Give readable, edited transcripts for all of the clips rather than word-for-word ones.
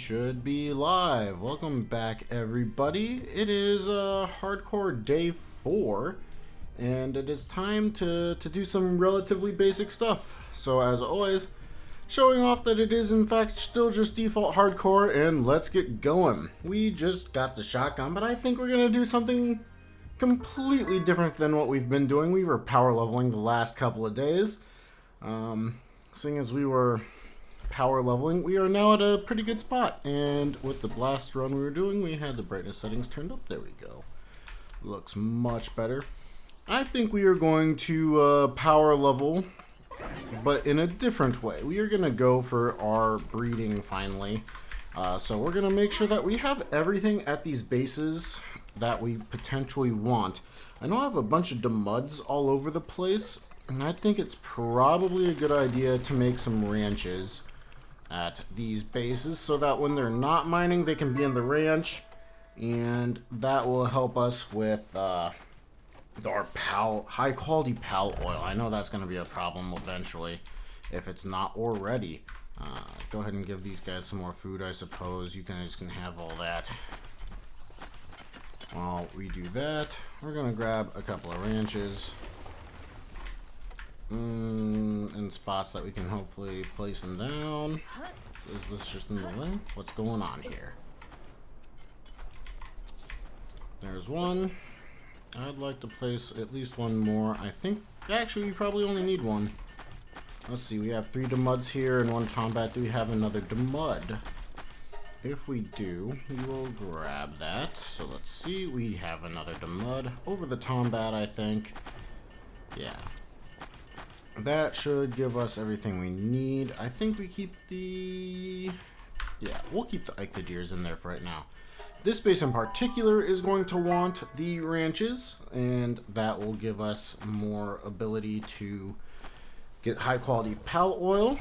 should be live. Welcome back, everybody. It is hardcore day 4, and it is time to do some relatively basic stuff. So as always, showing off that it is in fact still just default hardcore, and let's get going. We just got the shotgun, but I think we're gonna do something completely different than what we've been doing. We were power leveling the last couple of days. Seeing as we were power leveling, we are now at a pretty good spot, and with the blast run we were doing, we had the brightness settings turned up. There we go. Looks much better. I think we are going to power level, but in a different way. We are going to go for our breeding finally. So we're going to make sure that we have everything at these bases that we potentially want. I know I have a bunch of demuds all over the place, and I think it's probably a good idea to make some ranches at these bases so that when they're not mining, they can be in the ranch, and that will help us with our high quality pal oil. I know that's going to be a problem eventually if it's not already. Go ahead and give these guys some more food, I suppose. You guys can have all that. While we do that, we're going to grab a couple of ranches in spots that we can hopefully place them down. Is this just in the way? What's going on here? There's one. I'd like to place at least one more. I think actually we probably only need one. Let's see, we have 3 demuds here and 1 combat. Do we have another demud? If we do, we will grab that. So let's see, we have another demud over the combat, I think. Yeah. That should give us everything we need. I think we keep the... Yeah, we'll keep the Ictadiers in there for right now. This base in particular is going to want the ranches, and that will give us more ability to get high quality pal oil.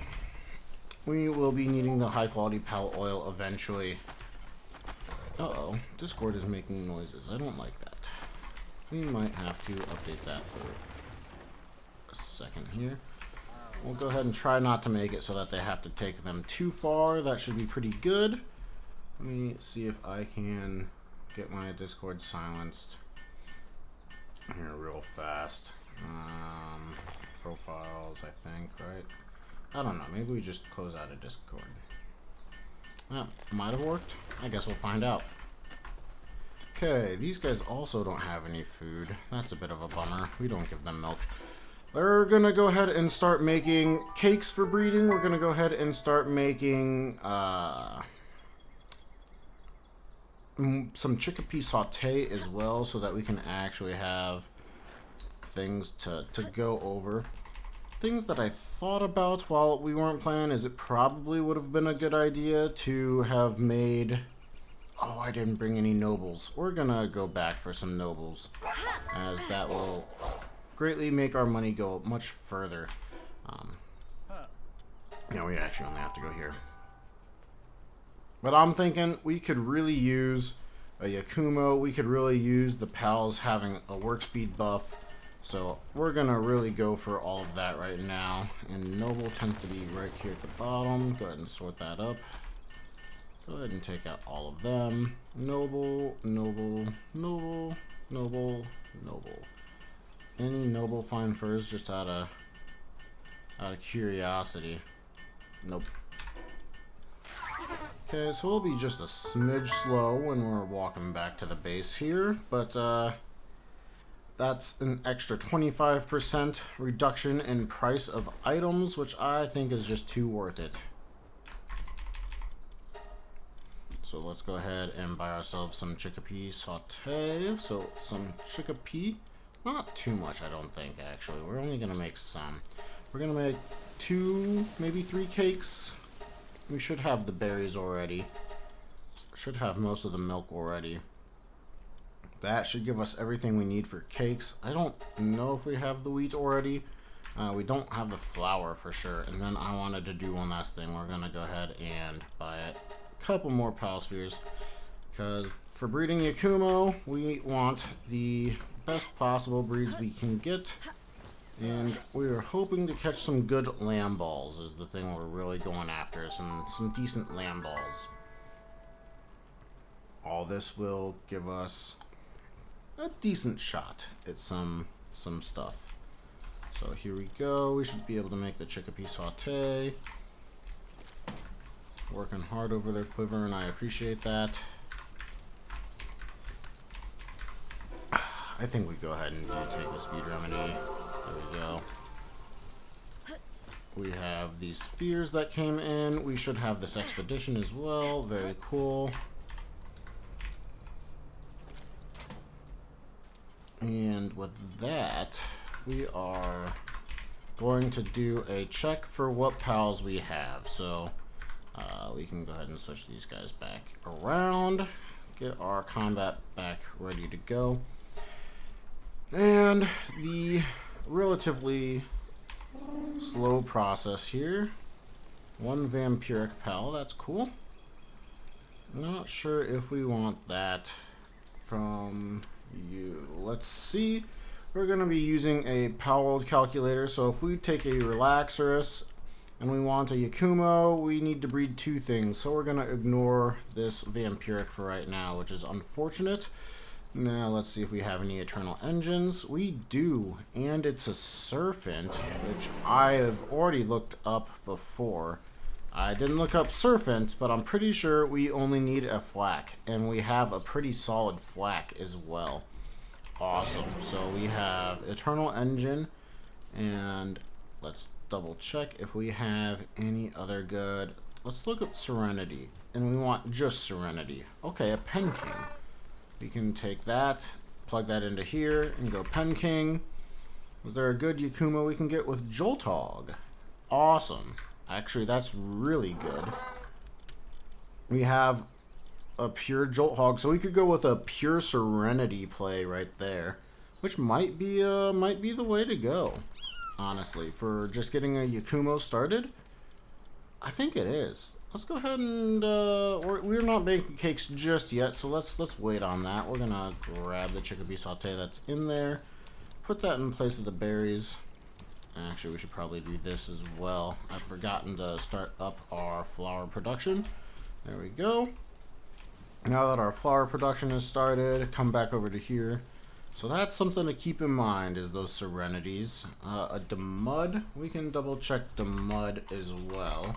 We will be needing the high quality pal oil eventually. Uh-oh, Discord is making noises. I don't like that. We might have to update that for a second here. We'll go ahead and try not to make it so that they have to take them too far. That should be pretty good. Let me see if I can get my Discord silenced here real fast. Profiles, I think, right? I don't know. Maybe we just close out of Discord. That might have worked. I guess we'll find out. Okay, these guys also don't have any food. That's a bit of a bummer. We don't give them milk. They're gonna go ahead and start making cakes for breeding. We're gonna go ahead and start making some chickpea saute as well, so that we can actually have things to go over. Things that I thought about while we weren't playing is it probably would have been a good idea to have made... Oh, I didn't bring any nobles. We're gonna go back for some nobles, as that will greatly make our money go much further. No, we actually only have to go here. But I'm thinking we could really use a Yakumo. We could really use the pals having a work speed buff. So we're gonna really go for all of that right now. And noble tends to be right here at the bottom. Go ahead and sort that up. Go ahead and take out all of them. Noble, noble, noble, noble, noble. Any noble fine furs just out of curiosity? Nope. Okay, so we'll be just a smidge slow when we're walking back to the base here, but that's an extra 25% reduction in price of items, which I think is just too worth it. So let's go ahead and buy ourselves some chickpea saute. So some chickpea. Not too much, I don't think, actually. We're only going to make some. We're going to make 2, maybe 3 cakes. We should have the berries already. Should have most of the milk already. That should give us everything we need for cakes. I don't know if we have the wheat already. We don't have the flour for sure. And then I wanted to do one last thing. We're going to go ahead and buy a couple more pal spheres. Because for breeding Yakumo, we want the best possible breeds we can get, and we are hoping to catch some good lamb balls is the thing we're really going after, some decent lamb balls. all this will give us a decent shot at some stuff. So here we go. We should be able to make the chickpea saute. Working hard over their quiver, and I appreciate that. I think we go ahead and take the speed remedy. There we go. We have these spears that came in. We should have this expedition as well. Very cool. And with that, we are going to do a check for what pals we have. So we can go ahead and switch these guys back around. Get our combat back ready to go. And the relatively slow process here. One vampiric pal, that's cool. Not sure if we want that from you. Let's see. We're going to be using a Palworld calculator, so if we take a Relaxarus and we want a Yakumo, we need to breed two things. So we're going to ignore this vampiric for right now, which is unfortunate. Now let's see if we have any eternal engines. We do, and it's a serpent, which I have already looked up before. I didn't look up serpent, but I'm pretty sure we only need a flak, and we have a pretty solid flak as well. Awesome. So we have eternal engine, and let's double check if we have any other good. Let's look up serenity, and we want just serenity. Okay, a pen king. We can take that, plug that into here, and go Pen King. Is there a good Yakumo we can get with Joltog? Awesome. Actually, that's really good. We have a pure Jolthog, so we could go with a pure Serenity play right there, which might be the way to go, honestly, for just getting a Yakumo started. I think it is. Let's go ahead and we're not baking cakes just yet, so let's wait on that. We're gonna grab the chickpea saute that's in there, put that in place of the berries. Actually, we should probably do this as well. I've forgotten to start up our flour production. There we go. Now that our flour production has started, come back over to here. So that's something to keep in mind, is those serenities. A Demud, we can double check Demud as well.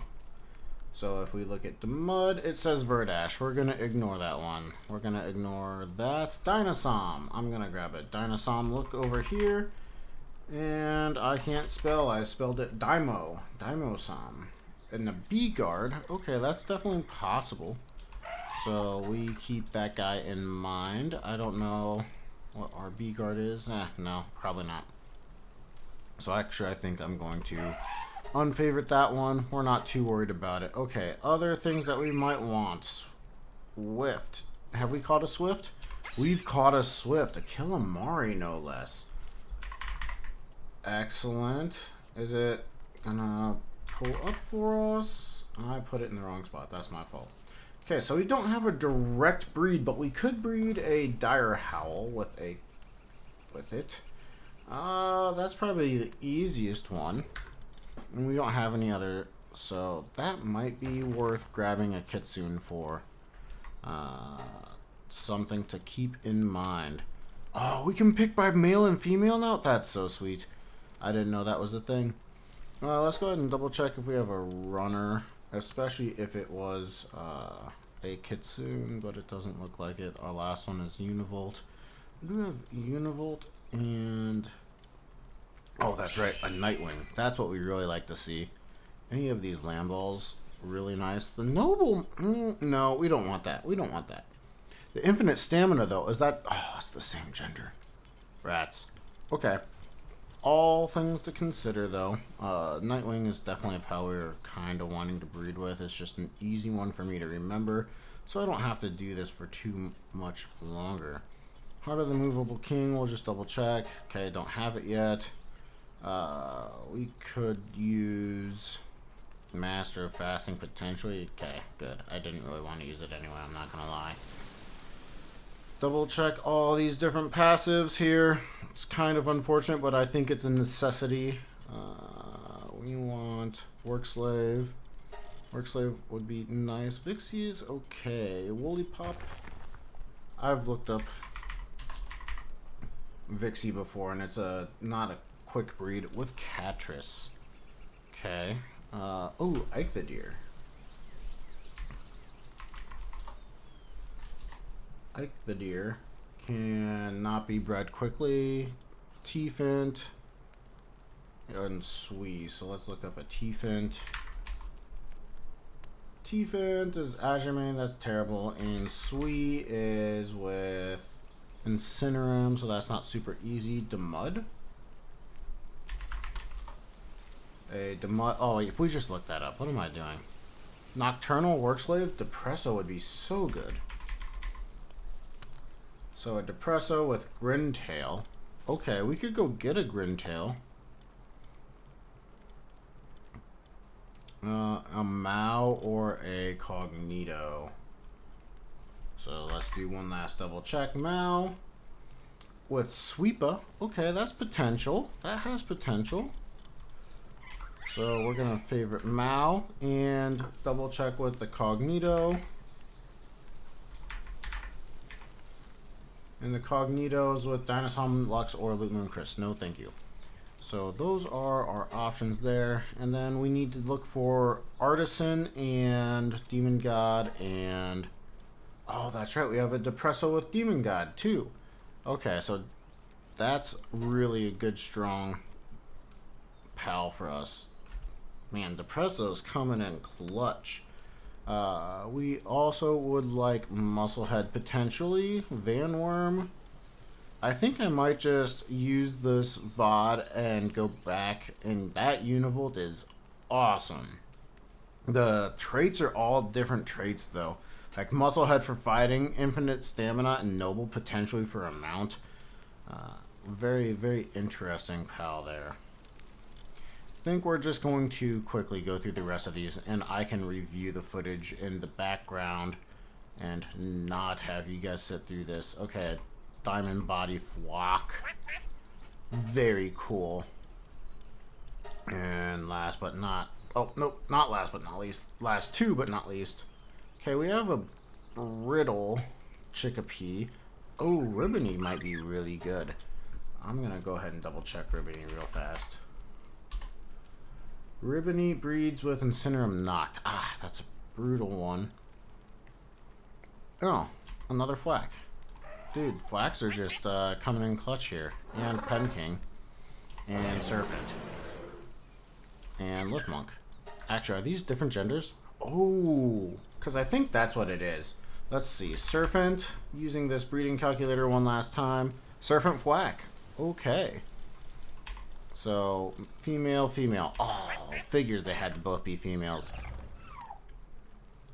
So if we look at Demud, it says Verdash. We're going to ignore that one. We're going to ignore that. Dinosom. I'm going to grab it. Dinosom, look over here. And I can't spell. I spelled it Daimo. Daimosom. And the B-Guard. Okay, that's definitely possible. So we keep that guy in mind. I don't know what our B-Guard is. No, probably not. So actually, I think I'm going to unfavorite that one. We're not too worried about it. Okay, other things that we might want. Swift. Have we caught a Swift? We've caught a Swift. A Killamari, no less. Excellent. Is it gonna pull up for us? I put it in the wrong spot. That's my fault. Okay, so we don't have a direct breed, but we could breed a Dire Howl with it. That's probably the easiest one. And we don't have any other, so that might be worth grabbing a Kitsune for. Something to keep in mind. Oh, we can pick by male and female now? That's so sweet. I didn't know that was a thing. Let's go ahead and double check if we have a runner, especially if it was a Kitsune, but it doesn't look like it. Our last one is Univolt. We do have Univolt and... oh, that's right, a Nightwing. That's what we really like to see. Any of these Lamballs, really nice. The Noble, no, we don't want that. We don't want that. The Infinite Stamina, though, is that... oh, it's the same gender. Rats. Okay. All things to consider, though. Nightwing is definitely a pal we're kind of wanting to breed with. It's just an easy one for me to remember, so I don't have to do this for too much longer. Heart of the Movable King, we'll just double check. Okay, don't have it yet. We could use Master of Fasting potentially. Okay, good. I didn't really want to use it anyway, I'm not gonna lie. Double check all these different passives here. It's kind of unfortunate, but I think it's a necessity. We want Work Slave. Work Slave would be nice. Vixie's okay. Woolly Pop. I've looked up Vixie before, and it's not a quick breed with Catrice. Okay. Oh, Ike the Deer. Ike the Deer cannot be bred quickly. T-Fint and Swee. So let's look up a T-Fint. T-Fint is Azure Mane, that's terrible. And Swee is with Incineram, so that's not super easy. Demud? A Demud. Oh, if we just look that up, what am I doing? Nocturnal Workslave? Depresso would be so good. So a Depresso with Grintail. Okay, we could go get a Grintail. A Mao or a Cognito. So let's do one last double check. Mao with Sweepa. Okay, that's potential. That has potential. So we're gonna favorite Mao and double check with the Cognito. And the Cognitos with Dinosaur Lux or Loot Moon Chris. No, thank you. So those are our options there. And then we need to look for Artisan and Demon God and... Oh, that's right. We have a Depresso with Demon God, too. Okay, so that's really a good, strong pal for us. Man, Depresso's coming in clutch. We also would like Musclehead potentially. Vanworm. I think I might just use this VOD and go back, and that Univolt is awesome. The traits are all different traits though. Like Musclehead for fighting, infinite stamina, and noble potentially for a mount. Very, very interesting pal there. I think we're just going to quickly go through the rest of these, and I can review the footage in the background and not have you guys sit through this. Okay, Diamond Body Flock. Very cool. And last but not... Oh, nope, not last but not least. Last two but not least. Okay, we have a Brittle Chickapee. Oh, Ribbony might be really good. I'm going to go ahead and double check Ribbony real fast. Ribbony breeds with Incineram Knock. Ah, that's a brutal one. Oh, another Flack. Dude, Flacks are just coming in clutch here. And Penking. And Serpent. And Liftmonk. Actually, are these different genders? Oh, because I think that's what it is. Let's see. Serpent, using this breeding calculator one last time. Serpent Flack. Okay. So, female, female. Oh, figures they had to both be females.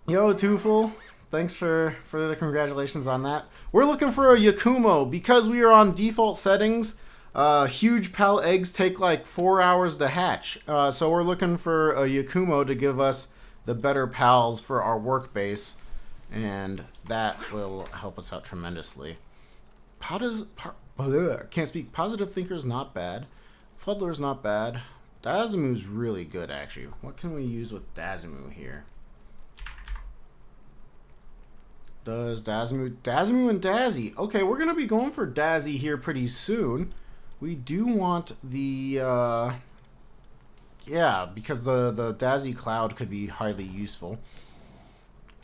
Yo, Tufel. Thanks for the congratulations on that. We're looking for a Yakumo. Because we are on default settings, huge pal eggs take like 4 hours to hatch. So we're looking for a Yakumo to give us the better pals for our work base. And that will help us out tremendously. Can't speak. Positive Thinker's not bad. Fuddler's not bad. Dazamu's really good, actually. What can we use with Dazamu here? Does Dazamu and Dazzy. Okay, we're going to be going for Dazzy here pretty soon. We do want the, yeah, because the Dazzy Cloud could be highly useful.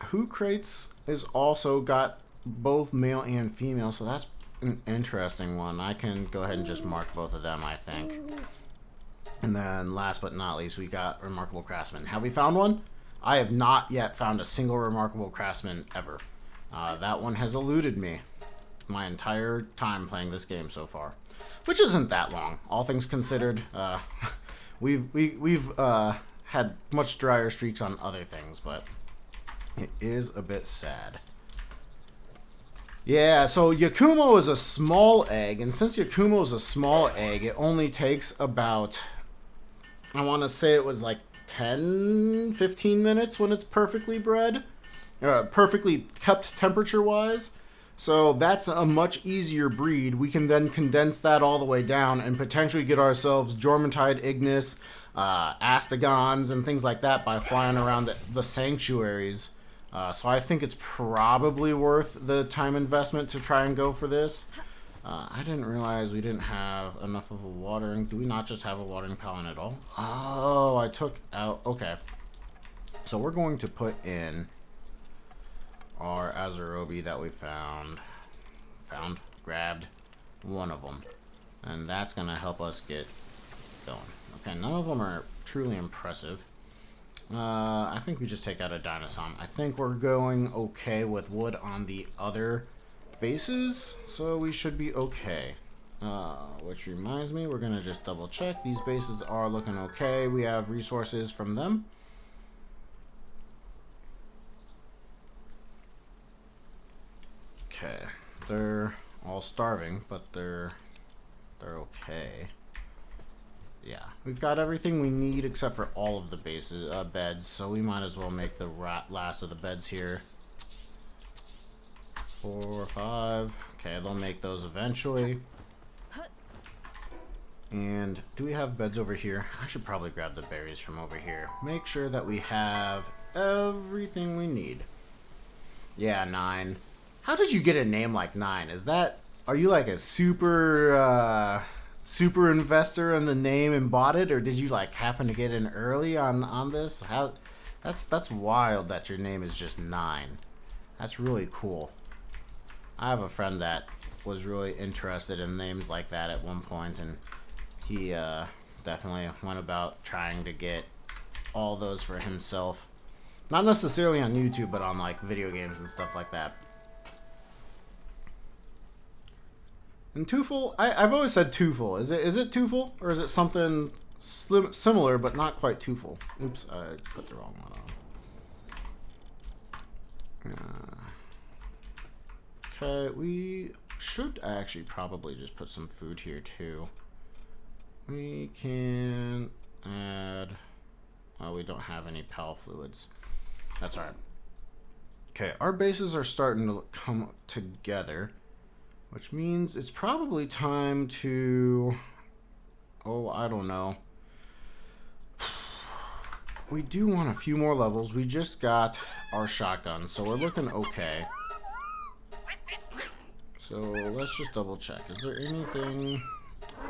Who Crates is also got both male and female, so that's an interesting one. I can go ahead and just mark both of them, I think. And then last but not least, we got Remarkable Craftsman. Have we found one? I have not yet found a single Remarkable Craftsman ever. That one has eluded me my entire time playing this game so far, which isn't that long, all things considered. We've had much drier streaks on other things, but it is a bit sad. Yeah, so Yakumo is a small egg, and since Yakumo is a small egg, it only takes about, I want to say it was like 10-15 minutes when it's perfectly bred. Perfectly kept temperature-wise. So that's a much easier breed. We can then condense that all the way down and potentially get ourselves Jormuntide Ignis, Astigons, and things like that by flying around the sanctuaries So I think it's probably worth the time investment to try and go for this. I didn't realize we didn't have enough of a watering. Do we not just have a watering pallet at all? Oh, I took out... Okay. So we're going to put in our Azarobi that we grabbed one of them. And that's going to help us get going. Okay, none of them are truly impressive. I think we just take out a dinosaur. I think we're going okay with wood on the other bases, so we should be okay. Which reminds me, we're gonna just double check. These bases are looking okay. We have resources from them. Okay, they're all starving, but they're okay. Yeah, we've got everything we need except for all of the bases, beds, so we might as well make the last of the beds here. 4 or 5. Okay, they'll make those eventually. And do we have beds over here? I should probably grab the berries from over here. Make sure that we have everything we need. Yeah, 9. How did you get a name like 9? Are you like a super investor in the name and bought it, or did you like happen to get in early on this? That's wild that your name is just 9. That's really cool. I have a friend that was really interested in names like that at one point, and he definitely went about trying to get all those for himself. Not necessarily on YouTube, but on like video games and stuff like that. And Tufel, I've always said Tufel. Is it Tufel, or is it something similar but not quite Tufel? Oops, I put the wrong one on. Okay, we should actually probably just put some food here too. We can add... Oh, we don't have any pal fluids. That's alright. Okay, our bases are starting to come together, which means it's probably time to... Oh, I don't know. We do want a few more levels. We just got our shotgun, so we're looking okay. So let's just double check. Is there anything...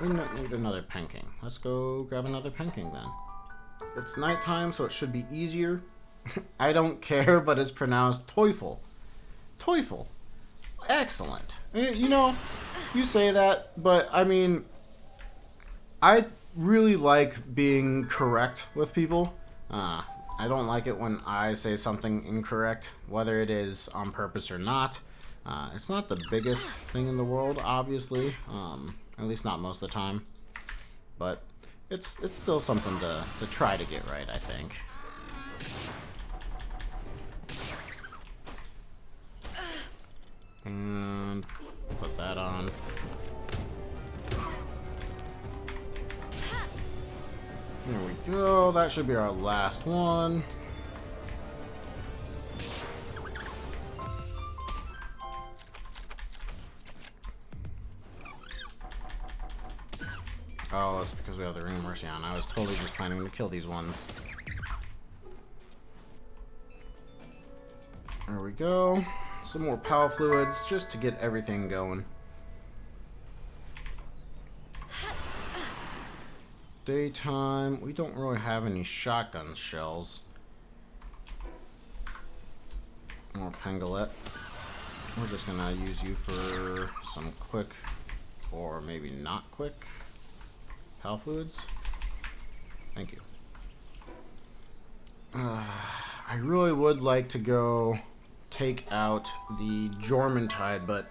We need another penking. Let's go grab another penking then. It's nighttime, so it should be easier. I don't care, but it's pronounced Teufel. Teufel. Excellent. You know, you say that, but I mean, I really like being correct with people. I don't like it when I say something incorrect, whether it is on purpose or not. It's not the biggest thing in the world, obviously, at least not most of the time, but it's still something to try to get right, I think. And put that on. There we go, that should be our last one. Oh, it's because we have the Ring of Mercy on. I was totally just planning to kill these ones. There we go. Some more power fluids just to get everything going. Daytime. We don't really have any shotgun shells. More Pangolette. We're just gonna use you for some quick, or maybe not quick, power fluids. Thank you. I really would like to go take out the Jormuntide, but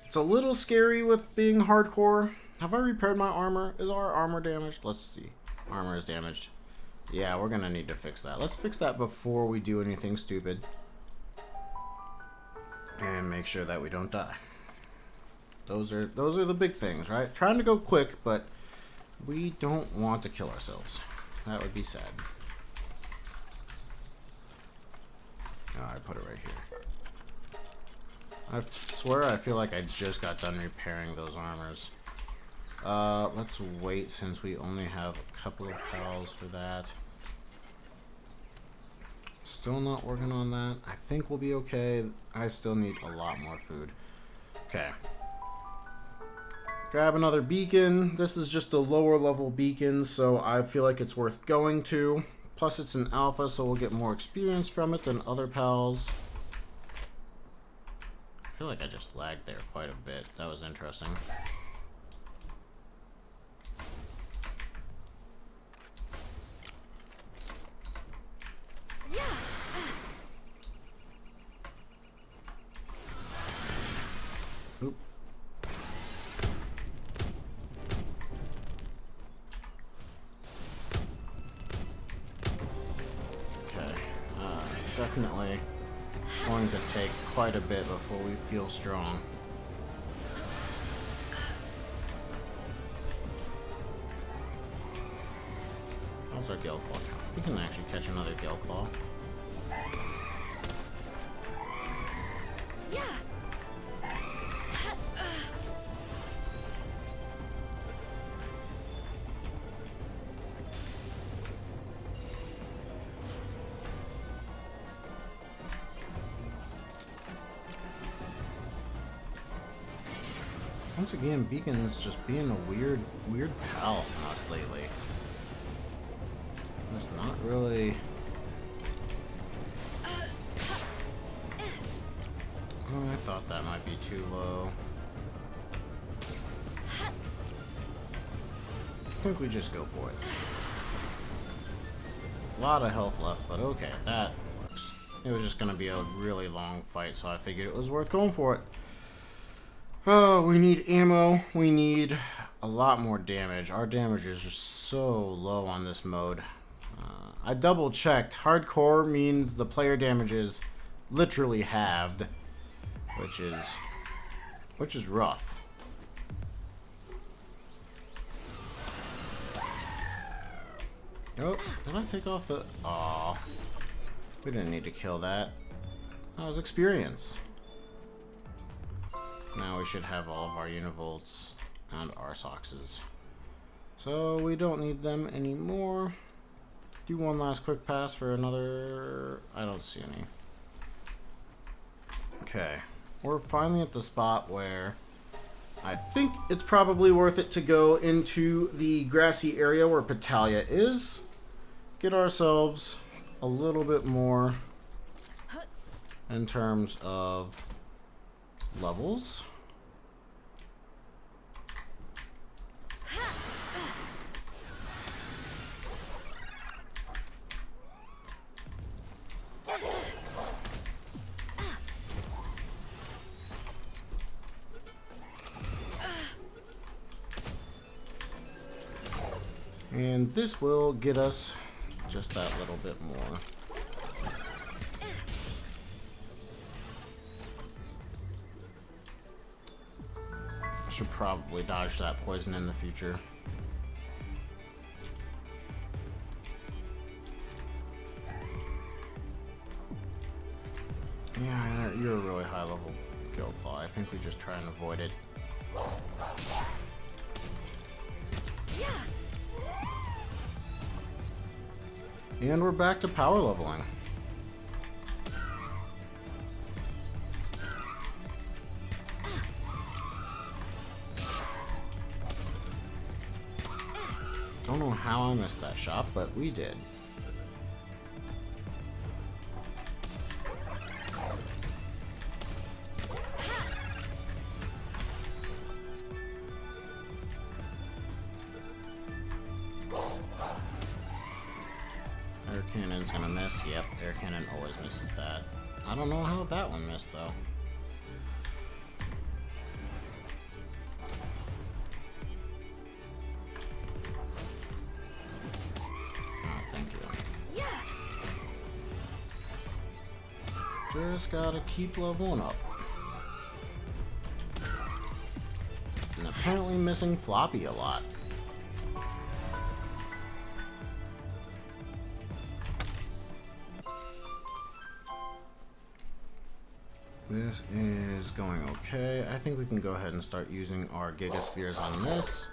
it's a little scary with being hardcore. Have I repaired my armor? Is our armor damaged? Let's see. Armor is damaged. Yeah, we're gonna need to fix that. Let's fix that before we do anything stupid. And make sure that we don't die. Those are the big things, right? Trying to go quick, but we don't want to kill ourselves. That would be sad. Oh, I put it right here. I swear I feel like I just got done repairing those armors. Let's wait since we only have a couple of pals for that. Still not working on that. I think we'll be okay. I still need a lot more food. Okay. Grab another beacon. This is just a lower level beacon, so I feel like it's worth going to. Plus it's an alpha, so we'll get more experience from it than other pals. I feel like I just lagged there quite a bit. That was interesting. Oop. Okay, definitely going to take quite a bit before we feel strong. How's our Gale Claw count? We can actually catch another Gale Claw. Once again, Beacon's just being a weird pal on us lately. It's not really... Oh, I thought that might be too low. I think we just go for it. A lot of health left, but okay, that works. It was just gonna be a really long fight, so I figured it was worth going for it. Oh, we need ammo. We need a lot more damage. Our damage is just so low on this mode. I double checked. Hardcore means the player damage is literally halved, which is rough. Oh, did I take off the... Aw. We didn't need to kill that. That was experience. Now we should have all of our univolts and our soxes. So we don't need them anymore. Do one last quick pass for another... I don't see any. Okay. We're finally at the spot where I think it's probably worth it to go into the grassy area where Palpedia is. Get ourselves a little bit more in terms of levels. And this will get us just that little bit more. Should probably dodge that poison in the future. Yeah, you're a really high level Gale Claw. I think we just try and avoid it. And we're back to power leveling. Don't know how I missed that shot, but we did. Air cannon's gonna miss. Yep, air cannon always misses that. I don't know how that one missed though. Just gotta keep leveling up. And apparently missing Floppy a lot. This is going okay. I think we can go ahead and start using our Gigaspheres on this.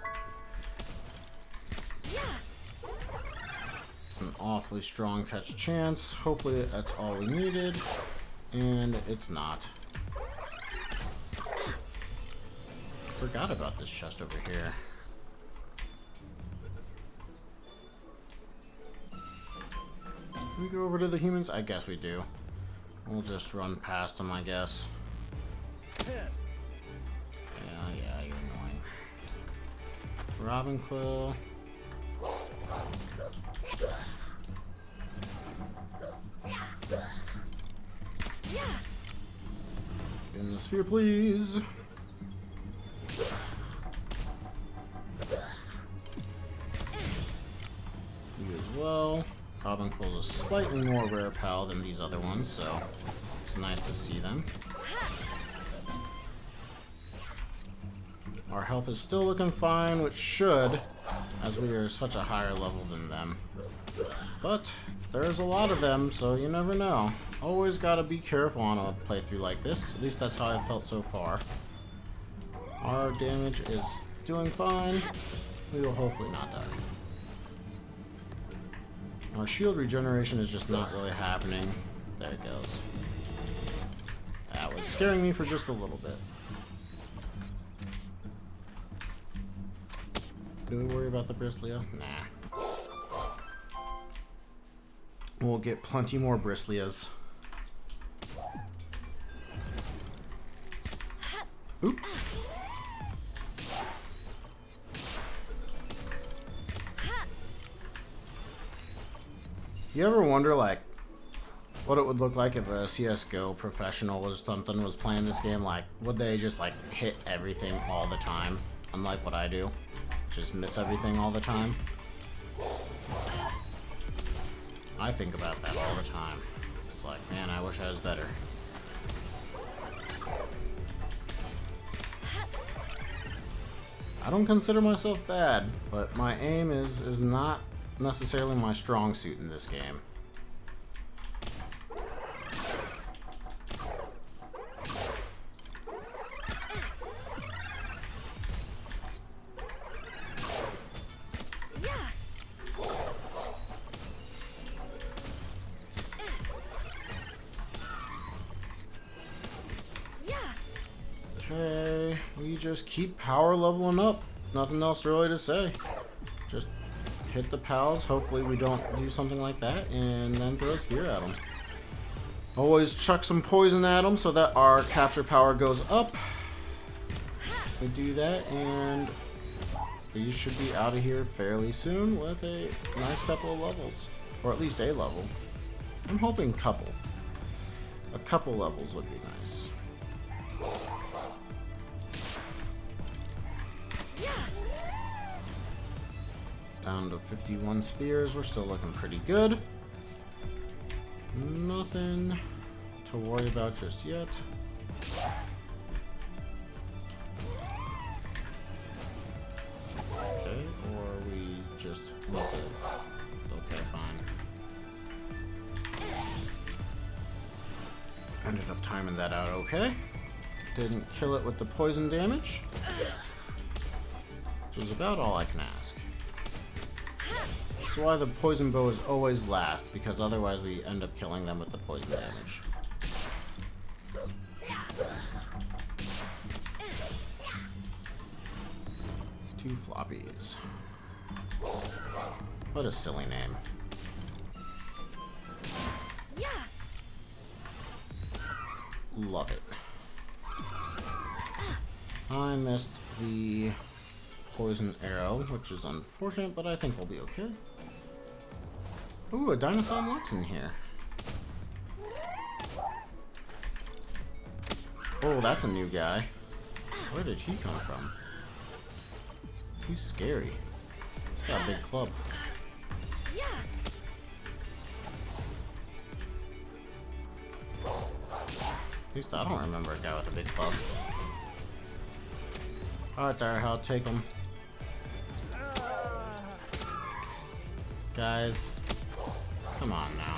awfully strong catch chance. Hopefully that's all we needed. And it's not. Forgot about this chest over here. Can we go over to the humans? I guess we do. We'll just run past them, I guess. Yeah, you're annoying. Robin Quill. In the sphere, please. You as well. Robin Quill's a slightly more rare pal than these other ones, so it's nice to see them. Our health is still looking fine, which should, as we are such a higher level than them. But there's a lot of them, so you never know. Always gotta be careful on a playthrough like this. At least that's how I've felt so far. Our damage is doing fine. We will hopefully not die. Our shield regeneration is just not really happening. There it goes. That was scaring me for just a little bit. Do we worry about the Bristlia? Nah. We'll get plenty more Bristlias. Oop. You ever wonder, like, what it would look like if a CSGO professional or something was playing this game? Like, would they just, like, hit everything all the time? Unlike what I do. Just miss everything all the time. I think about that all the time. It's like, man, I wish I was better. I don't consider myself bad, but my aim is not necessarily my strong suit in this game. Okay, we just keep power leveling up. Nothing else really to say. Just hit the pals. Hopefully we don't do something like that, and then throw a spear at them. Always chuck some poison at them so that our capture power goes up. We do that, and we should be out of here fairly soon with a nice couple of levels, or at least a level. I'm hoping couple. A couple levels would be nice. Down to 51 spheres. We're still looking pretty good. Nothing to worry about just yet. Okay, or we just let it. Okay, fine. Ended up timing that out okay. Didn't kill it with the poison damage, which is about all I can ask. That's why the poison bow is always last, because otherwise we end up killing them with the poison damage. Two floppies. What a silly name. Love it. I missed the poison arrow, which is unfortunate, but I think we'll be okay. Ooh, a dinosaur looks in here. Oh, that's a new guy. Where did he come from? He's scary. He's got a big club. At least I don't remember a guy with a big club. Alright there, I'll take him. Guys, come on now.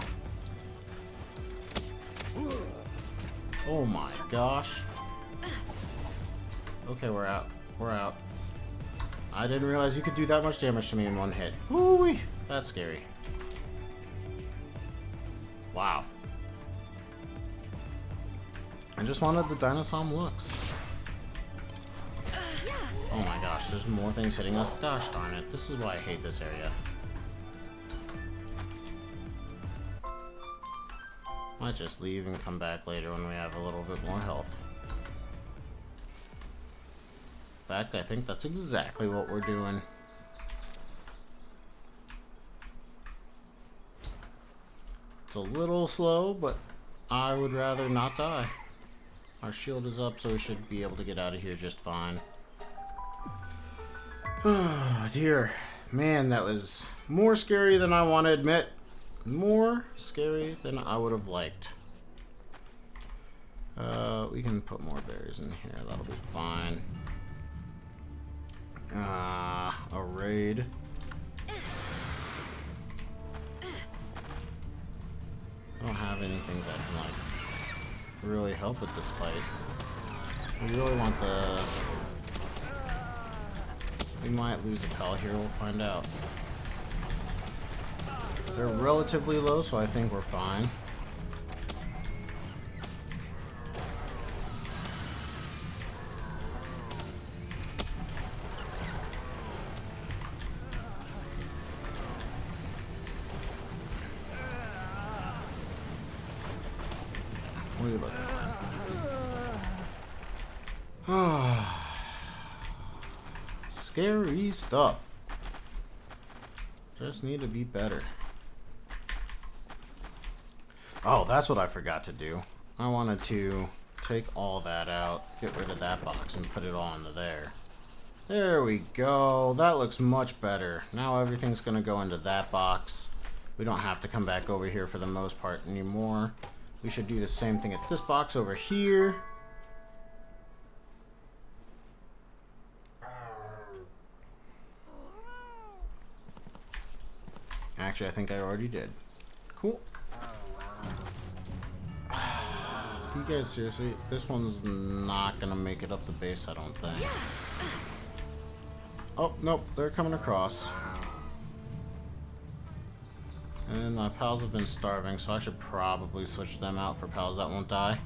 Oh my gosh. Okay, we're out. We're out. I didn't realize you could do that much damage to me in one hit. Woo-wee! That's scary. I just wanted the dinosaur looks. Oh my gosh, there's more things hitting us. Gosh darn it. This is why I hate this area. Might just leave and come back later when we have a little bit more health. In fact, I think that's exactly what we're doing. It's a little slow, but I would rather not die. Our shield is up, so we should be able to get out of here just fine. Oh dear. Man, that was more scary than I want to admit. More scary than I would have liked. We can put more berries in here. That'll be fine. A raid. I don't have anything that can, like, really help with this fight. We really want the... We might lose a pal here, we'll find out. They're relatively low, so I think we're fine. We look fine. Scary stuff. Just need to be better. Oh, that's what I forgot to do. I wanted to take all that out, get rid of that box, and put it all into there. There we go. That looks much better. Now everything's going to go into that box. We don't have to come back over here for the most part anymore. We should do the same thing at this box over here. Actually, I think I already did. Cool. You guys, seriously, this one's not gonna make it up the base, I don't think. Oh, nope, they're coming across. And my pals have been starving, so I should probably switch them out for pals that won't die.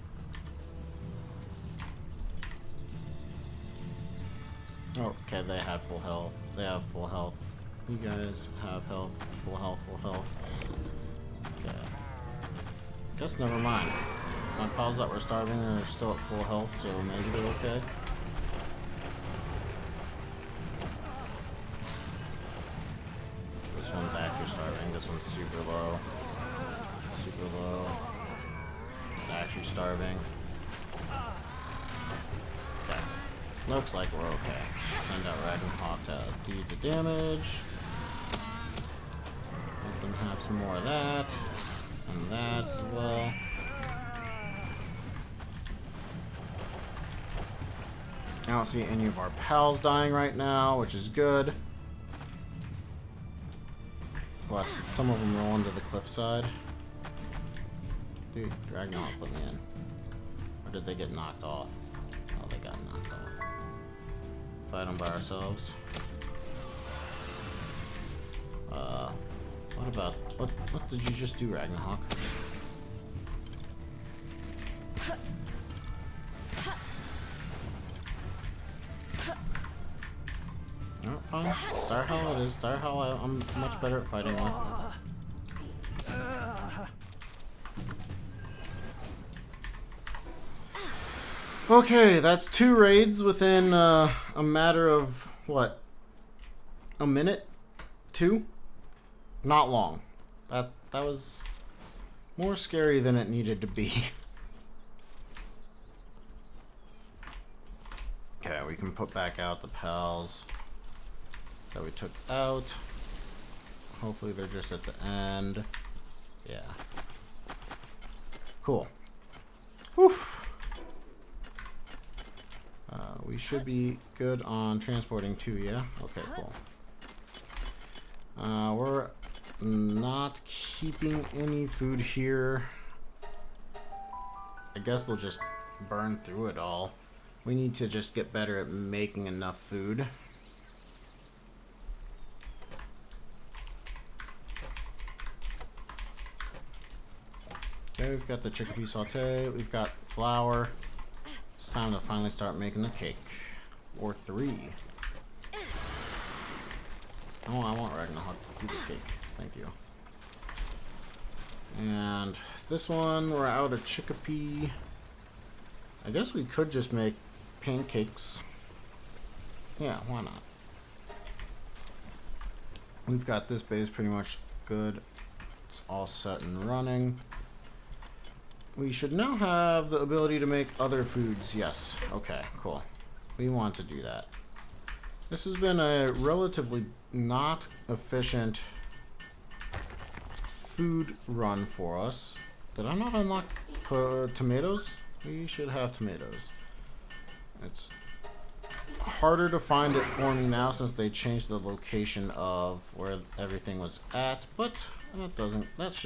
Okay, they had full health. They have full health. You guys have health, full health, full health. Okay. Guess never mind. My pals that were starving are still at full health, so maybe they're okay. This one's actually starving. This one's super low. Super low. It's actually starving. Okay. Looks like we're okay. Send out Ragnarok to do the damage. Let them have some more of that. And that as well. I don't see any of our pals dying right now, which is good. What? Some of them roll into the cliffside. Dude, Ragnarok put me in. Or did they get knocked off? Oh, they got knocked off. Fight them by ourselves. What about... What did you just do, Ragnarok? Alright, fine. Direhell it is. Direhell I'm much better at fighting with. Okay, that's 2 raids within a matter of, what? A minute? 2? Not long. That was more scary than it needed to be. Okay, we can put back out the pals that we took out. Hopefully they're just at the end. Yeah. Cool. Whew. We should be good on transporting 2, yeah? Okay, cool. We're not keeping any food here. I guess we'll just burn through it all. We need to just get better at making enough food. Okay, we've we've got the chickpea saute, we've got flour. It's time to finally start making the cake. Or 3. Oh, I want Ragnarok to do the cake. Thank you. And this one, we're out of chickpea. I guess we could just make pancakes. Yeah, why not? We've got this base pretty much good. It's all set and running. We should now have the ability to make other foods. Yes. Okay, cool. We want to do that. This has been a relatively not efficient food run for us. Did I not unlock tomatoes? We should have tomatoes. It's harder to find it for me now since they changed the location of where everything was at, but that's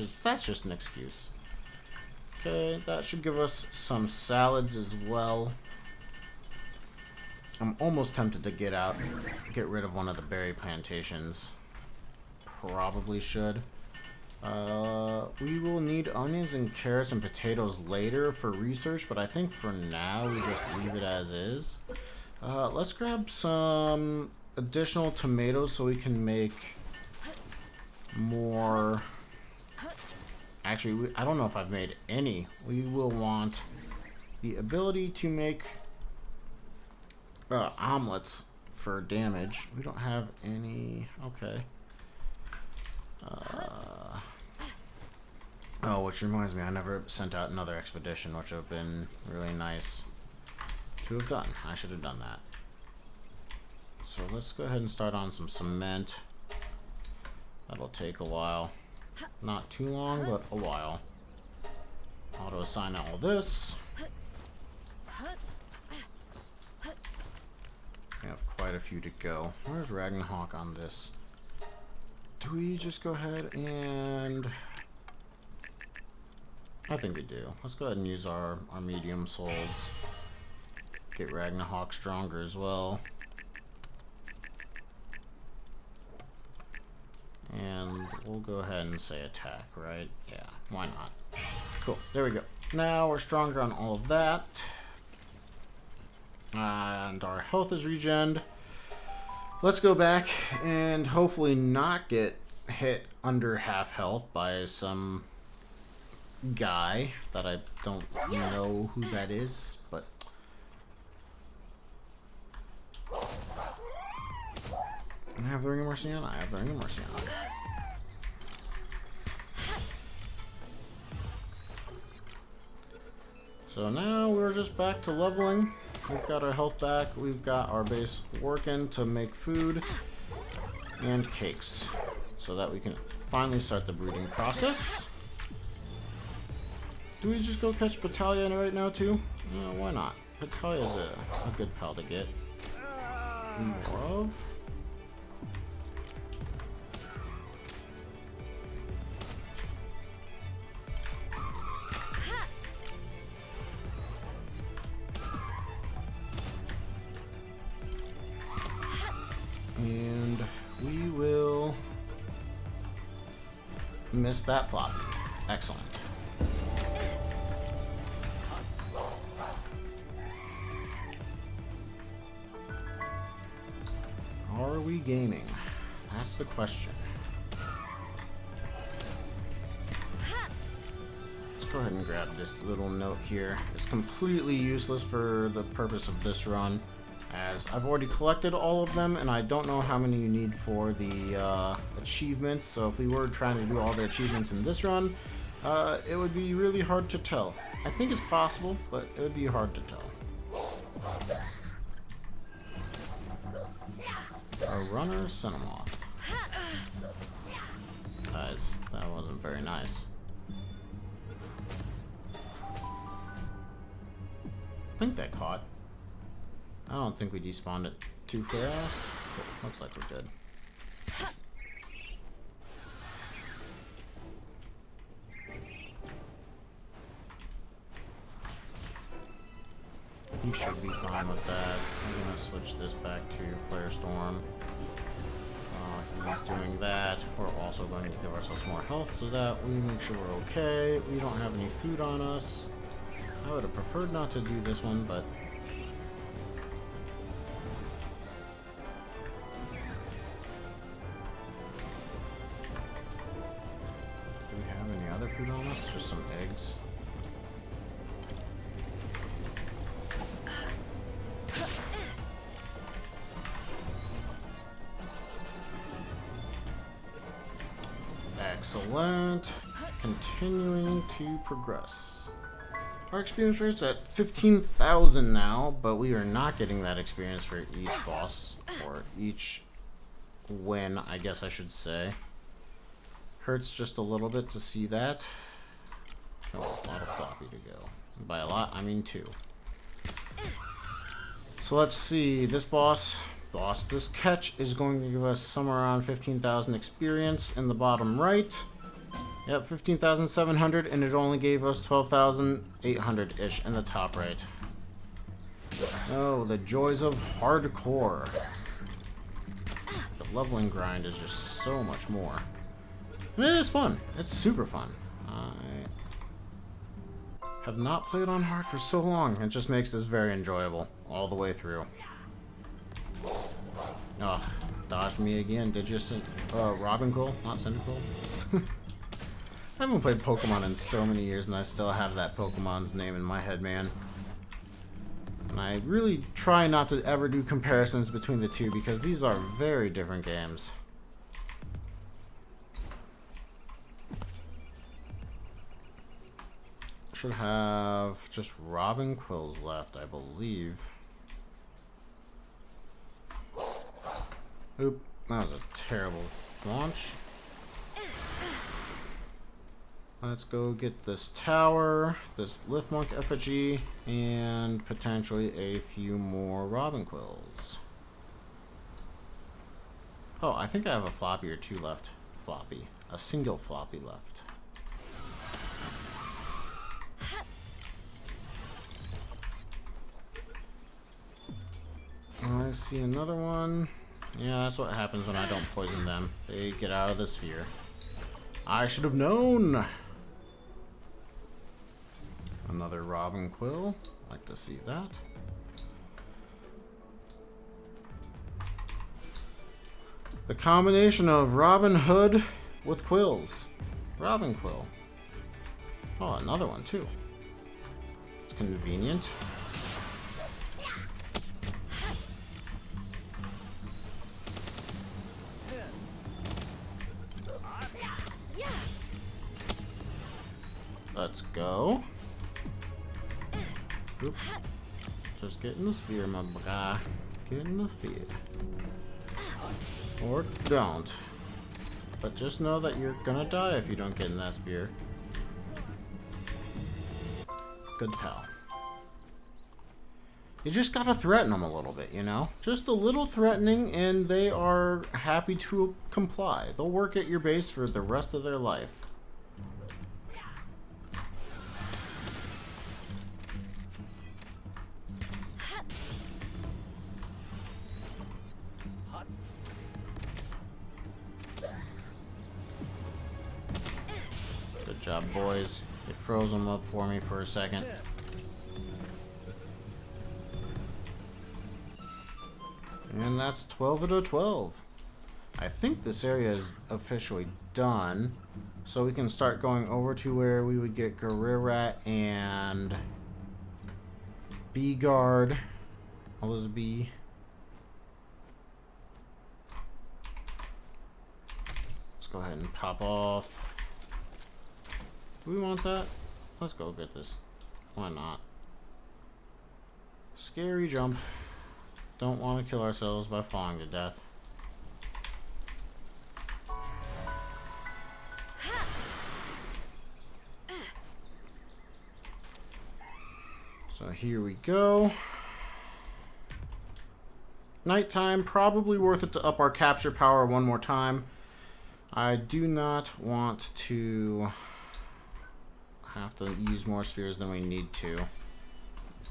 just an excuse. Okay, that should give us some salads as well. I'm almost tempted to get rid of one of the berry plantations. Probably should. We will need onions and carrots and potatoes later for research, but I think for now we just leave it as is. Let's grab some additional tomatoes so we can make more. Actually, I don't know if I've made any. We will want the ability to make omelets for damage. We don't have any. Okay. Oh, which reminds me, I never sent out another expedition, which would have been really nice to have done. I should have done that. So let's go ahead and start on some cement. That'll take a while. Not too long, but a while. Auto assign all this. We have quite a few to go. Where's Ragnarok on this? Do we just go ahead and... I think we do. Let's go ahead and use our medium souls. Get Ragnarok stronger as well. And we'll go ahead and say attack, right? Yeah, why not? Cool, there we go. Now we're stronger on all of that. And our health is regened. Let's go back and hopefully not get hit under half health by some guy that I don't know who that is, but I have the Ring of Mercy on. I have the Ring of Mercy on. So now we're just back to leveling. We've got our health back. We've got our base working to make food and cakes so that we can finally start the breeding process. Do we just go catch Palpedia right now too? Why not? Palpedia is a good pal to get more of. And we will miss that flop. Excellent. Are we gaming? That's the question. Let's go ahead and grab this little note here. It's completely useless for the purpose of this run, as I've already collected all of them, and I don't know how many you need for the achievements. So if we were trying to do all the achievements in this run, it would be really hard to tell. I think it's possible, but it would be hard to tell. A runner Cinnamoth. Guys, that wasn't very nice. I think that caught. I don't think we despawned it too fast, but looks like we did. He should be fine with that. I'm gonna switch this back to Flare Storm. he's doing that, we're also going to give ourselves more health so that we make sure we're okay. We don't have any food on us. I would have preferred not to do this one, but do we have any other food on us? Just some eggs. Excellent. Continuing to progress. Our experience rate's at 15,000 now, but we are not getting that experience for each boss, or each win, I guess I should say. Hurts just a little bit to see that. Oh, a lot of floppy to go. And by a lot, I mean 2. So let's see, this this catch is going to give us somewhere around 15,000 experience in the bottom right. Yep, 15,700, and it only gave us 12,800-ish in the top right. Oh, the joys of hardcore. The leveling grind is just so much more. And it is fun. It's super fun. I have not played on hard for so long. It just makes this very enjoyable all the way through. Oh, dodged me again. Did you say Robin Quill, not Cyndaquil? I haven't played Pokemon in so many years, and I still have that Pokemon's name in my head, man. And I really try not to ever do comparisons between the two, because these are very different games. Should have just Robin Quills left, I believe. Oop, that was a terrible launch. Let's go get this tower, this Liftmonk effigy, and potentially a few more Robin Quills. Oh, I think I have a floppy or 2 left. Floppy. A single floppy left. I see another one. Yeah, that's what happens when I don't poison them. They get out of the sphere. I should have known! Another Robin Quill. Like to see that. The combination of Robin Hood with quills. Robin Quill. Oh, another one too. It's convenient. Let's go. Oop. Just get in the sphere, my guy. Get in the sphere. Or don't. But just know that you're gonna die if you don't get in that sphere. Good pal. You just gotta threaten them a little bit, you know? Just a little threatening, and they are happy to comply. They'll work at your base for the rest of their life. Good job, boys. They froze them up for me for a second. And that's 12 out of 12. I think this area is officially done. So we can start going over to where we would get Guerrera and B-Guard. Elizabeth. Let's go ahead and pop off. Do we want that? Let's go get this. Why not? Scary jump. Don't want to kill ourselves by falling to death. So here we go. Nighttime, probably worth it to up our capture power one more time. I do not want to have to use more spheres than we need to.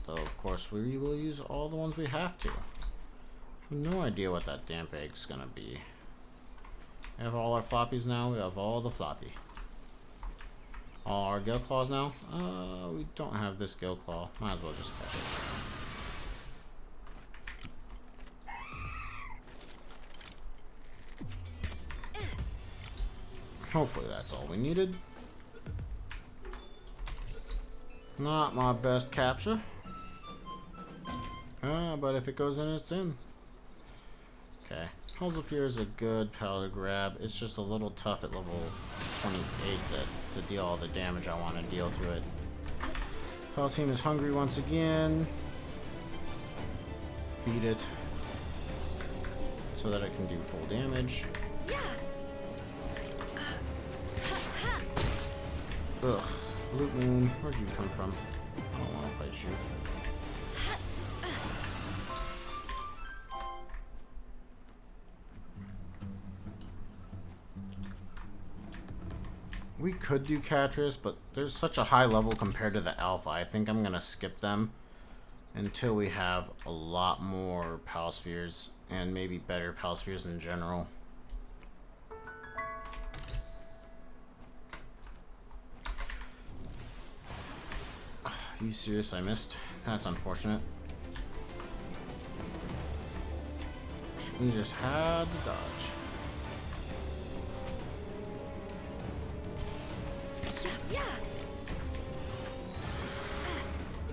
Though, of course, we will use all the ones we have to. I have no idea what that damp egg's gonna be. We have all our floppies now. We have all the floppy. All our gill claws now. We don't have this gill claw. Might as well just catch it. Hopefully that's all we needed. Not my best capture. But if it goes in, it's in. Okay. Halls of Fear is a good pal to grab. It's just a little tough at level 28 to deal all the damage I want to deal to it. Pal team is hungry once again. Feed it so that it can do full damage. Ugh. Loot Moon, where'd you come from? I don't want to fight you. We could do Catris, but there's such a high level compared to the Alpha. I think I'm gonna skip them until we have a lot more Palspheres and maybe better Palspheres in general. Are you serious? I missed? That's unfortunate. You just had to dodge.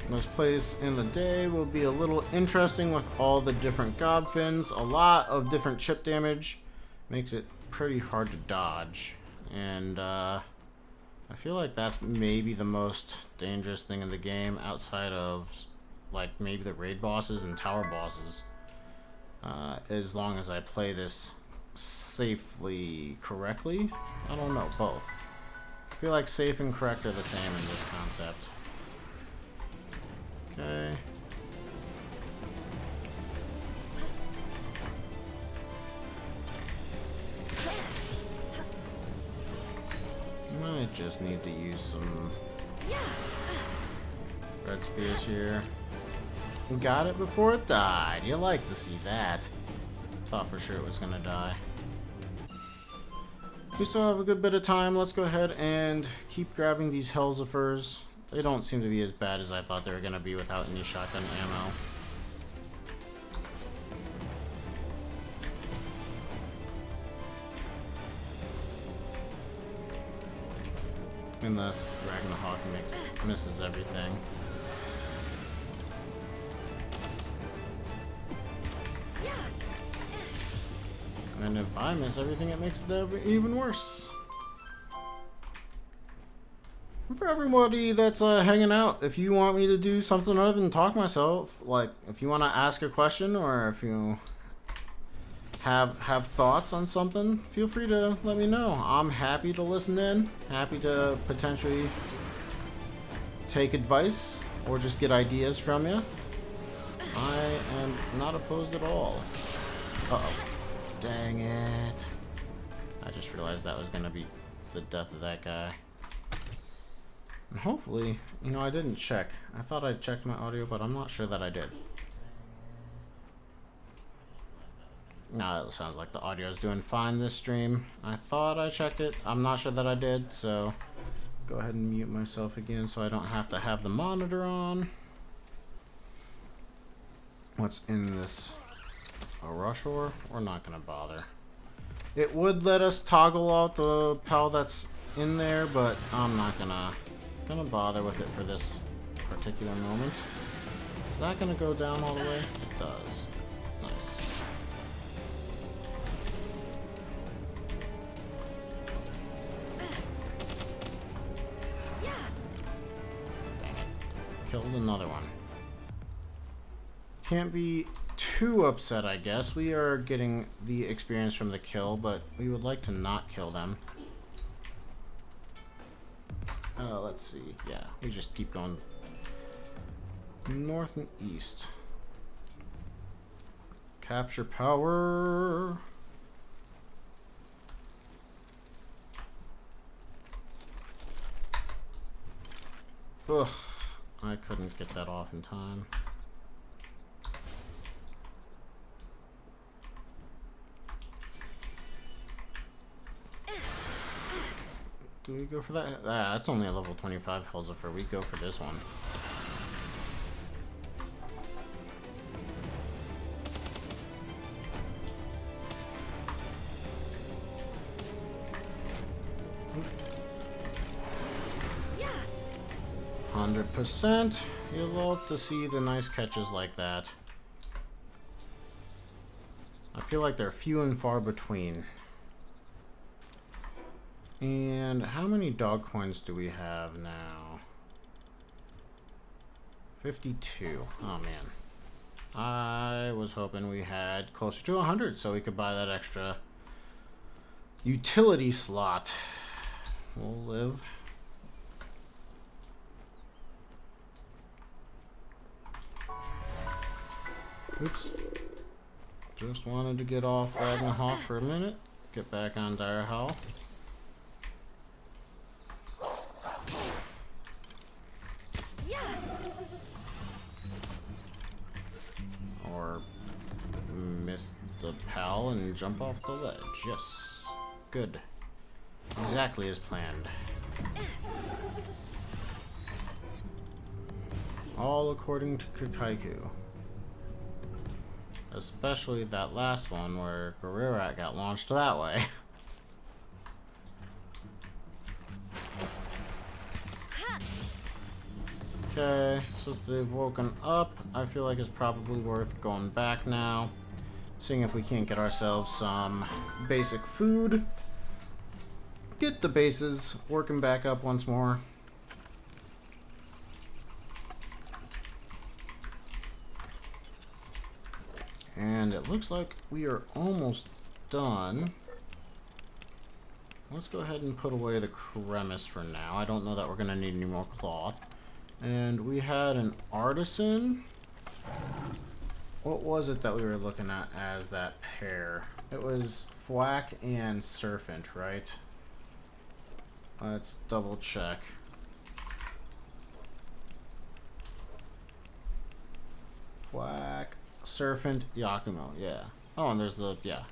This place in the day will be a little interesting with all the different Godfins. A lot of different chip damage makes it pretty hard to dodge. And I feel like that's maybe the most dangerous thing in the game outside of like maybe the raid bosses and tower bosses. As long as I play this safely correctly. I don't know, both. I feel like safe and correct are the same in this concept. Okay. Might just need to use some red spears here. Got it before it died. You like to see that. Thought for sure it was gonna die. We still have a good bit of time. Let's go ahead and keep grabbing these Hellzifers. They don't seem to be as bad as I thought they were going to be without any shotgun ammo. Unless Ragnarok misses everything. And if I miss everything, it makes it even worse. For everybody that's hanging out, if you want me to do something other than talk myself, like if you want to ask a question or if you have thoughts on something, feel free to let me know. I'm happy to listen in, happy to potentially take advice or just get ideas from you. I am not opposed at all. Uh-oh. Dang it. I just realized that was going to be the death of that guy. And hopefully, you know, I didn't check. I thought I checked my audio, but I'm not sure that I did. No, it sounds like the audio is doing fine this stream. I thought I checked it. I'm not sure that I did, so go ahead and mute myself again so I don't have to have the monitor on. What's in this? A rush ore? We're not gonna bother. It would let us toggle out the pal that's in there, but I'm not gonna bother with it for this particular moment. Is that gonna go down all the way? It does. Nice. Dang it. Killed another one. Can't be too upset, I guess. We are getting the experience from the kill, but we would like to not kill them. Let's see. Yeah, we just keep going north and east. Capture power. Ugh, I couldn't get that off in time. Do we go for that? Ah, that's only a level 25 Helsifer. We go for this one. Yeah. 100%. You love to see the nice catches like that. I feel like they're few and far between. And how many dog coins do we have now? 52. Oh man. I was hoping we had closer to 100 so we could buy that extra utility slot. We'll live. Oops. Just wanted to get off Ragnarok for a minute. Get back on Dire Howl. Yeah. Or miss the pal and jump off the ledge. Yes. Good. Exactly as planned. All according to Kakaiku. Especially that last one where Guerrerat got launched that way. Okay, since they've woken up, I feel like it's probably worth going back now. Seeing if we can't get ourselves some basic food. Get the bases working back up once more. And it looks like we are almost done. Let's go ahead and put away the cremis for now. I don't know that we're going to need any more cloth. And we had an artisan. What was it that we were looking at as that pair? It was Fwack and Serpent, right? Let's double check. Fwack, Serpent, Yakumo, yeah. Oh, and there's the, yeah.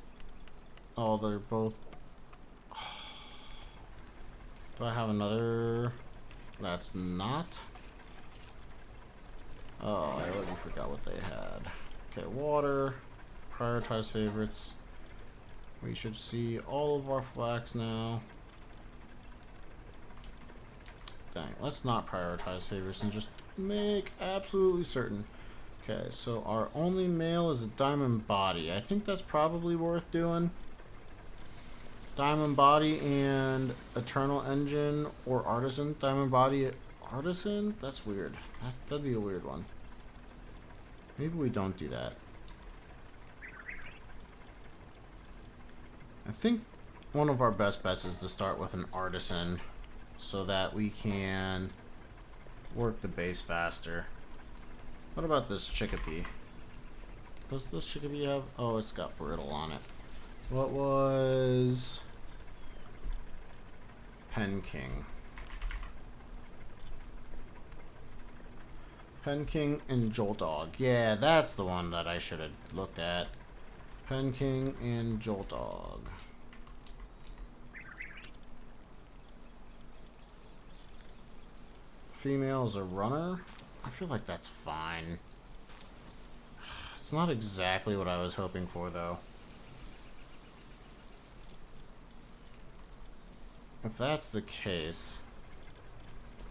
Oh, they're both... Do I have another? That's not. Oh, I already forgot what they had. Okay, water. Prioritize favorites. We should see all of our flax now. Dang, let's not prioritize favorites and just make absolutely certain. Okay, so our only male is a diamond body. I think that's probably worth doing. Diamond body and eternal engine or artisan. Diamond body artisan? That's weird. That'd be a weird one. Maybe we don't do that. I think one of our best bets is to start with an artisan so that we can work the base faster. What about this Chickapee? Does this Chickapee have... Oh, it's got brittle on it. What was... Pen King. Pen King and Jolt Dog. Yeah, that's the one that I should have looked at. Pen King and Jolt Dog. Female is a runner. I feel like that's fine. It's not exactly what I was hoping for, though. If that's the case,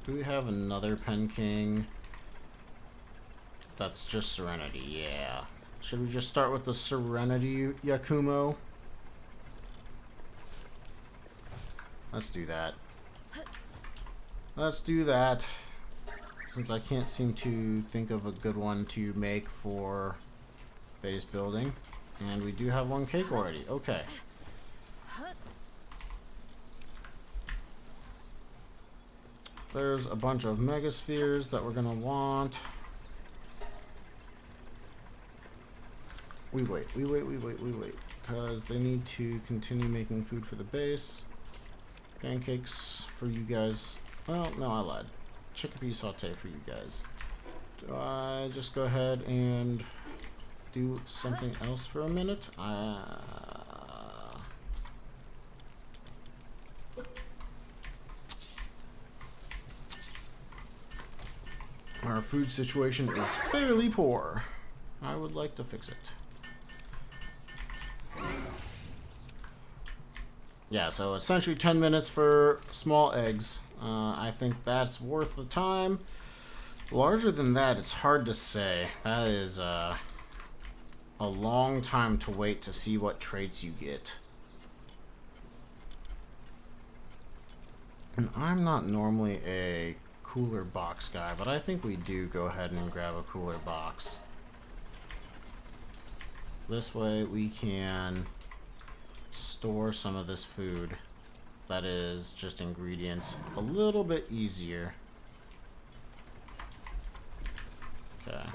do we have another Pen King? That's just Serenity, yeah. Should we just start with the Serenity Yakumo? Let's do that. Let's do that. Since I can't seem to think of a good one to make for base building. And we do have one cake already. Okay. There's a bunch of megaspheres that we're gonna want. We wait. Because they need to continue making food for the base. Pancakes for you guys. Well, no, I lied. Chickpea saute for you guys. Do I just go ahead and do something else for a minute? our food situation is fairly poor. I would like to fix it. Yeah, so essentially 10 minutes for small eggs. I think that's worth the time. Larger than that, it's hard to say. That is a long time to wait to see what traits you get. And I'm not normally a cooler box guy, but I think we do go ahead and grab a cooler box. This way we can store some of this food that is just ingredients a little bit easier. Okay.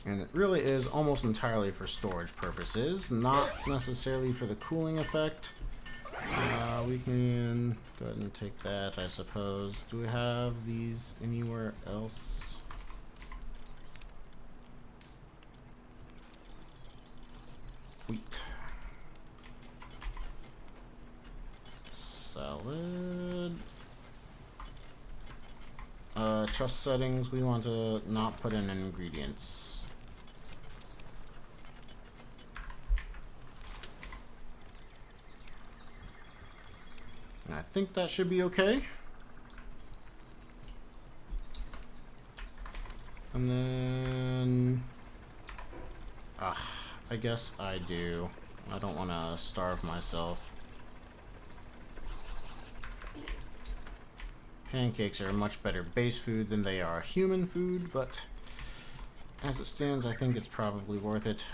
And it really is almost entirely for storage purposes, not necessarily for the cooling effect. We can go ahead and take that, I suppose. Do we have these anywhere else? Wheat. Salad. Chest settings, we want to not put in ingredients. And I think that should be okay. And then... I guess I do. I don't want to starve myself. Pancakes are a much better base food than they are human food, but as it stands, I think it's probably worth it.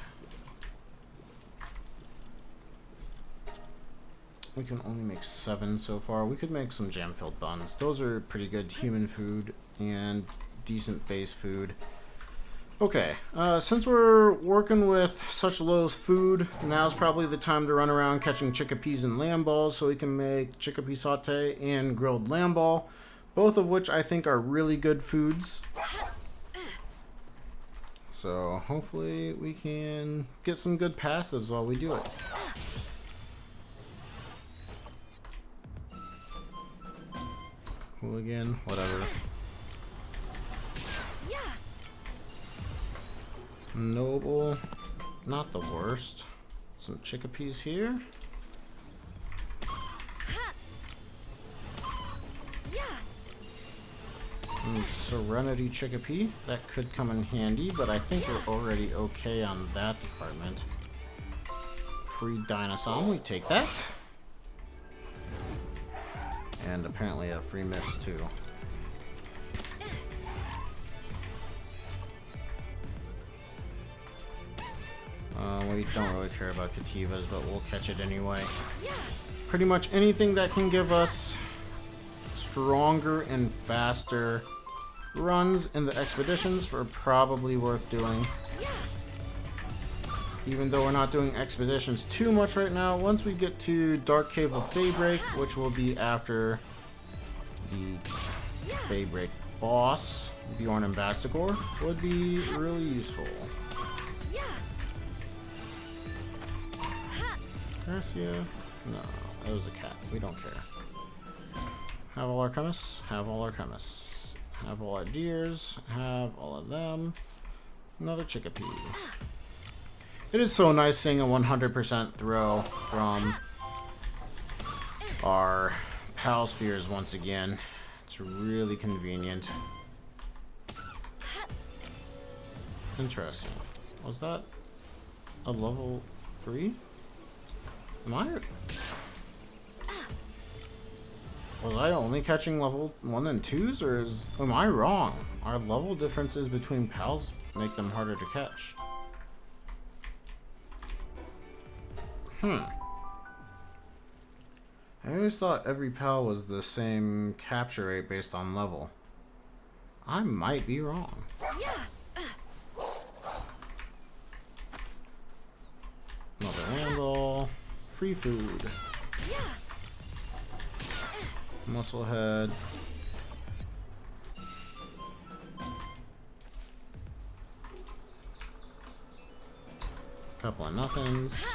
We can only make 7 so far. We could make some jam-filled buns. Those are pretty good human food and decent base food. Okay, since we're working with such low food, now's probably the time to run around catching chickpeas and lamb balls so we can make chickpea saute and grilled lamb ball, both of which I think are really good foods. So hopefully we can get some good passives while we do it. Hooligan, whatever. Noble, not the worst. Some chickpeas here. And Serenity chickpea, that could come in handy, but I think we're already okay on that department. Free dinosaur, we take that. And apparently a free miss too. We don't really care about Cativas, but we'll catch it anyway. Pretty much anything that can give us stronger and faster runs in the expeditions are probably worth doing. Even though we're not doing expeditions too much right now, once we get to Dark Cave of Daybreak, which will be after the Daybreak boss, Bjorn and Bastigor, would be really useful. Garcia? No, that was a cat. We don't care. Have all our chemists? Have all our chemists. Have all our deers? Have all of them. Another chickpea. It is so nice seeing a 100% throw from our pal spheres once again. It's really convenient. Interesting. Was that a level 3? Was I only catching level 1 and 2s, or am I wrong? Are level differences between pals make them harder to catch? I always thought every pal was the same capture rate based on level. I might be wrong. Another handle. Free food. Musclehead. Couple of nothings.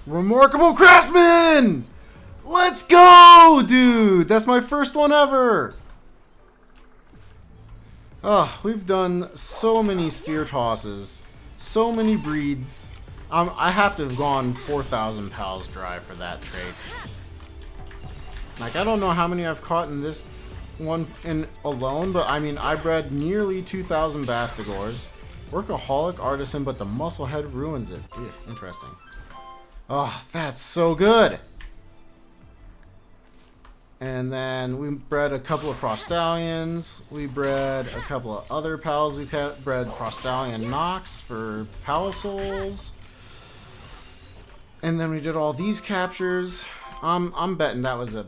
Remarkable Craftsman! Let's go, dude! That's my first one ever! Oh, we've done so many spear tosses. So many breeds. I have to have gone 4,000 pals dry for that trait. Like, I don't know how many I've caught in this one in alone, but I mean, I bred nearly 2,000 Bastigors. Workaholic artisan, but the musclehead ruins it. Ew, interesting. Oh, that's so good! And then we bred a couple of Frostallions. We bred a couple of other pals. We bred Frostallion Nox for Palisouls. And then we did all these captures. I'm betting that was at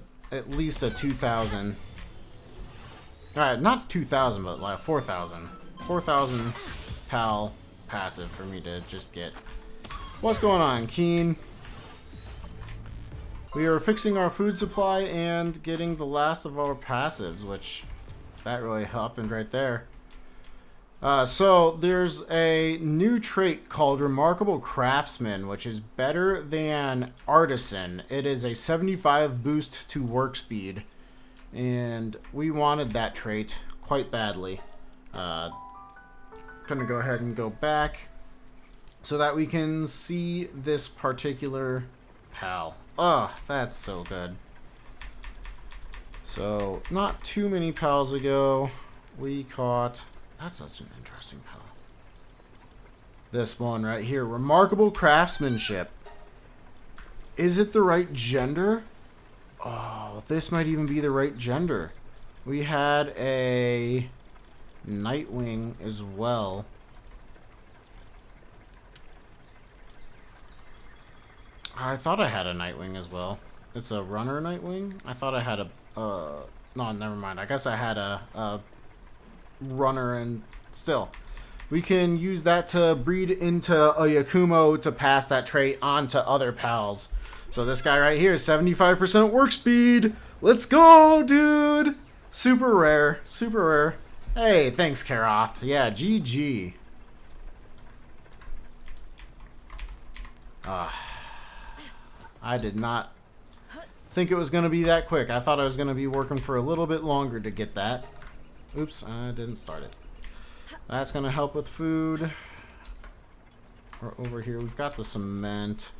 least a 2,000. Alright, not 2,000, but like 4,000. 4,000 pal passive for me to just get. What's going on, Keen? We are fixing our food supply and getting the last of our passives, which that really happened right there. So there's a new trait called Remarkable Craftsman, which is better than Artisan. It is a 75 boost to work speed, and we wanted that trait quite badly. Gonna go ahead and go back so that we can see this particular pal. Oh, that's so good. So, not too many pals ago, we caught... That's such an interesting pal. This one right here. Remarkable Craftsmanship. Is it the right gender? Oh, this might even be the right gender. We had a Nightwing as well. I thought I had a Nightwing as well. It's a runner Nightwing? I thought I had a... no, never mind. I guess I had a runner, and still. We can use that to breed into a Yakumo to pass that trait on to other pals. So this guy right here, 75% work speed. Let's go, dude! Super rare. Super rare. Hey, thanks, Karoth. Yeah, GG. I did not think it was going to be that quick. I thought I was going to be working for a little bit longer to get that. Oops, I didn't start it. That's going to help with food. We're over here. We've got the cement.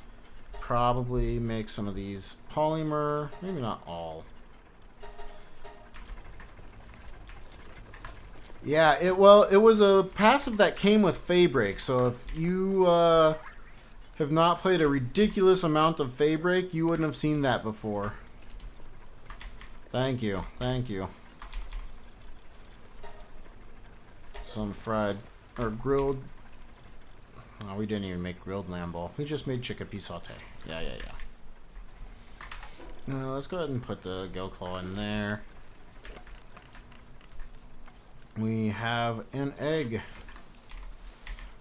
Probably make some of these polymer. Maybe not all. Yeah, it was a passive that came with Fey Break. So if you have not played a ridiculous amount of Fey Break, you wouldn't have seen that before. Thank you. Thank you. Some fried or grilled. Oh, we didn't even make grilled lamb ball. We just made chickpea saute. Yeah. Now let's go ahead and put the gill claw in there. We have an egg.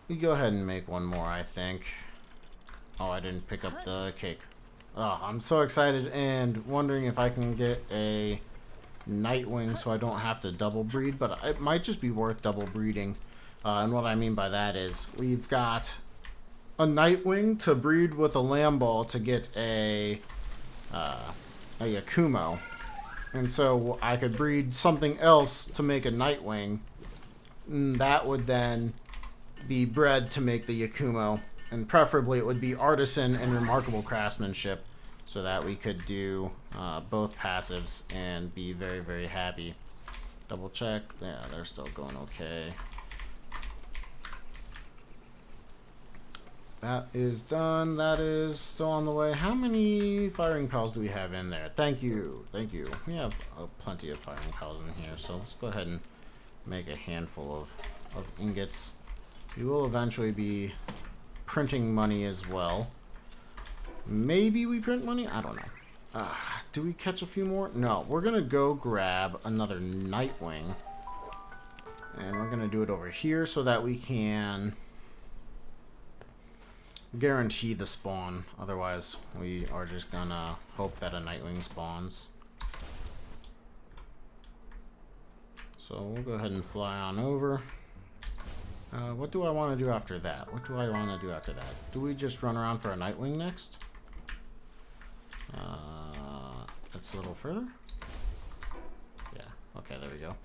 We go ahead and make one more, I think. Oh, I didn't pick up the cake. Oh, I'm so excited and wondering if I can get a Nightwing so I don't have to double breed, but it might just be worth double breeding. And what I mean by that is we've got a Nightwing to breed with a lamb ball to get a Yakumo. And so I could breed something else to make a Nightwing. And that would then be bred to make the Yakumo. And preferably it would be Artisan and Remarkable Craftsmanship, so that we could do both passives and be very, very happy. Double check. Yeah, they're still going okay. That is done. That is still on the way. How many firing pals do we have in there? Thank you. Thank you. We have plenty of firing pals in here, so let's go ahead and make a handful of ingots. We will eventually be printing money as well. Maybe we print money? I don't know. Do we catch a few more? No. We're going to go grab another Nightwing. And we're going to do it over here so that we can guarantee the spawn. Otherwise, we are just going to hope that a Nightwing spawns. So we'll go ahead and fly on over. What do I want to do after that? What do I want to do after that? Do we just run around for a Nightwing next? That's a little further. Yeah, okay, there we go.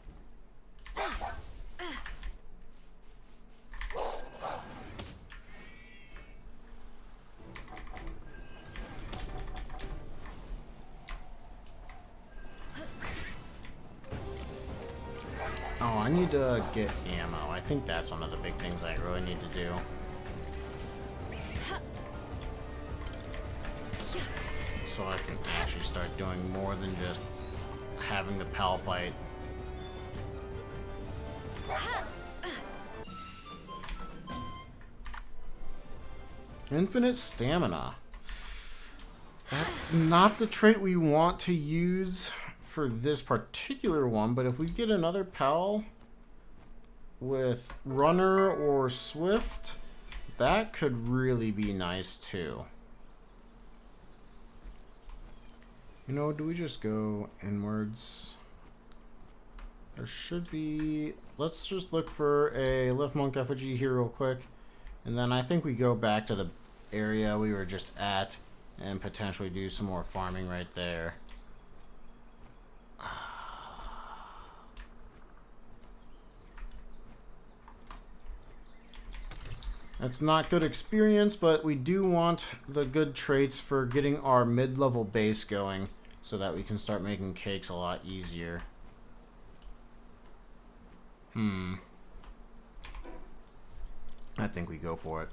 Oh, I need to get ammo. I think that's one of the big things I really need to do. So I can actually start doing more than just having the pal fight. Infinite stamina. That's not the trait we want to use for this particular one, but if we get another pal with runner or swift, that could really be nice too. You know, do we just go inwards? There should be... Let's just look for a Lift Monk effigy here real quick. And then I think we go back to the area we were just at and potentially do some more farming right there. That's not good experience, but we do want the good traits for getting our mid-level base going so that we can start making cakes a lot easier. I think we go for it.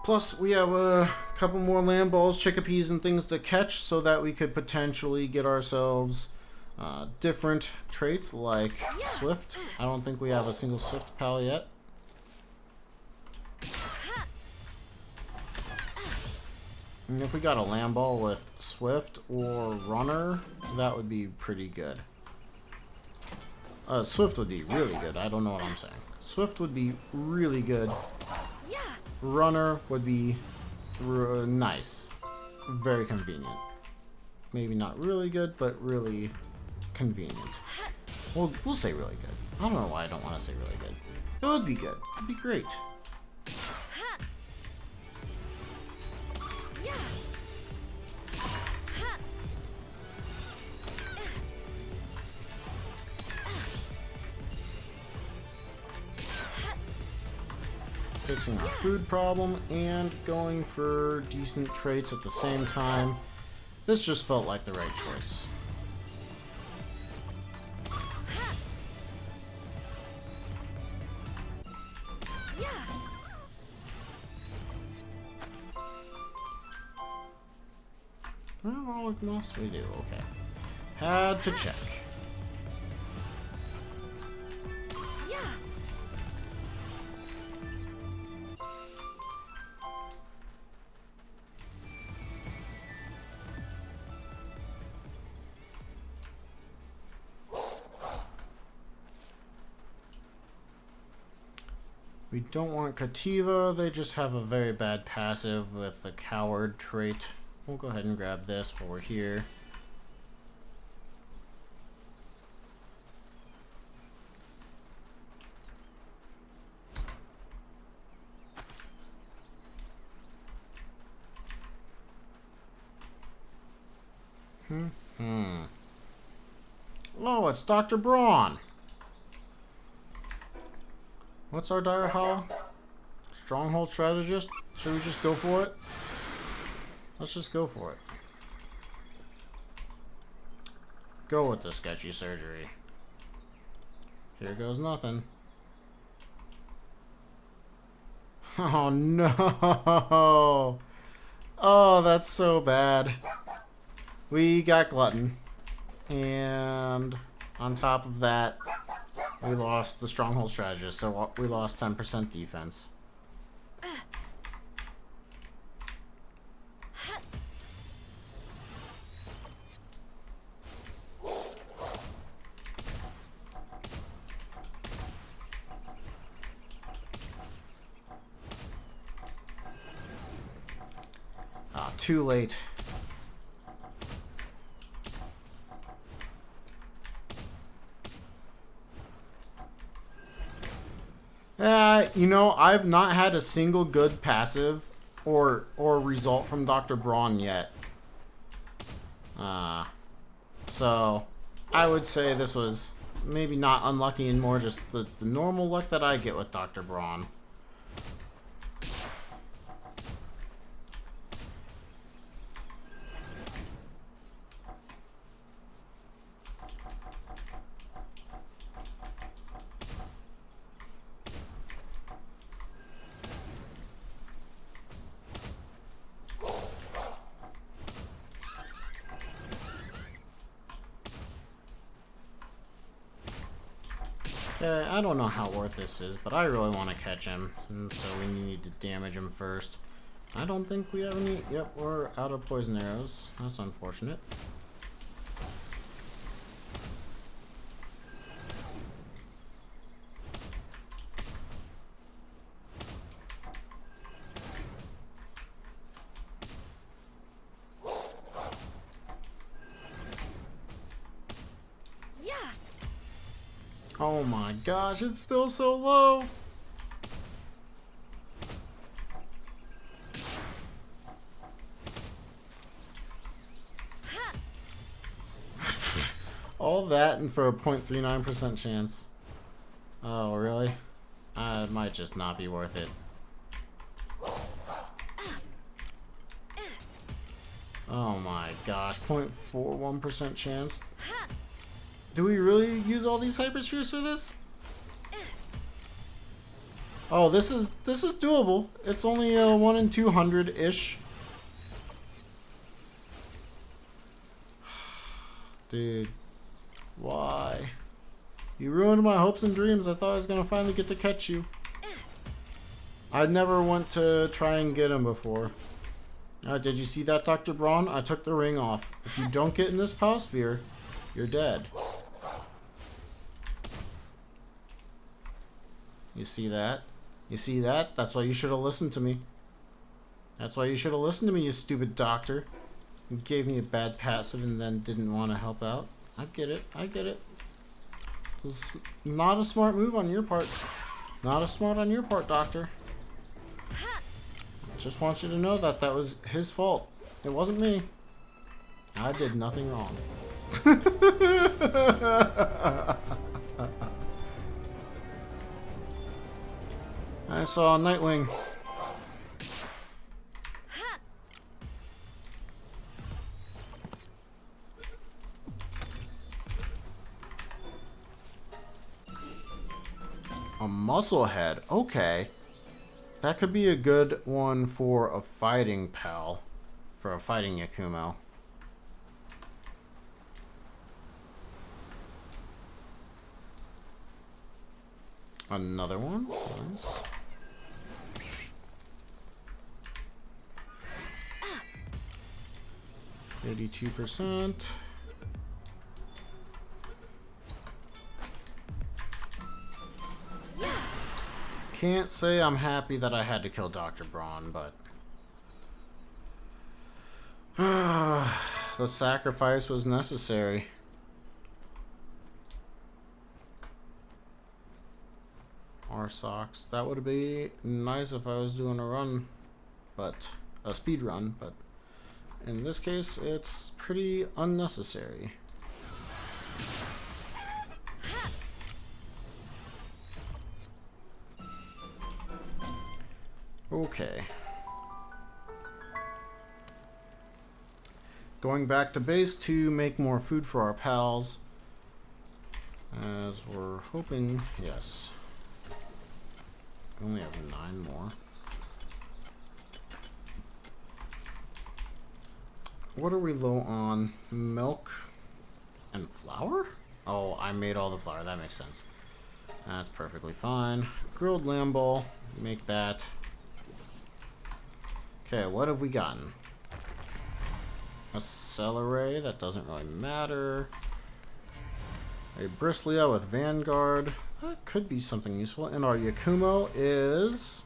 Plus, we have a couple more land balls, chickapees, and things to catch so that we could potentially get ourselves different traits like Swift. I don't think we have a single Swift pal yet. And if we got a land ball with Swift or Runner, that would be pretty good. Swift would be really good. I don't know what I'm saying. Swift would be really good. Runner would be nice. Very convenient. Maybe not really good, but really convenient. We'll say really good. I don't know why I don't want to say really good. It would be good. It'd be great. Fixing our food problem and going for decent traits at the same time. This just felt like the right choice. Well, what else we do? Okay. Had to check. We don't want Kativa, they just have a very bad passive with the coward trait. We'll go ahead and grab this while we're here. Oh, it's Dr. Braun. What's our dire howl? Stronghold strategist? Should we just go for it? Let's just go for it. Go with the sketchy surgery. Here goes nothing. Oh no! Oh, that's so bad. We got Glutton. And on top of that, we lost the Stronghold strategist, so we lost 10% defense. Ah, too late. You know, I've not had a single good passive or result from Dr. Braun yet. So, I would say this was maybe not unlucky and more just the normal luck that I get with Dr. Braun. Okay, I don't know how worth this is, but I really want to catch him, and so we need to damage him first. I don't think we have any. Yep, we're out of poison arrows. That's unfortunate. Oh my gosh, it's still so low. All that and for a 0.39% chance. Oh, really? It might just not be worth it. Oh my gosh, 0.41% chance. Do we really use all these hyperspheres for this? Oh, this is doable. It's only 1 in 200-ish. Dude, why? You ruined my hopes and dreams. I thought I was gonna finally get to catch you. I never went to try and get him before. Did you see that, Dr. Braun? I took the ring off. If you don't get in this Palsphere, you're dead. You see that? You see that? That's why you should have listened to me. That's why you should have listened to me, you stupid doctor. You gave me a bad passive and then didn't want to help out. I get it. I get it. It was not a smart move on your part. Not a smart on your part, doctor. I just want you to know that that was his fault. It wasn't me. I did nothing wrong. I saw Nightwing. A muscle head. Okay. That could be a good one for a fighting pal. For a fighting Yakumo. Another one. Nice. %. Can't say I'm happy that I had to kill Dr. Braun, but the sacrifice was necessary. Or socks. That would be nice if I was doing a run, but a speed run, but in this case, it's pretty unnecessary. Okay. Going back to base to make more food for our pals. As we're hoping, yes. We only have 9 more. What are we low on? Milk and flour? Oh, I made all the flour. That makes sense. That's perfectly fine. Grilled lamb ball. Make that. Okay, what have we gotten? A celery. That doesn't really matter. A Bristlia with Vanguard. That could be something useful. And our Yakumo is...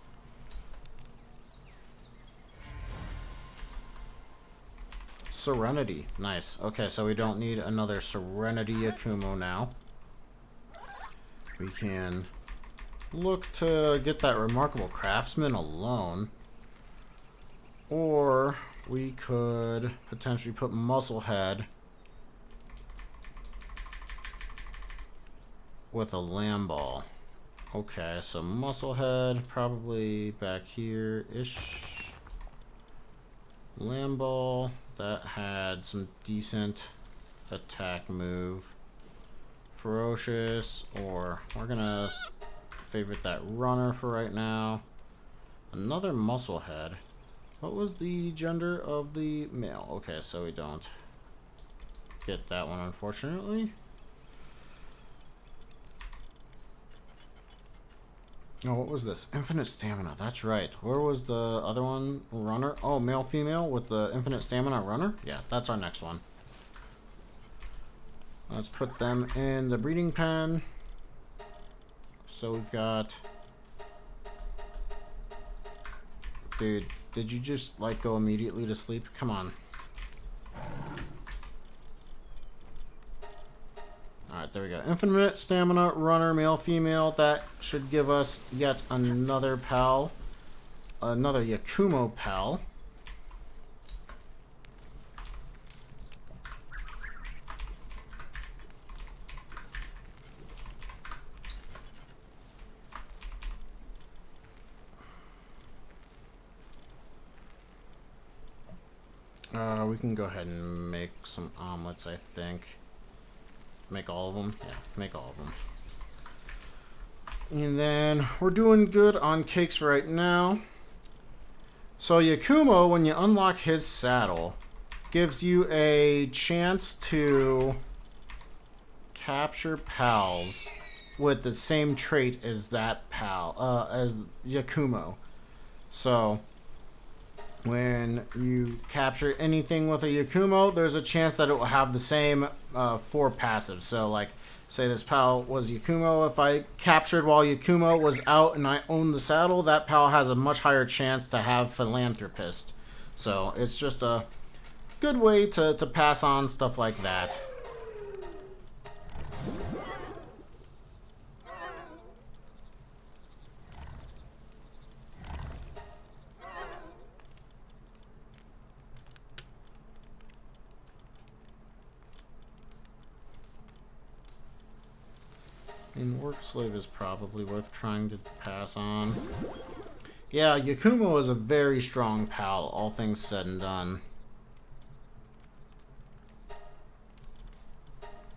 Serenity. Nice. Okay, so we don't need another Serenity Yakumo now. We can look to get that Remarkable Craftsman alone. Or we could potentially put Musclehead with a lamb ball. Okay, so musclehead probably back here-ish. Lamb ball, that had some decent attack move. Ferocious, or we're gonna favorite that runner for right now. Another musclehead. What was the gender of the male? Okay, so we don't get that one, unfortunately. Oh, what was this? Infinite stamina. That's right. Where was the other one? Runner? Oh, male, female with the infinite stamina runner? Yeah, that's our next one. Let's put them in the breeding pen. So we've got... Dude, did you just, like, go immediately to sleep? Come on. Alright, there we go. Infinite stamina, runner, male, female. That should give us yet another pal. Another Yakumo pal. We can go ahead and make some omelets, I think. Make all of them? Yeah, make all of them. And then we're doing good on cakes right now. So Yakumo, when you unlock his saddle, gives you a chance to capture pals with the same trait as that pal, as Yakumo. So when you capture anything with a Yakumo, there's a chance that it will have the same 4 passives. So, like, say this pal was Yakumo. If I captured while Yakumo was out and I owned the saddle, that pal has a much higher chance to have Philanthropist. So, it's just a good way to pass on stuff like that. And work slave is probably worth trying to pass on. Yeah, Yakumo is a very strong pal, all things said and done.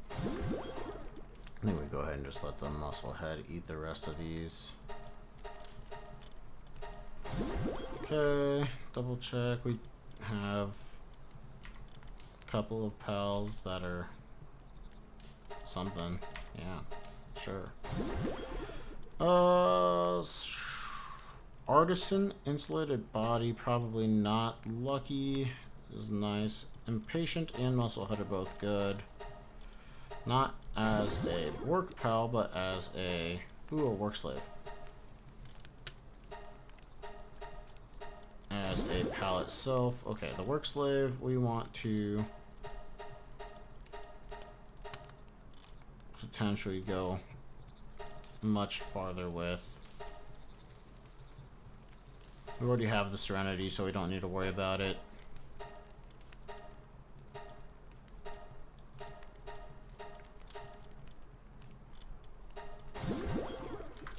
I think we go ahead and just let the musclehead eat the rest of these. Okay, double check. We have a couple of pals that are something. Yeah. Sure. Artisan, insulated body, probably not. Lucky is nice. Impatient and musclehead are both good. Not as a work pal, but as a work slave. As a pal itself. Okay, the work slave we want to potentially go much farther with. We already have the Serenity, so we don't need to worry about it.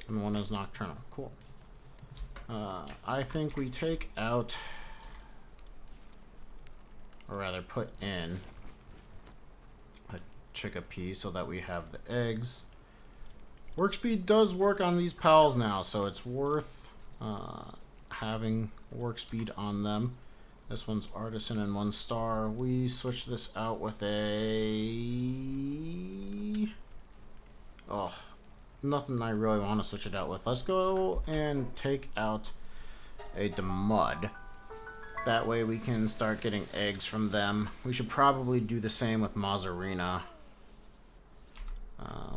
And one is Nocturnal. Cool. I think we take out, or rather put in, a Chickapea so that we have the eggs. Work speed does work on these pals now, so it's worth having work speed on them. This one's Artisan and 1 star. We switch this out with a... Oh, nothing I really want to switch it out with. Let's go and take out a Demud. That way we can start getting eggs from them. We should probably do the same with Mazarina.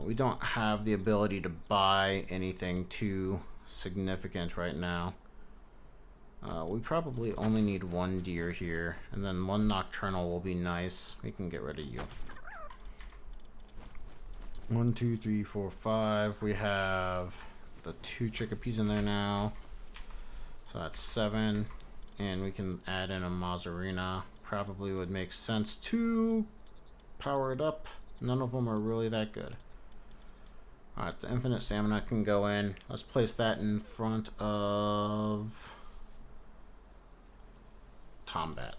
We don't have the ability to buy anything too significant right now. We probably only need 1 deer here, and then 1 nocturnal will be nice. We can get rid of you. 1, 2, 3, 4, 5. We have the 2 Chickapeas in there now. So that's 7. And we can add in a Mazarina. Probably would make sense to power it up. None of them are really that good. Alright, the infinite stamina can go in. Let's place that in front of Tombat.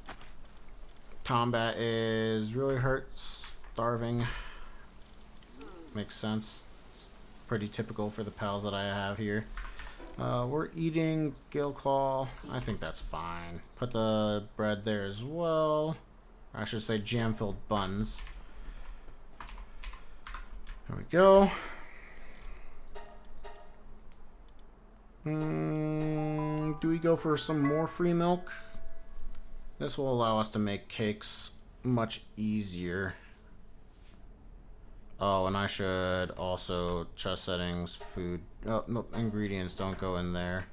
Tombat is really hurt, starving. Makes sense. It's pretty typical for the pals that I have here. We're eating Gale Claw. I think that's fine. Put the bread there as well. I should say jam-filled buns. There we go. Do we go for some more free milk? This will allow us to make cakes much easier. Oh, and I should also chest settings, food. Oh, no, ingredients don't go in there.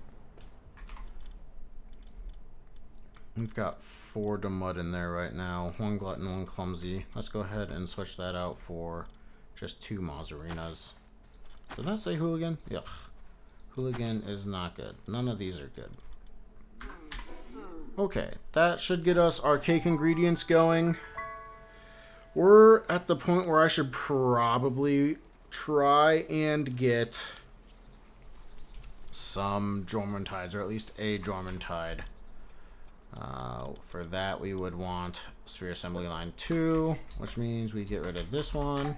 We've got 4 to mud in there right now. 1 glutton, 1 clumsy. Let's go ahead and switch that out for just 2 Mazzarinas. Did that say hooligan? Yuck. Hooligan is not good. None of these are good. Okay, that should get us our cake ingredients going. We're at the point where I should probably try and get some Jormuntides, or at least a Jormuntide. For that, we would want Sphere Assembly Line 2, which means we get rid of this one.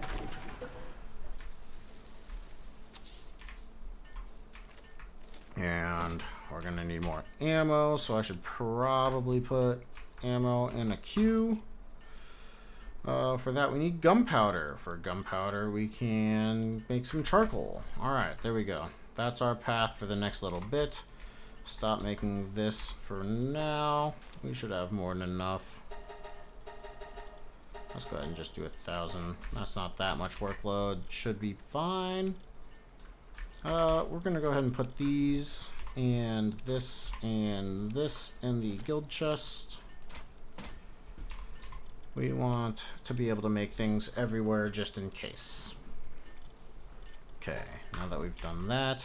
And we're going to need more ammo, so I should probably put ammo in a queue. For that, we need gunpowder. For gunpowder, we can make some charcoal. Alright, there we go. That's our path for the next little bit. Stop making this for now. We should have more than enough. Let's go ahead and just do 1,000. That's not that much workload. Should be fine. We're going to go ahead and put these and this in the guild chest. We want to be able to make things everywhere just in case. Okay, now that we've done that,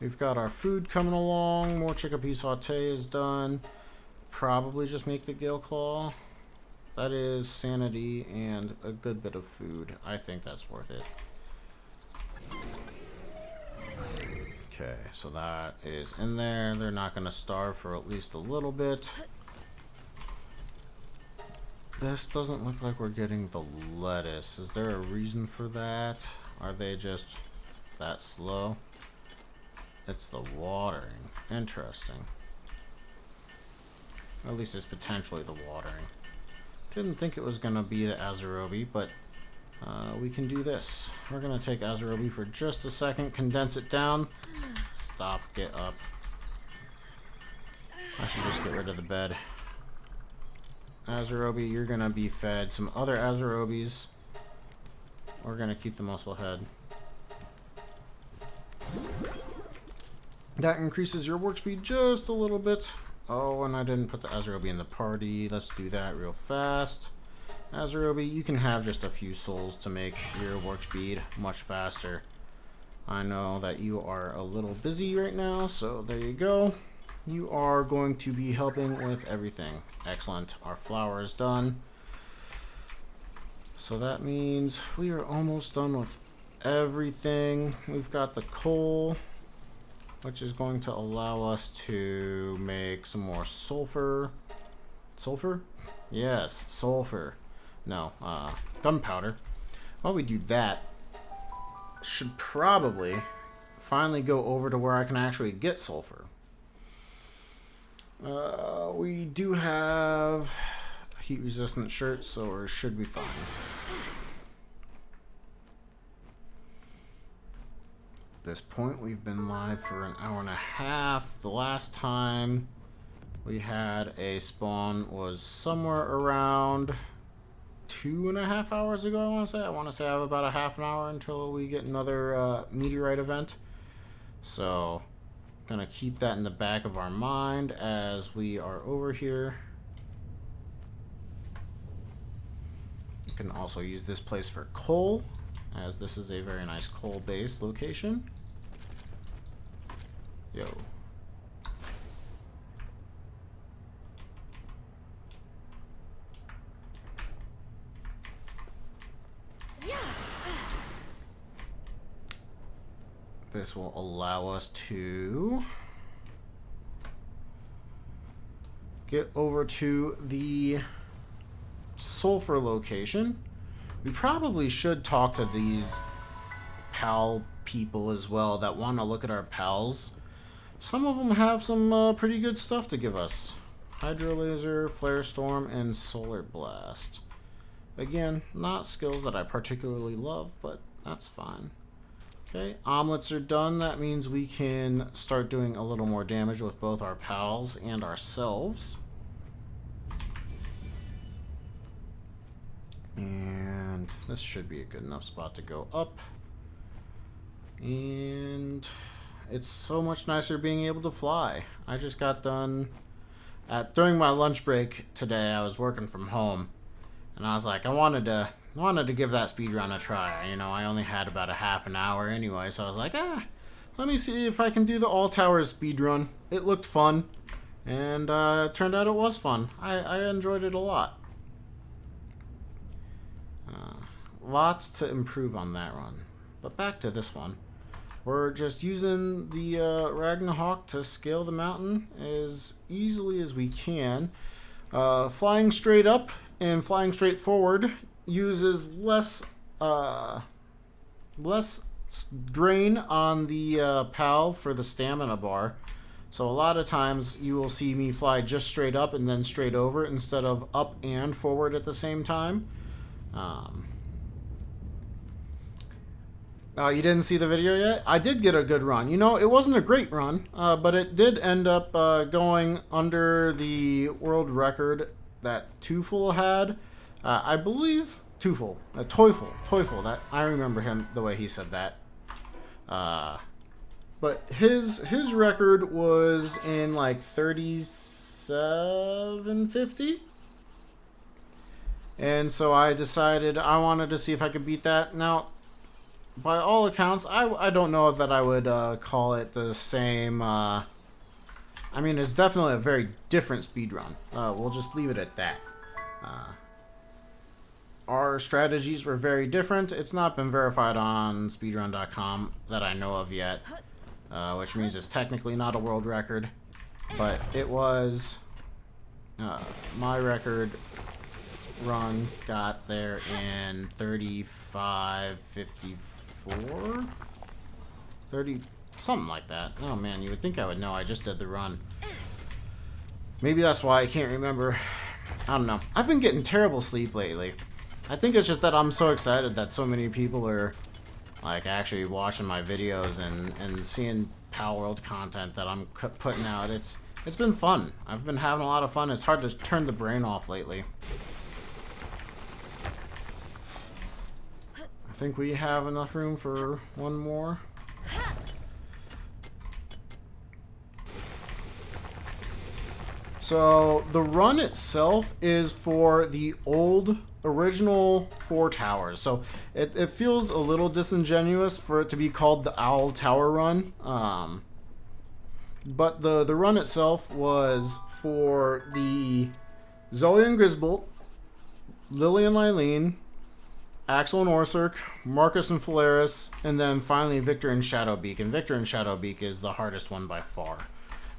we've got our food coming along. More chickpea saute is done. Probably just make the Gale Claw. That is sanity and a good bit of food. I think that's worth it. Okay, so that is in there. They're not going to starve for at least a little bit. This doesn't look like we're getting the lettuce. Is there a reason for that? Are they just that slow? It's the watering. Interesting. At least it's potentially the watering. Didn't think it was going to be the Azarobi, but we can do this. We're going to take Azarobi for just a second, condense it down. Stop, get up. I should just get rid of the bed. Azarobi, you're going to be fed some other Azarobis. We're going to keep the muscle head. That increases your work speed just a little bit. Oh, and I didn't put the Azarobi in the party. Let's do that real fast. Azarobi, you can have just a few souls to make your work speed much faster. I know that you are a little busy right now, so there you go. You are going to be helping with everything. Excellent. Our flour is done. So that means we are almost done with everything. We've got the coal, which is going to allow us to make some more sulfur. Sulfur? Yes, sulfur. No, gunpowder. While we do that, should probably finally go over to where I can actually get sulfur. We do have heat-resistant shirts, so we should be fine. At this point, we've been live for an hour and a half. The last time we had a spawn was somewhere around 2.5 hours ago, I want to say I have about a half an hour until we get another meteorite event. So, gonna keep that in the back of our mind as we are over here. You can also use this place for coal, as this is a very nice coal-based location. Yo. this will allow us to get over to the sulfur location. We probably should talk to these pal people as well that want to look at our pals. Some of them have some pretty good stuff to give us. Hydro Laser, Flare Storm, and Solar Blast. Again, not skills that I particularly love, but that's fine. Okay, omelets are done. That means we can start doing a little more damage with both our pals and ourselves. And this should be a good enough spot to go up. And it's so much nicer being able to fly. I just got done during my lunch break today. I was working from home, and I was like, I wanted to give that speedrun a try. You know, I only had about a half an hour anyway, so I was like, let me see if I can do the all towers speedrun. It looked fun, and it turned out it was fun. I enjoyed it a lot. Lots to improve on that run. But back to this one. We're just using the Ragnarok to scale the mountain as easily as we can. Flying straight up and flying straight forward uses less drain on the PAL for the stamina bar. So a lot of times you will see me fly just straight up and then straight over instead of up and forward at the same time. You didn't see the video yet? I did get a good run. You know, it wasn't a great run, but it did end up going under the world record that Teufel had. I believe Teufel, Teufel. That I remember him the way he said that. But his record was in like 3750. And so I decided I wanted to see if I could beat that. Now, by all accounts, I don't know that I would call it the same. I mean, it's definitely a very different speedrun. We'll just leave it at that. Our strategies were very different. It's not been verified on speedrun.com that I know of yet, which means it's technically not a world record, but it was my record run got there in 35:54, 30, something like that. Oh man, you would think I would know. I just did the run. Maybe that's why I can't remember. I don't know. I've been getting terrible sleep lately. I think it's just that I'm so excited that so many people are like actually watching my videos and seeing Palworld content that I'm putting out. It's been fun. I've been having a lot of fun. It's hard to turn the brain off lately. I think we have enough room for one more. So the run itself is for the old original 4 towers. So it feels a little disingenuous for it to be called the Owl Tower run. But the run itself was for the Zoe and Grizzbolt, Lily and Lylene, Axel and Orsurk, Marcus and Phalaris, and then finally Victor and Shadowbeak. And Victor and Shadowbeak is the hardest one by far.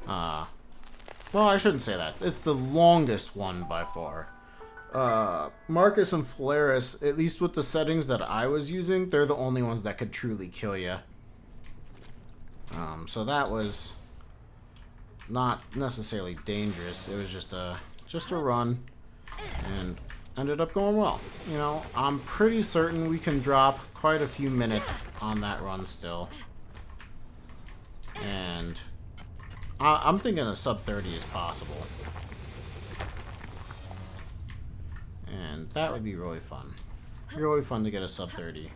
Well, I shouldn't say that. It's the longest one by far. Marcus and Phalaris, at least with the settings that I was using, they're the only ones that could truly kill you. So that was not necessarily dangerous. It was just a run, and ended up going well. You know, I'm pretty certain we can drop quite a few minutes on that run still. And I'm thinking a sub 30 is possible. And that would be really fun. Really fun to get a sub 30.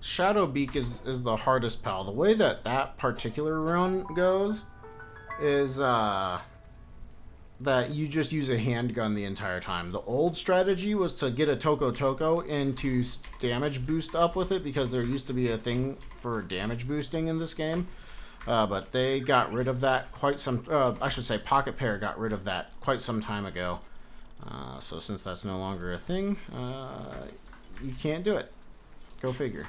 Shadowbeak is the hardest pal. The way that particular run goes is that you just use a handgun the entire time. The old strategy was to get a Toko and to damage boost up with it, because there used to be a thing for damage boosting in this game. But they got rid of that quite some... I should say Pocket Pair got rid of that quite some time ago. So since that's no longer a thing, you can't do it. Go figure.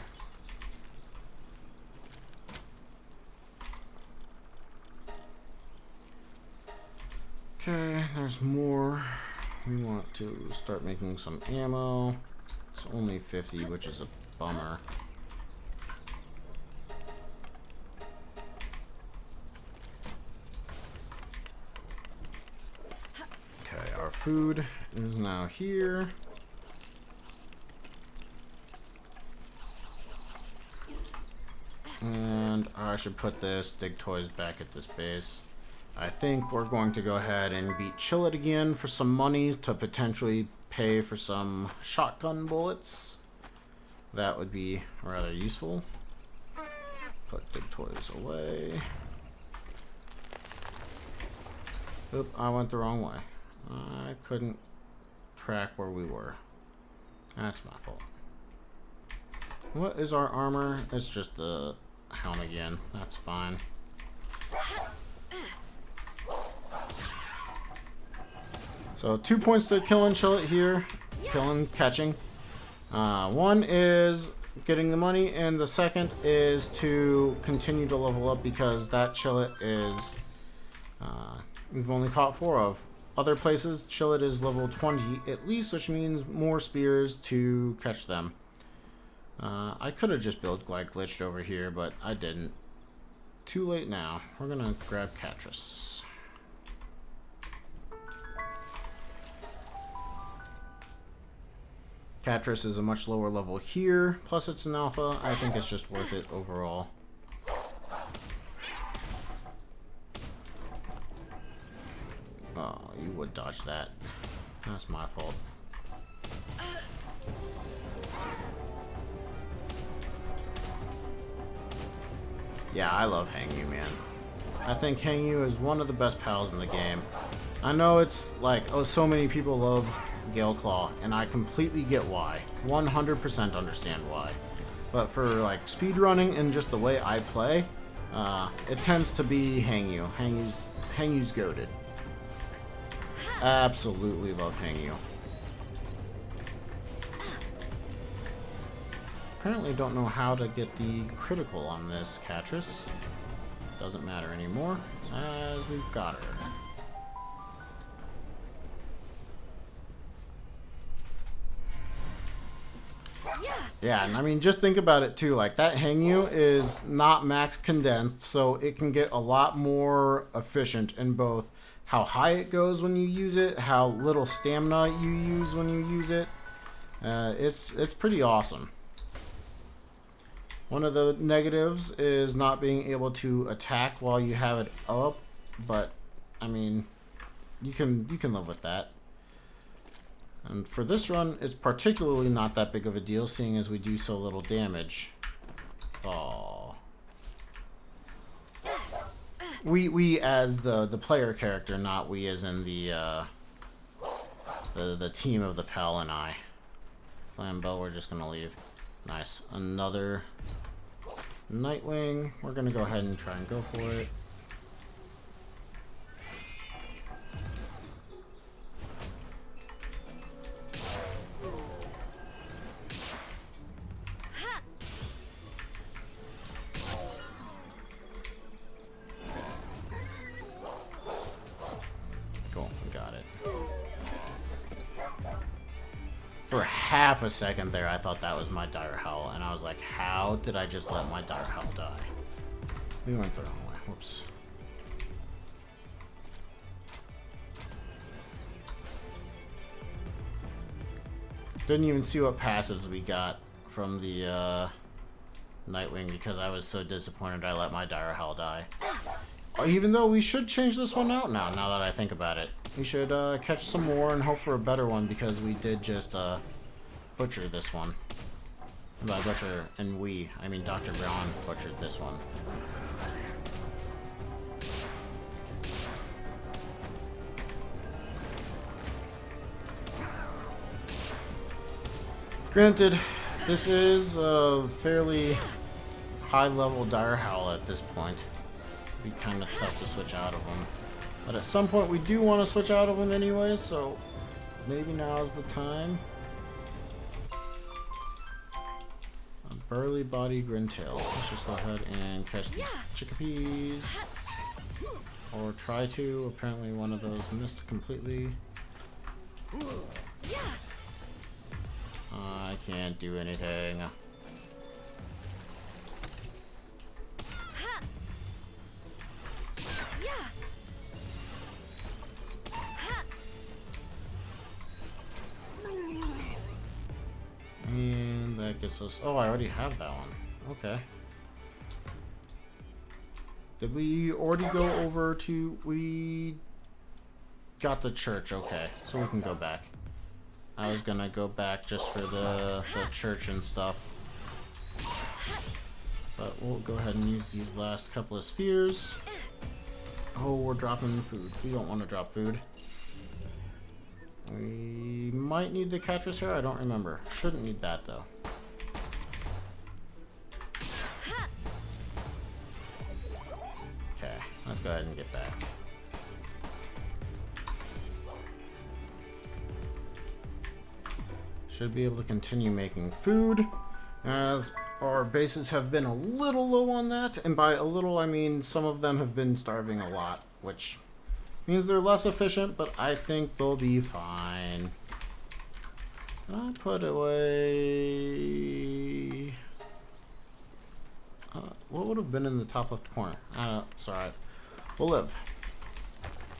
Okay, there's more. We want to start making some ammo. It's only 50, which is a bummer. Okay, our food is now here. And I should put this Dig Toys back at this base. I think we're going to go ahead and beat Chill It again for some money to potentially pay for some shotgun bullets. That would be rather useful. Put Dig Toys away. Oop, I went the wrong way. I couldn't track where we were. That's my fault. What is our armor? It's just the helm again. That's fine. So 2 points to kill and chill it here. Killing, catching. One is getting the money, and the second is to continue to level up because that chill it is we've only caught 4 of. Other places, chill it is level 20 at least, which means more spears to catch them. I could have just built glitched over here, but I didn't. Too late now. We're gonna grab Catrus. Catrus is a much lower level here, plus it's an alpha. I think it's just worth it overall. Oh, you would dodge that. That's my fault. Yeah, I love Hangyu, man. I think Hangyu is one of the best pals in the game. I know it's like, oh, so many people love Gale Claw, and I completely get why. 100% understand why. But for like speedrunning and just the way I play, it tends to be Hangyu. Hangyu's goated. Absolutely love Hangyu. Apparently don't know how to get the critical on this Catrus. Doesn't matter anymore, as we've got her. Yeah, and I mean, just think about it too. Like, that Hangyu is not max condensed, so it can get a lot more efficient in both how high it goes when you use it, how little stamina you use when you use it. It's pretty awesome. One of the negatives is not being able to attack while you have it up, but I mean, you can live with that. And for this run, it's particularly not that big of a deal, seeing as we do so little damage. Aww. We as the player character, not we as in the team of the Pal and I. Flambeau, we're just gonna leave. Nice. Another Nightwing. We're gonna go ahead and try and go for it. Cool, we got it. For half a second there, I thought that was my Dire Howl, and I was like, how did I just let my Dire Howl die? We went the wrong way. Whoops. Didn't even see what passives we got from the Nightwing because I was so disappointed I let my Dire Howl die. Even though we should change this one out now that I think about it. We should catch some more and hope for a better one because we did just butcher this one. And by butcher, and I mean Dr. Brown butchered this one. Granted, this is a fairly high-level Dire Howl at this point. be kind of tough to switch out of them. But at some point we do want to switch out of them anyway, so maybe now is the time. A burly body grintail. Let's just go ahead and catch these chickpeas. Or try to. Apparently one of those missed completely. I can't do anything. And that gets us... Oh, I already have that one. Okay. Did we already go over to... We got the church. Okay, so we can go back. I was gonna go back just for the church and stuff. But we'll go ahead and use these last couple of spheres. Oh, we're dropping food. We don't want to drop food. We might need the catcher's hair. I don't remember. Shouldn't need that though. Okay, let's go ahead and get back. Should be able to continue making food, as our bases have been a little low on that, and by a little I mean some of them have been starving a lot, which means they're less efficient, but I think they'll be fine. Can I put away... what would have been in the top left corner? I don't know, it's alright. We'll live.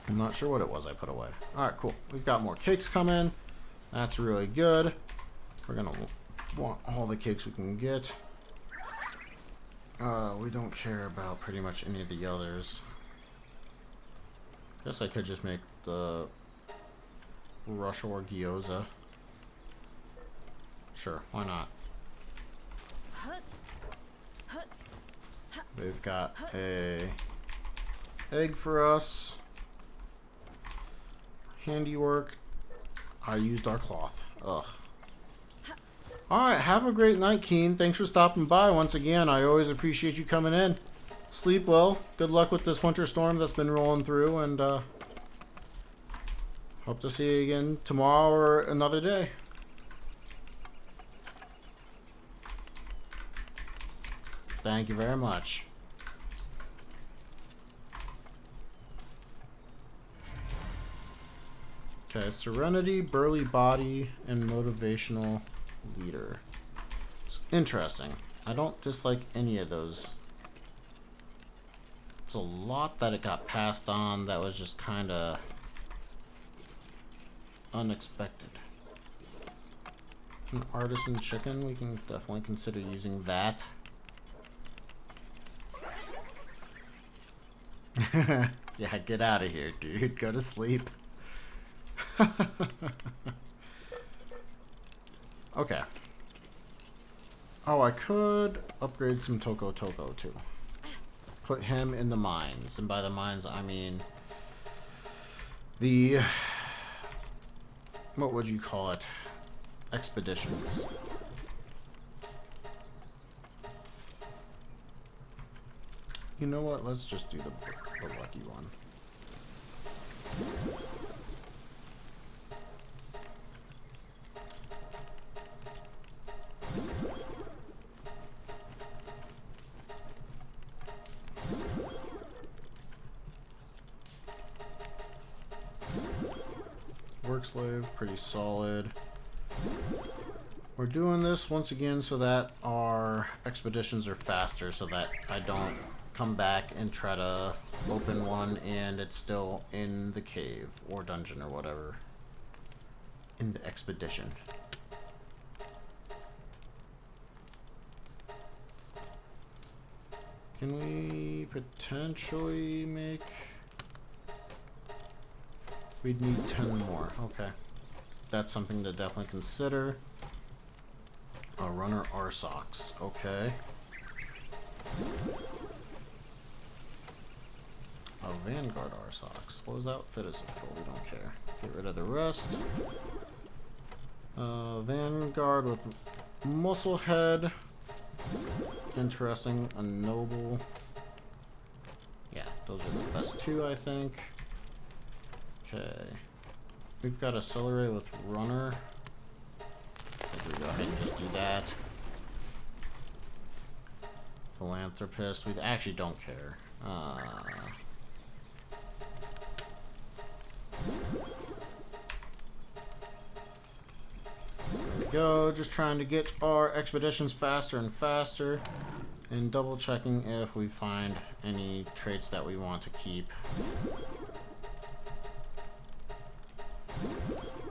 I'm not sure what it was I put away. Alright, cool. We've got more cakes coming. That's really good. We're gonna want all the cakes we can get. We don't care about pretty much any of the others. Guess I could just make the rush or gyoza. Sure, why not? They've got a egg for us. Handiwork. I used our cloth. Ugh. Alright, have a great night, Keen. Thanks for stopping by once again. I always appreciate you coming in. Sleep well. Good luck with this winter storm that's been rolling through, and hope to see you again tomorrow or another day. Thank you very much. Okay, Serenity, Burly Body, and Motivational Leader. It's interesting. I don't dislike any of those. It's a lot that it got passed on that was just kind of unexpected. An artisan chicken, we can definitely consider using that. Yeah, get out of here, dude. Go to sleep. Okay. Oh, I could upgrade some Toko too. Put him in the mines, and by the mines I mean the, what would you call it, expeditions. You know what, let's just do the lucky one. Work slave, pretty solid. We're doing this once again so that our expeditions are faster, so that I don't come back and try to open one and it's still in the cave or dungeon or whatever. In the expedition. Can we potentially make... We'd need 10 more. Okay. That's something to definitely consider. A runner R-Socks. Okay. A Vanguard R-Socks. What was that outfit is it for? We don't care. Get rid of the rest. Vanguard with muscle head. Interesting. A noble. Yeah, Those are the best two, I think. Okay. We've got Accelerate with Runner. I think we go ahead and just do that. Philanthropist. We actually don't care. There we go. Just trying to get our expeditions faster and faster. And double checking if we find any traits that we want to keep.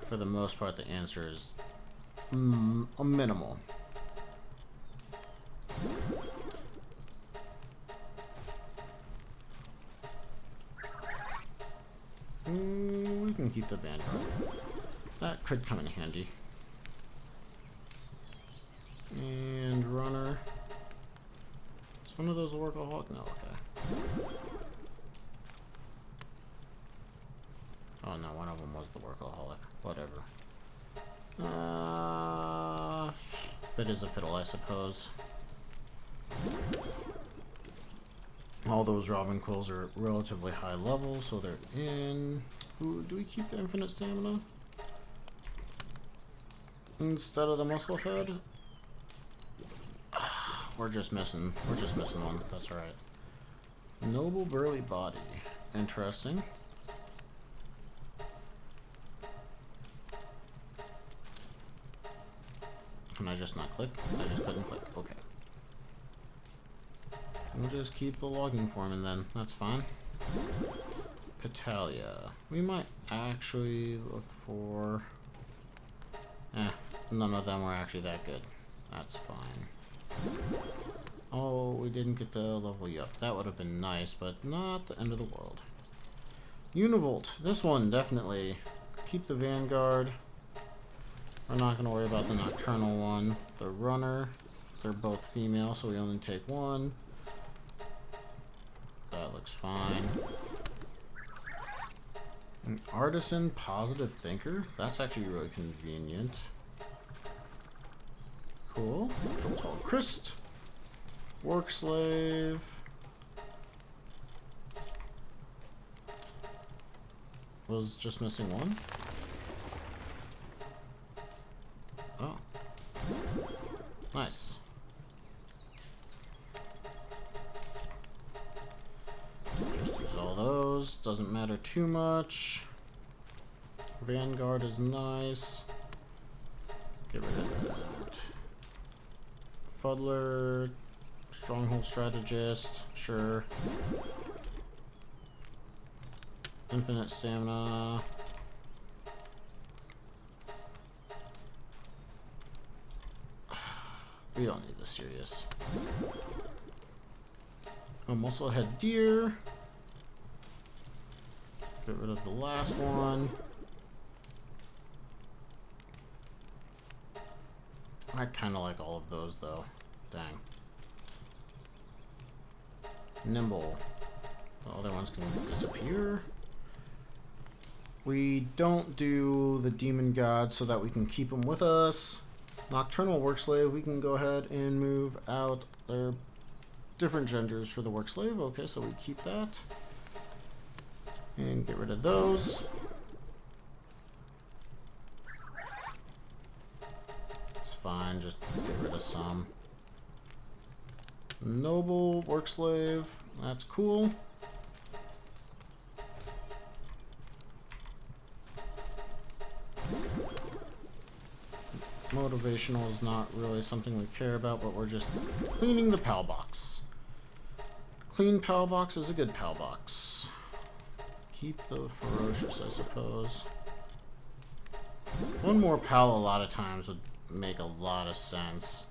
For the most part, the answer is a minimal. We can keep the Vanguard. That could come in handy. And Runner. Is one of those a workaholic? No, okay. Oh no, one of them was the workaholic. Whatever. Fit is a fiddle, I suppose. All those Robin Quills are relatively high level, so they're in. Ooh, do we keep the infinite stamina instead of the muscle head? We're just missing one. That's alright. Noble burly body. Interesting. Can I just not click? I just couldn't click. Okay. We'll just keep the logging foreman then. That's fine. Palpedia. We might actually look for... none of them were actually that good. That's fine. Oh, we didn't get to level you up. That would have been nice, but not the end of the world. Univolt. This one, definitely. Keep the Vanguard. We're not going to worry about the Nocturnal one. The Runner. They're both female, so we only take one. That looks fine. An Artisan Positive Thinker. That's actually really convenient. Cool. Total Christ. Work Slave. Was just missing one. Oh. Nice. Just use all those. Doesn't matter too much. Vanguard is nice. Get rid of that. Fuddler. Stronghold Strategist. Sure. Infinite Stamina. We don't need this serious. Oh, Musclehead Deer. Get rid of the last one. I kind of like all of those though. Dang. Nimble. The other ones can disappear. We don't do the Demon God so that we can keep them with us. Nocturnal Workslave, we can go ahead and move out. There are different genders for the Workslave. Okay, so we keep that. And get rid of those. It's fine, just get rid of some. Noble Workslave, that's cool. Motivational is not really something we care about, but we're just cleaning the PAL box. Clean PAL box is a good PAL box. Keep the ferocious, I suppose. One more PAL a lot of times would make a lot of sense.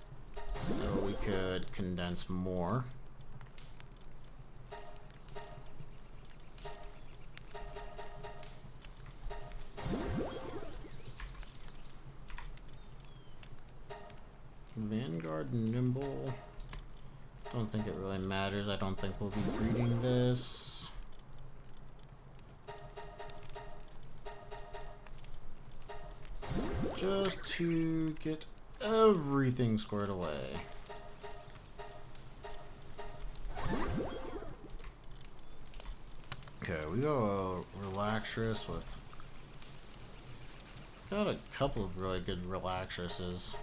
So we could condense more. Vanguard Nimble. Don't think it really matters. I don't think we'll be breeding this. Just to get everything squared away. Okay, we go relaxers with. Got a couple of really good relaxers.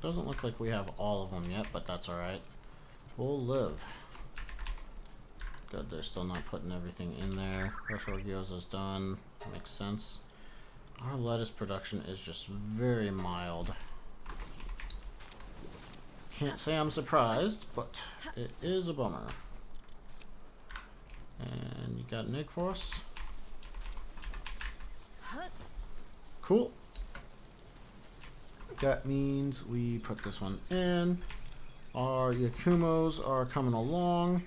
Doesn't look like we have all of them yet, but that's alright. We'll live. Good, they're still not putting everything in there. Fresh Orgioza's done. Makes sense. Our lettuce production is just very mild. Can't say I'm surprised, but it is a bummer. And you got an egg for us? Cool. That means we put this one in. Our Yakumos are coming along.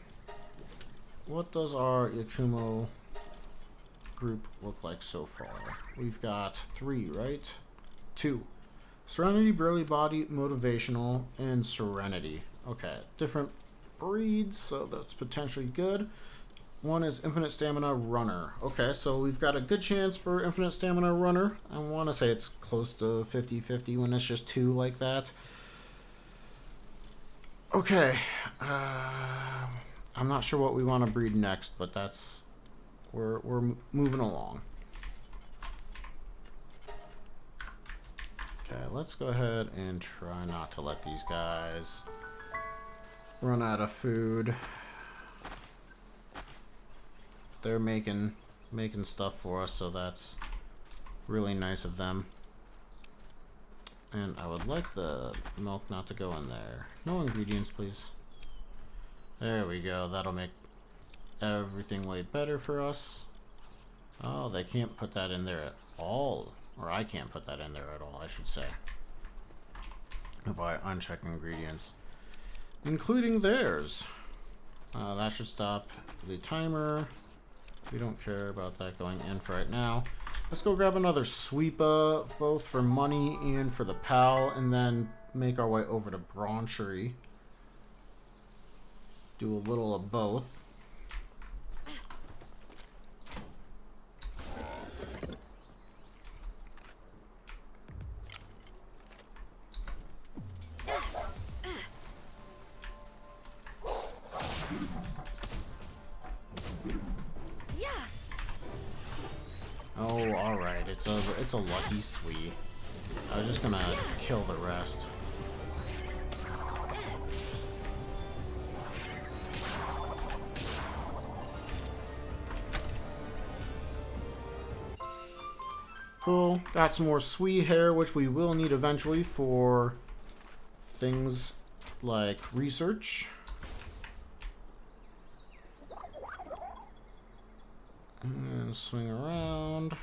What does our Yakumo group look like so far? We've got 3, right? 2. Serenity, Burly Body, Motivational, and Serenity. Okay, different breeds, so that's potentially good. One is Infinite Stamina Runner. Okay, so we've got a good chance for Infinite Stamina Runner. I want to say it's close to 50-50 when it's just 2 like that. Okay, I'm not sure what we want to breed next, but that's we're moving along. Okay, let's go ahead and try not to let these guys run out of food. They're making stuff for us, so that's really nice of them. And I would like the milk not to go in there. No ingredients, please. There we go. That'll make everything way better for us. Oh, they can't put that in there at all. Or I can't put that in there at all, I should say. If I uncheck ingredients. Including theirs. That should stop the timer. We don't care about that going in for right now. Let's go grab another sweepa, both for money and for the pal, and then make our way over to Branchery. Do a little of both. Oh, alright. It's a lucky sweet. I was just gonna kill the rest. Cool. Got some more sweet hair, which we will need eventually for things like research. And swing around.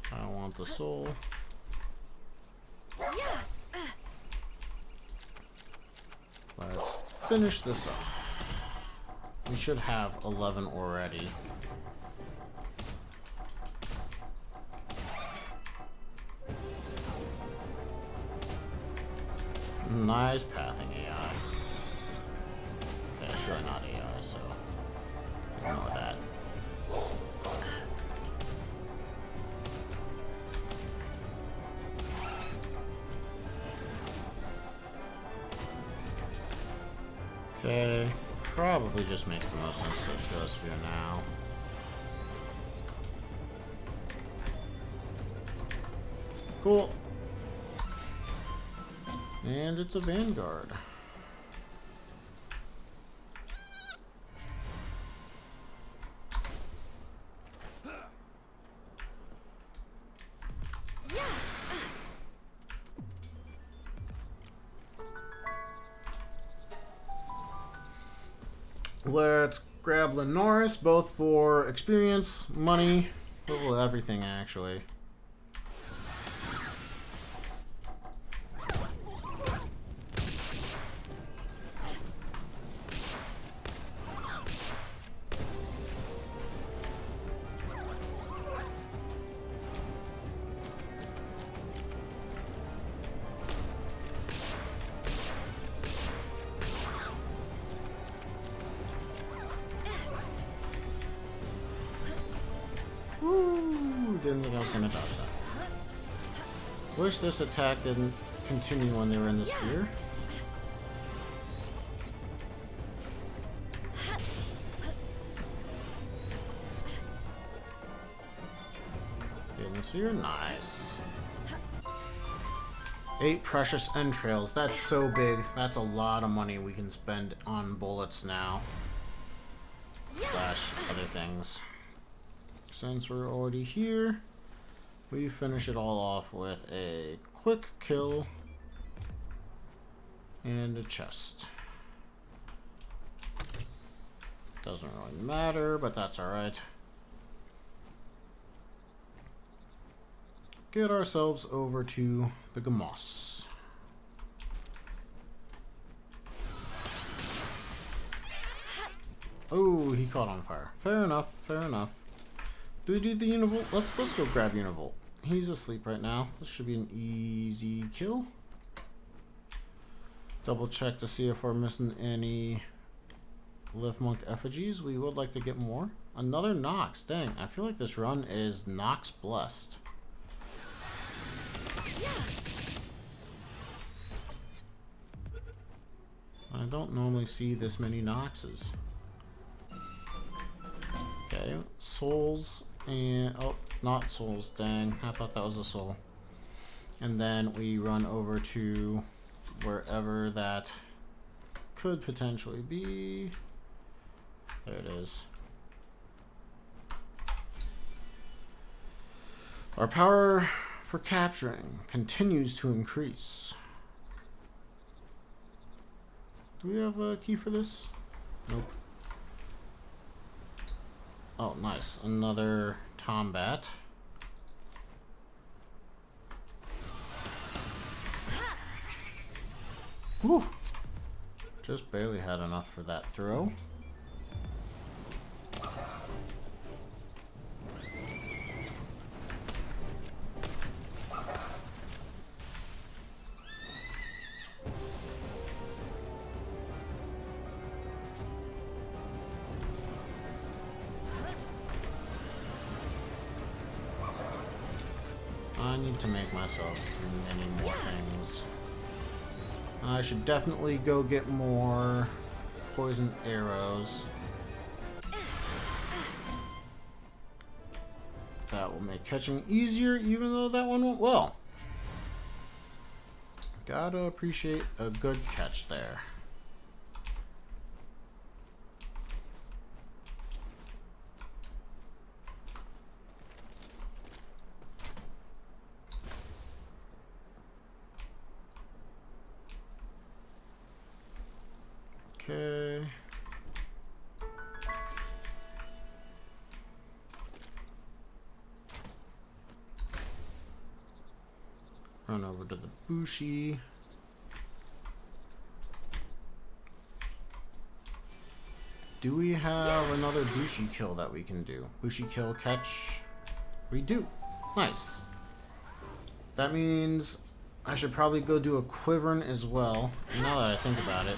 I want the soul. Let's finish this up. We should have 11 already. Nice pathing AI. Okay, it's really not AI, so ignore that. Okay, probably just makes the most sense to go sphere now. Cool. And it's a Vanguard. Let's grab Lenoris, both for experience, money, well, everything actually. Woo! Didn't think I was gonna dodge that. Wish this attack didn't continue when they were in the spear. In the spear, nice. 8 precious entrails. That's so big. That's a lot of money we can spend on bullets now. Slash other things. Since we're already here, we finish it all off with a quick kill and a chest. Doesn't really matter, but that's alright. Get ourselves over to the Gamos. Oh, he caught on fire. Fair enough, fair enough. Do we do the Univolt? Let's go grab Univolt. He's asleep right now. This should be an easy kill. Double check to see if we're missing any Lift Monk effigies. We would like to get more. Another Nox. Dang, I feel like this run is Nox blessed. I don't normally see this many Noxes. Okay, souls and oh, not souls. Dang, I thought that was a soul. And then we run over to wherever that could potentially be. There it is. Our power for capturing continues to increase. Do we have a key for this? Nope. Oh, nice. Another Tombat. Whew. Just barely had enough for that throw. I need to make myself many more things. I should definitely go get more poison arrows. That will make catching easier, even though that one went well. Gotta appreciate a good catch there. Okay. Run over to the Bushi. Do we have another Bushi kill that we can do? Bushi kill catch. We do. Nice. That means I should probably go do a Quiverin as well. Now that I think about it.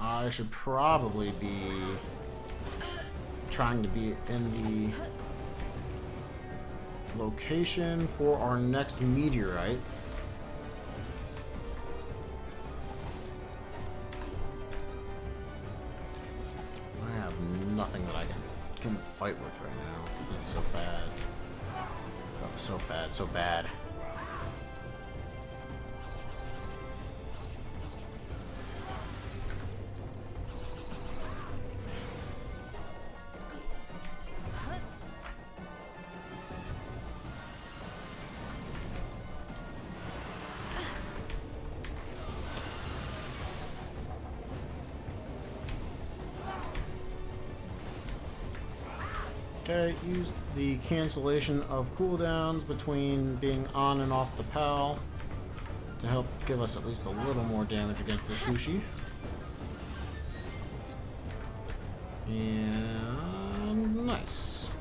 I should probably be trying to be in the location for our next meteorite. I have nothing that I can fight with right now. It's so bad. Oh, so bad, so bad. Okay, use the cancellation of cooldowns between being on and off the PAL to help give us at least a little more damage against this Bushi. And nice.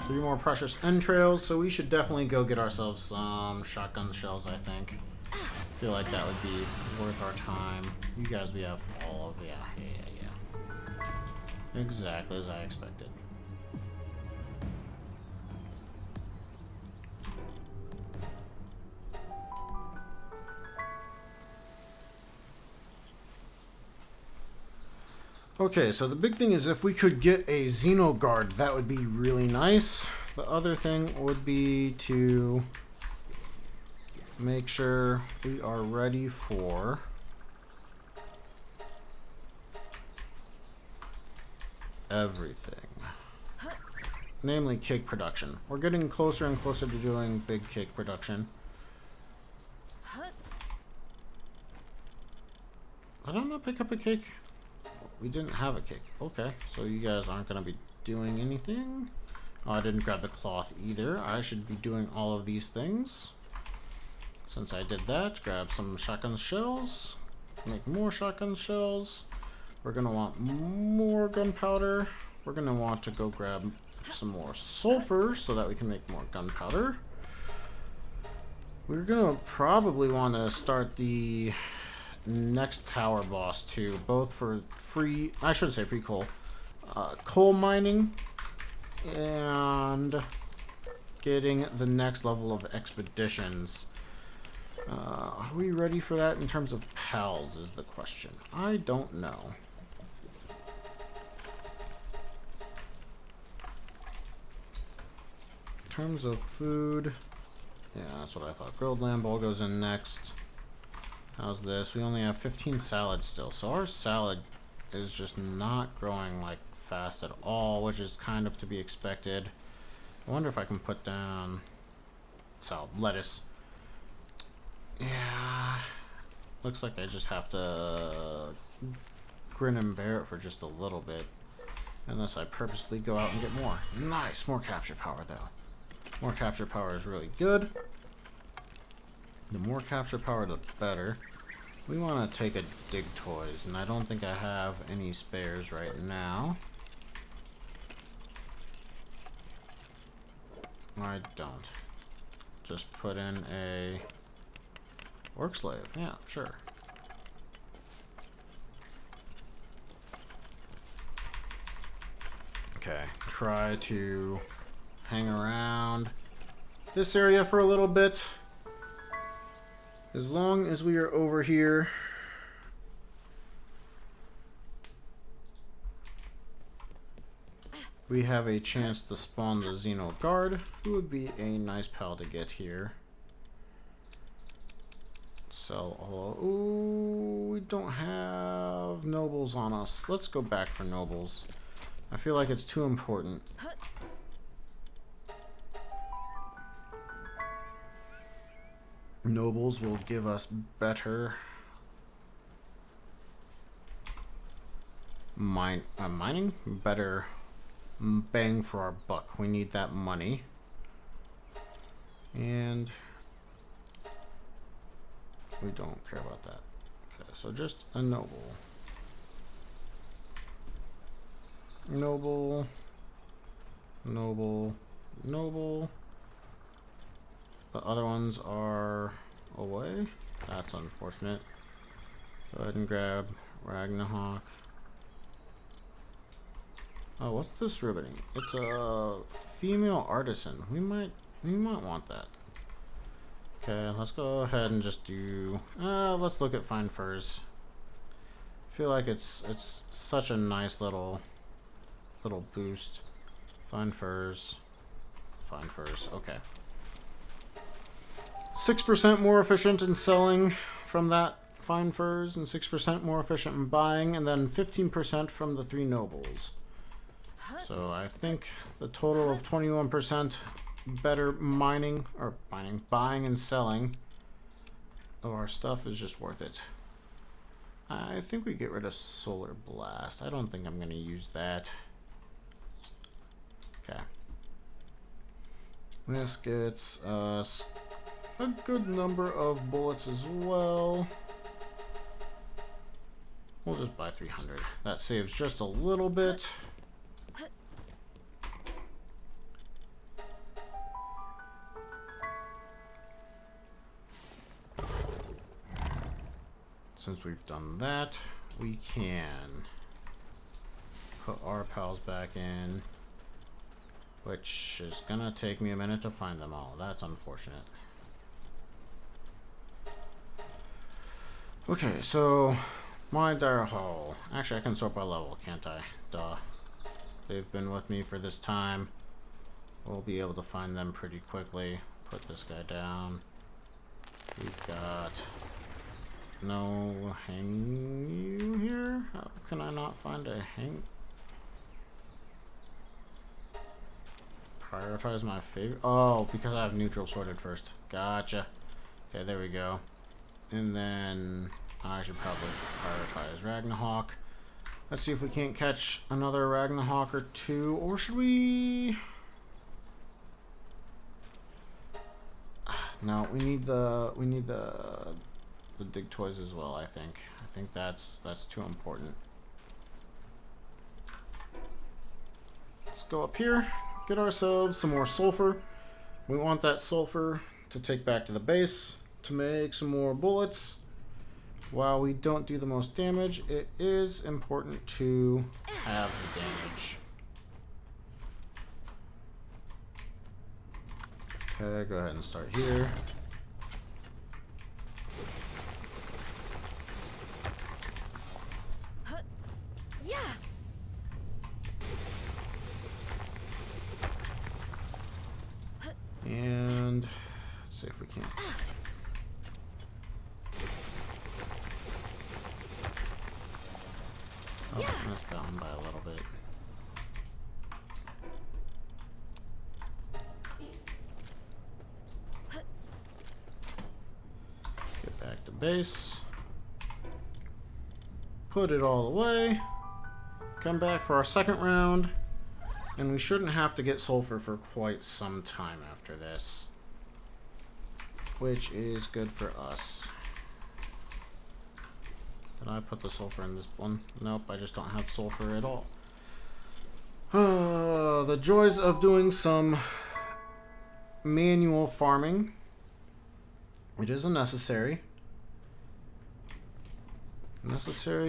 3 more precious entrails, so we should definitely go get ourselves some shotgun shells, I think. Feel like that would be worth our time. You guys, we have all of, yeah. Exactly as I expected. Okay, so the big thing is if we could get a Xeno Guard, that would be really nice. The other thing would be to make sure we are ready for everything. Namely cake production. We're getting closer and closer to doing big cake production. Did I not pick up a cake? We didn't have a cake. Okay, so you guys aren't going to be doing anything. Oh, I didn't grab the cloth either. I should be doing all of these things. Since I did that, grab some shotgun shells. Make more shotgun shells. We're going to want more gunpowder. We're going to want to go grab some more sulfur so that we can make more gunpowder. We're going to probably want to start the next tower boss too, both for free, I shouldn't say free coal, coal mining and getting the next level of expeditions. Are we ready for that in terms of pals is the question. I don't know. In terms of food, yeah, that's what I thought. Grilled lamb bowl goes in next. How's this? We only have 15 salads still, so our salad is just not growing like fast at all, which is kind of to be expected. I wonder if I can put down salad, lettuce. Yeah, looks like I just have to grin and bear it for just a little bit, unless I purposely go out and get more. Nice, more capture power though. More capture power is really good. The more capture power, the better. We want to take a dig toys, and I don't think I have any spares right now. I don't. Just put in a work slave. Yeah, sure. Okay, try to hang around this area for a little bit. As long as we are over here, we have a chance to spawn the Xeno Guard, who would be a nice pal to get here. Sell all. Ooh, we don't have nobles on us. Let's go back for nobles. I feel like it's too important. Nobles will give us better mining, better bang for our buck. We need that money. And we don't care about that. Okay, so just a noble. Noble. Noble. Noble. The other ones are away. That's unfortunate. Go ahead and grab Ragnarok. Oh, what's this ribboning? It's a female artisan. We might want that. Okay, let's go ahead and just do. Let's look at fine furs. I feel like it's such a nice little boost. Fine furs. Fine furs. Okay. 6% more efficient in selling from that fine furs, and 6% more efficient in buying, and then 15% from the 3 nobles. So I think the total of 21% better buying and selling of our stuff is just worth it. I think we get rid of Solar Blast. I don't think I'm going to use that. Okay. This gets us a good number of bullets as well. We'll just buy 300. That saves just a little bit. Since we've done that, we can put our pals back in, which is gonna take me a minute to find them all. That's unfortunate. Okay, so My dire hole. Actually, I can sort by level, can't I? Duh. They've been with me for this time. We'll be able to find them pretty quickly. Put this guy down. We've got no hang you here? How can I not find a hang? Prioritize my favorite. Oh, because I have neutral sorted first. Gotcha. Okay, there we go. And then I should probably prioritize Ragnarok. Let's see if we can't catch another Ragnarok or two, or should we? No, we need the dig toys as well. I think that's too important. Let's go up here, get ourselves some more sulfur. We want that sulfur to take back to the base to make some more bullets. While we don't do the most damage, it is important to have the damage. Okay, go ahead and start here. Yeah. And let's see if we can. Oh, missed that one by a little bit. Get back to base. Put it all away. Come back for our second round. And we shouldn't have to get sulfur for quite some time after this. Which is good for us. Did I put the sulfur in this one? Nope, I just don't have sulfur at all. The joys of doing some manual farming. It is a necessary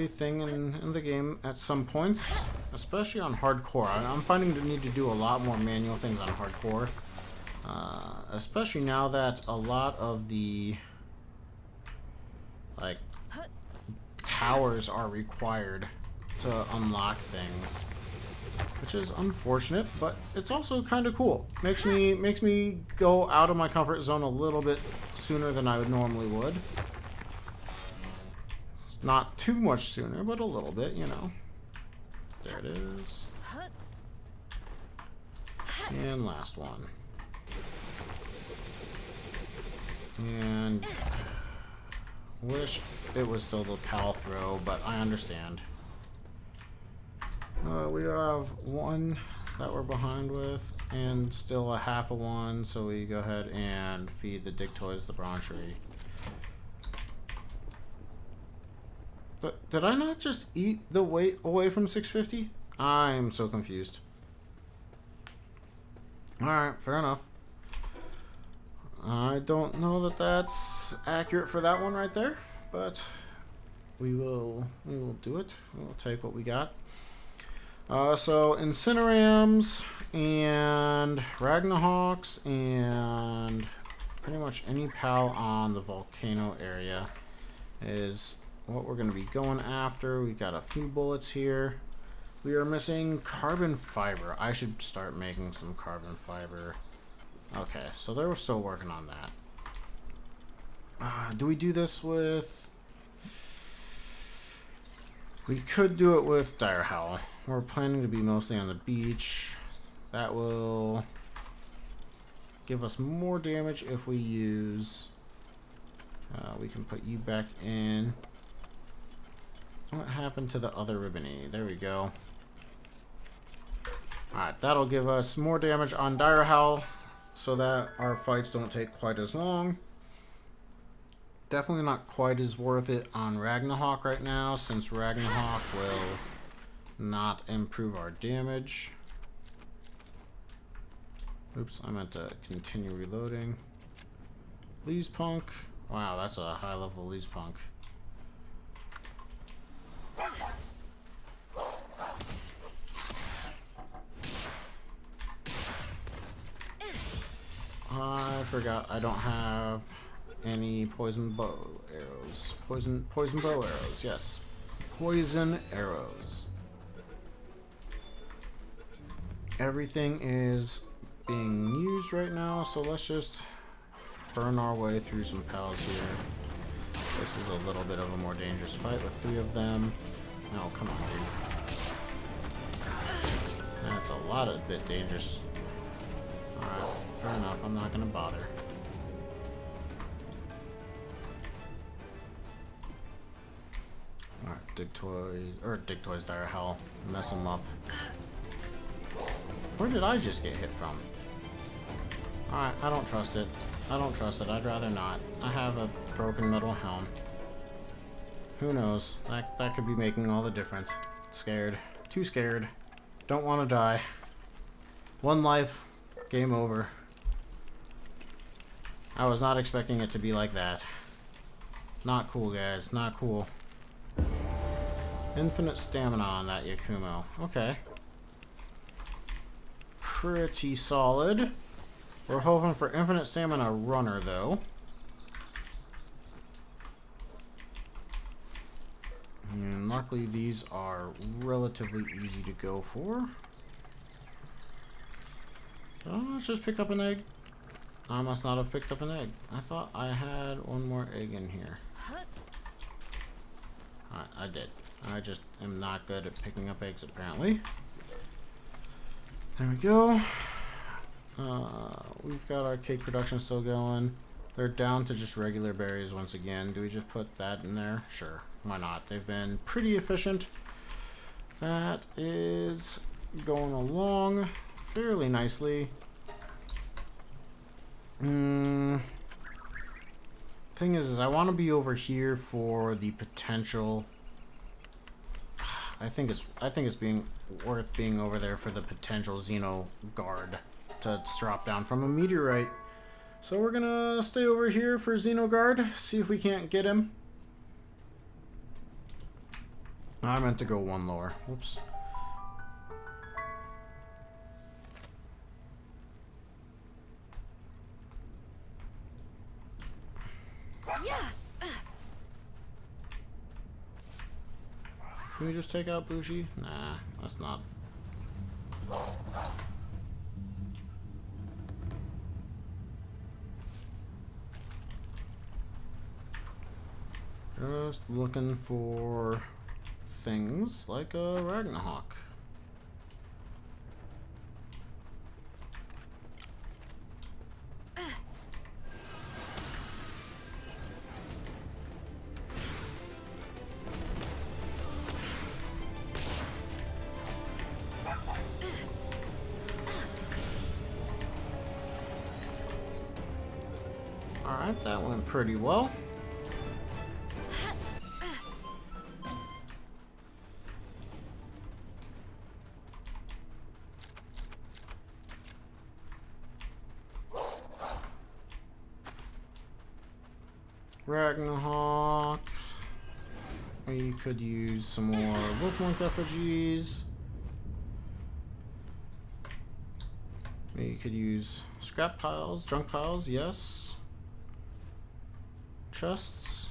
thing in the game at some points, especially on hardcore. I'm finding the need to do a lot more manual things on hardcore, especially now that a lot of the towers are required to unlock things, which is unfortunate, but it's also kind of cool. Makes me go out of my comfort zone a little bit sooner than I would normally would. Not too much sooner, but a little bit, you know. There it is. And last one. And wish it was still the pal throw, but I understand. We have one that we're behind with, and still a half a one, so we go ahead and feed the dig toys the branchery. But did I not just eat the weight away from 650? I'm so confused. Alright, fair enough. I don't know that that's accurate for that one right there, but we will do it. We'll take what we got. So Incinerams and Ragnarhawks and pretty much any pal on the volcano area is what we're going to be going after. We got a few bullets here. We are missing carbon fiber. I should start making some carbon fiber. Okay, so they were still working on that. Do we do this with... We could do it with Dire Howl. We're planning to be mostly on the beach. That will give us more damage if we use... we can put you back in. What happened to the other ribbony? There we go. Alright, that'll give us more damage on Dire Howl so that our fights don't take quite as long. Definitely not quite as worth it on Ragnarok right now, since Ragnarok will not improve our damage. Oops, I meant to continue reloading. Lee's Punk. Wow, that's a high level Lee's Punk. I forgot I don't have any poison bow arrows. Poison bow arrows, yes. poison arrows. Everything is being used right now, so let's just burn our way through some pals here. This is a little bit of a more dangerous fight with 3 of them. No, come on, dude. That's a bit dangerous. Alright, fair enough, I'm not gonna bother. Alright, Dig Toys Dire Hell. Mess them up. Where did I just get hit from? Alright, I don't trust it. I don't trust it. I'd rather not. I have a broken metal helm. Who knows? That could be making all the difference. Scared. Too scared. Don't want to die. 1 life. Game over. I was not expecting it to be like that. Not cool, guys. Not cool. Infinite stamina on that Yakumo. Okay. Pretty solid. We're hoping for infinite stamina runner, though. And luckily, these are relatively easy to go for. Oh, let's just pick up an egg. I must not have picked up an egg. I thought I had 1 more egg in here. I did. I just am not good at picking up eggs, apparently. There we go. We've got our cake production still going. They're down to just regular berries once again. Do we just put that in there? Sure. Why not? They've been pretty efficient. That is going along fairly nicely. Thing is I want to be over here for the potential. I think it's being worth being over there for the potential Xeno guard to drop down from a meteorite. So we're gonna stay over here for Xenoguard, see if we can't get him. I meant to go 1 lower. Whoops. Yeah. Can we just take out Bushi? Nah, that's not. Just looking for things like a Ragnarok. Alright, that went pretty well. Ragnarok. We could use some more Wolfmonk effigies. We could use scrap piles, junk piles, yes. Chests.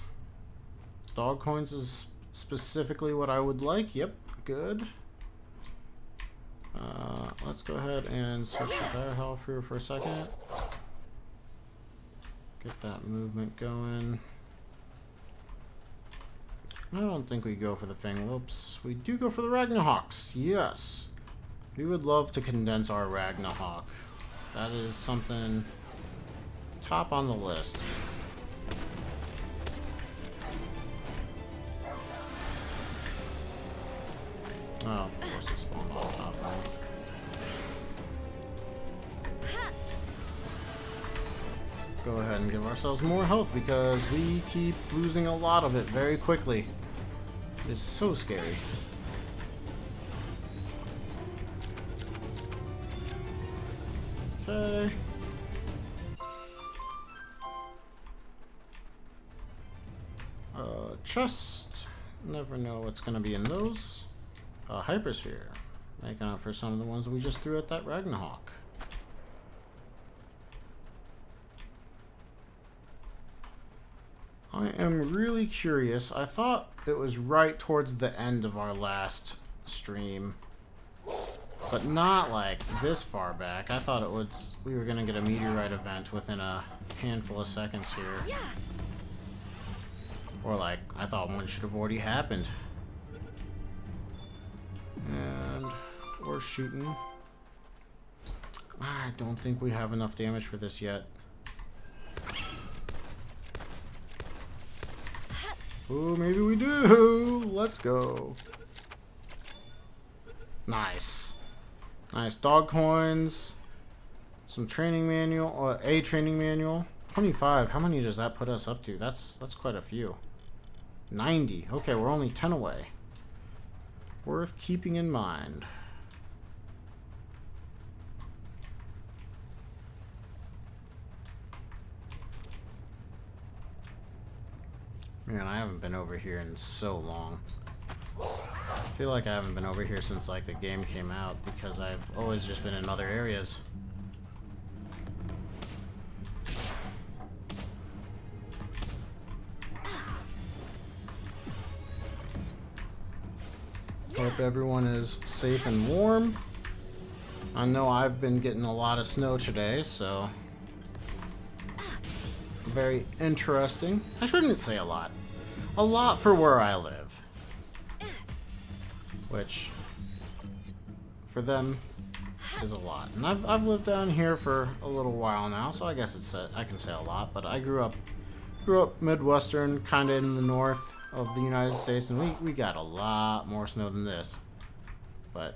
Dog coins is specifically what I would like. Yep, good. Let's go ahead and switch to Dire Health here for a second. Get that movement going. I don't think we go for the Fang Lopes. We do go for the Ragnarhawks. Yes. We would love to condense our Ragnarhawk. That is something top on the list. Oh, of course it spawned on top, right? Go ahead and give ourselves more health because we keep losing a lot of it very quickly. It's so scary. Okay. Chest. Never know what's gonna be in those. Hypersphere. Making up for some of the ones we just threw at that Ragnarok. I am really curious. I thought it was right towards the end of our last stream, but not like this far back. I thought it was we were gonna get a meteorite event within a handful of seconds here. Yeah. Or like, I thought one should have already happened. And we're shooting. I don't think we have enough damage for this yet. Oh, maybe we do. Let's go. Nice. Nice dog coins. Some training manual. A training manual. 25. How many does that put us up to? That's quite a few. 90. Okay, we're only 10 away. Worth keeping in mind. Man, I haven't been over here in so long. I feel like I haven't been over here since like the game came out because I've always just been in other areas. Hope everyone is safe and warm. I know I've been getting a lot of snow today, so very interesting. I shouldn't say a lot. A lot for where I live. Which, for them, is a lot. And I've lived down here for a little while now, so I guess I can say a lot. But I grew up Midwestern, kind of in the north of the United States, and we got a lot more snow than this. But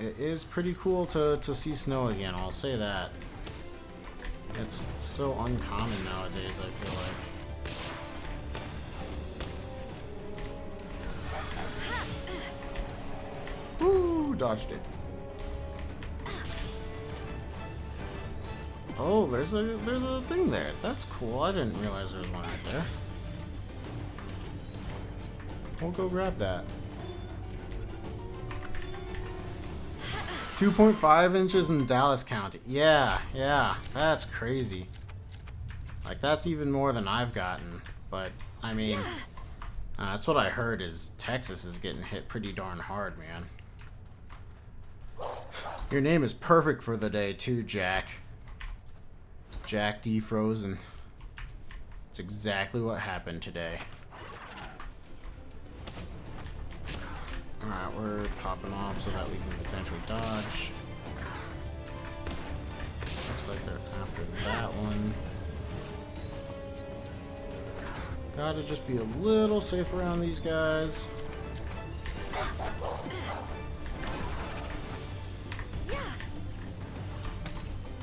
it is pretty cool to see snow again, I'll say that. It's so uncommon nowadays, I feel like. Woo! Dodged it. Oh, there's a thing there. That's cool. I didn't realize there was one right there. We'll go grab that. 2.5 inches in Dallas County. Yeah, that's crazy. Like, that's even more than I've gotten. But, I mean, that's what I heard is Texas is getting hit pretty darn hard, man. Your name is perfect for the day, too, Jack. Jack D. Frozen. It's exactly what happened today. Alright, we're popping off so that we can potentially dodge. Looks like they're after that one. Gotta just be a little safe around these guys.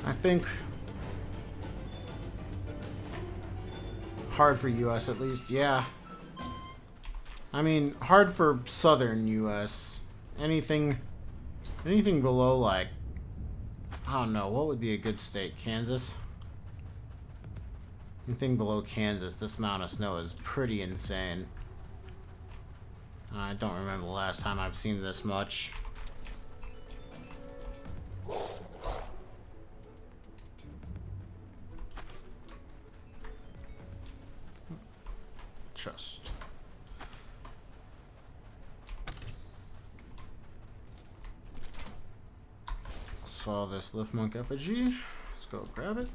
I think hard for US at least, yeah. I mean, hard for southern US. Anything below, like, I don't know, what would be a good state? Kansas? Anything below Kansas, this amount of snow is pretty insane. I don't remember the last time I've seen this much. Chest. Saw this Lift Monk effigy. Let's go grab it.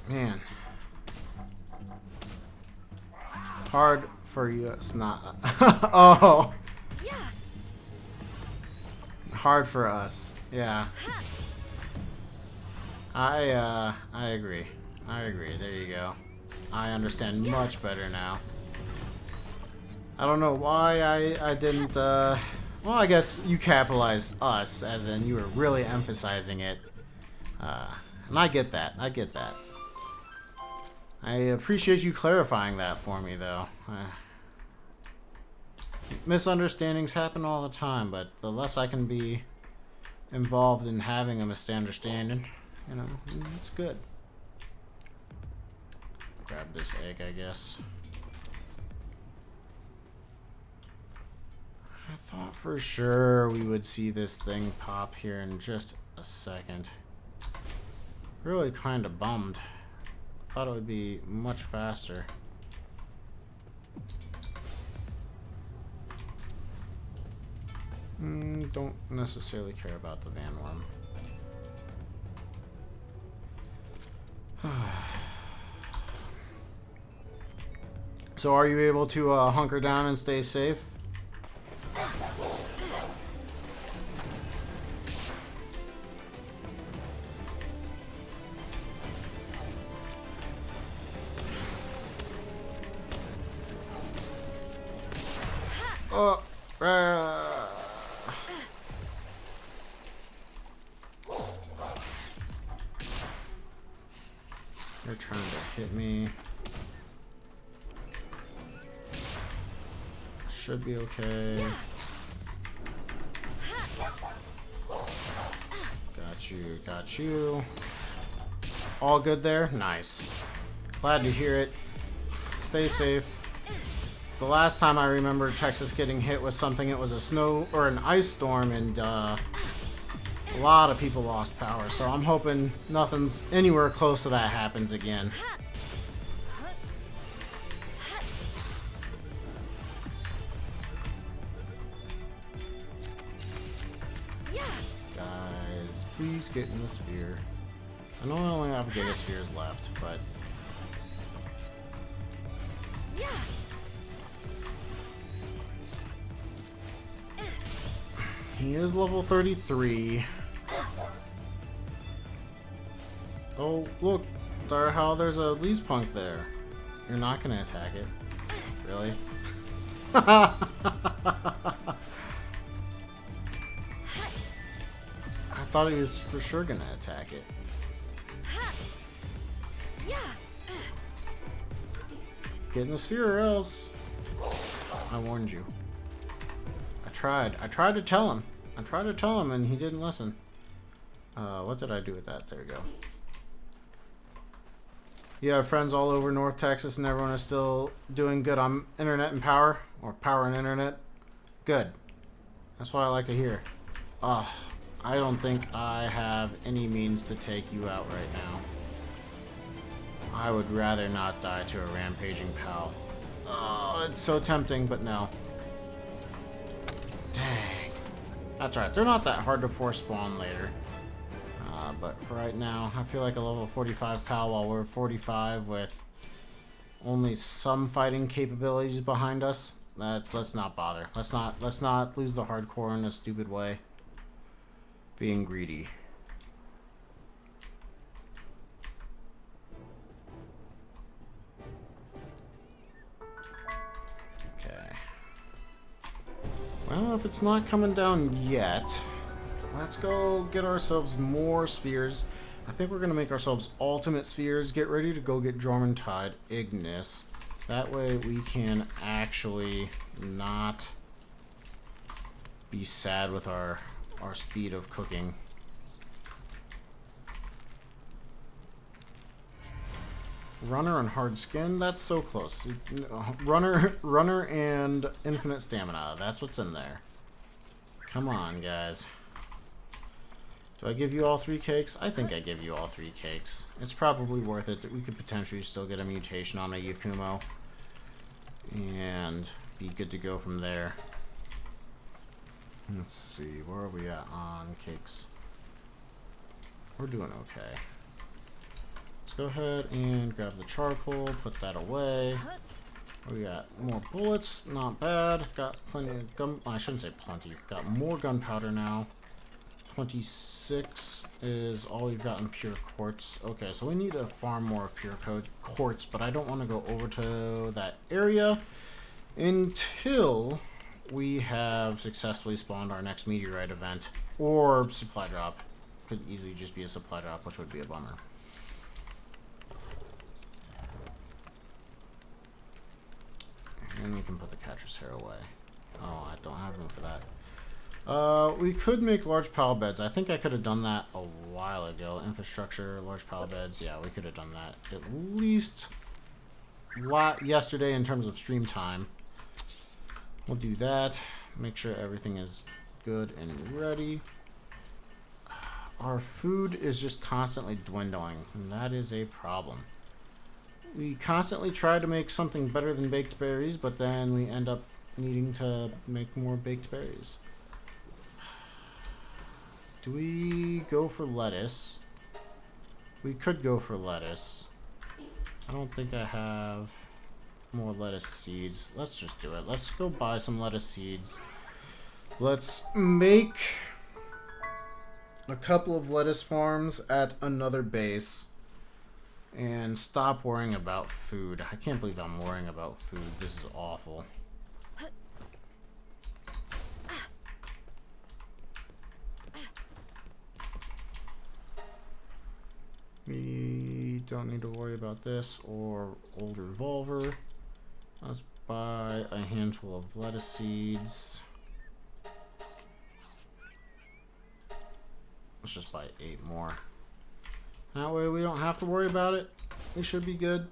Man. Hard for you. It's not. Oh. Yeah. Hard for us. Yeah. I agree. I agree. There you go. I understand much better now. I don't know why I didn't, well, I guess you capitalized us, as in you were really emphasizing it. And I get that. I get that. I appreciate you clarifying that for me, though. Misunderstandings happen all the time, but the less I can be involved in having a misunderstanding, you know, it's good. Grab this egg, I guess. I thought for sure we would see this thing pop here in just a second. Really kind of bummed. Thought it would be much faster. Don't necessarily care about the Van Worm. So are you able to hunker down and stay safe? Oh, they're trying to hit me. Should be okay. Got you, got you. All good there? Nice. Glad to hear it. Stay safe. The last time I remember Texas getting hit with something, it was a snow or an ice storm, and a lot of people lost power. So I'm hoping nothing's anywhere close to that happens again. Guys, please get in the sphere. I know I only have Giga Spheres left, but he is level 33. Oh, look, how there's a Lee's Punk there. You're not gonna attack it. Really? I thought he was for sure gonna attack it. Get in the sphere or else. I warned you. I tried to tell him. And he didn't listen. What did I do with that? There we go. You have friends all over North Texas and everyone is still doing good on internet and power? Or power and internet? Good. That's what I like to hear. I don't think I have any means to take you out right now. I would rather not die to a rampaging pal. Oh, it's so tempting, but no. Dang. That's right. They're not that hard to force spawn later. But for right now, I feel like a level 45 pal while we're 45 with only some fighting capabilities behind us. Let's not bother. Let's not lose the hardcore in a stupid way. Being greedy. Okay. Well, if it's not coming down yet, let's go get ourselves more spheres. I think we're going to make ourselves ultimate spheres. Get ready to go get Jormuntide Ignis. That way we can actually not be sad with our speed of cooking. Runner and hard skin, that's so close. Runner and infinite stamina, that's what's in there. Come on, guys. Do I give you all 3 cakes? I think I give you all 3 cakes. It's probably worth it. We could potentially still get a mutation on a Yakumo and be good to go from there. Let's see, where are we at on cakes? We're doing okay. Let's go ahead and grab the charcoal, put that away. We got more bullets, not bad. Got plenty of gun, I shouldn't say plenty, got more gunpowder now. 26 is all we've got in pure quartz. Okay, so we need to farm more pure quartz, but I don't want to go over to that area until we have successfully spawned our next meteorite event or supply drop. Could easily just be a supply drop, which would be a bummer. And we can put the catcher's hair away. Oh, I don't have room for that. We could make large pile beds. I think I could have done that a while ago. Infrastructure, large pile beds. Yeah, we could have done that at least yesterday in terms of stream time. We'll do that. make sure everything is good and ready. Our food is just constantly dwindling, and that is a problem. We constantly try to make something better than baked berries, but then we end up needing to make more baked berries. Do we go for lettuce? We could go for lettuce. I don't think I have more lettuce seeds. Let's just do it. Let's go buy some lettuce seeds. Let's make a couple of lettuce farms at another base and stop worrying about food. I can't believe I'm worrying about food. This is awful. We don't need to worry about this or old revolver. Let's buy a handful of lettuce seeds. Let's just buy 8 more. That way we don't have to worry about it. We should be good.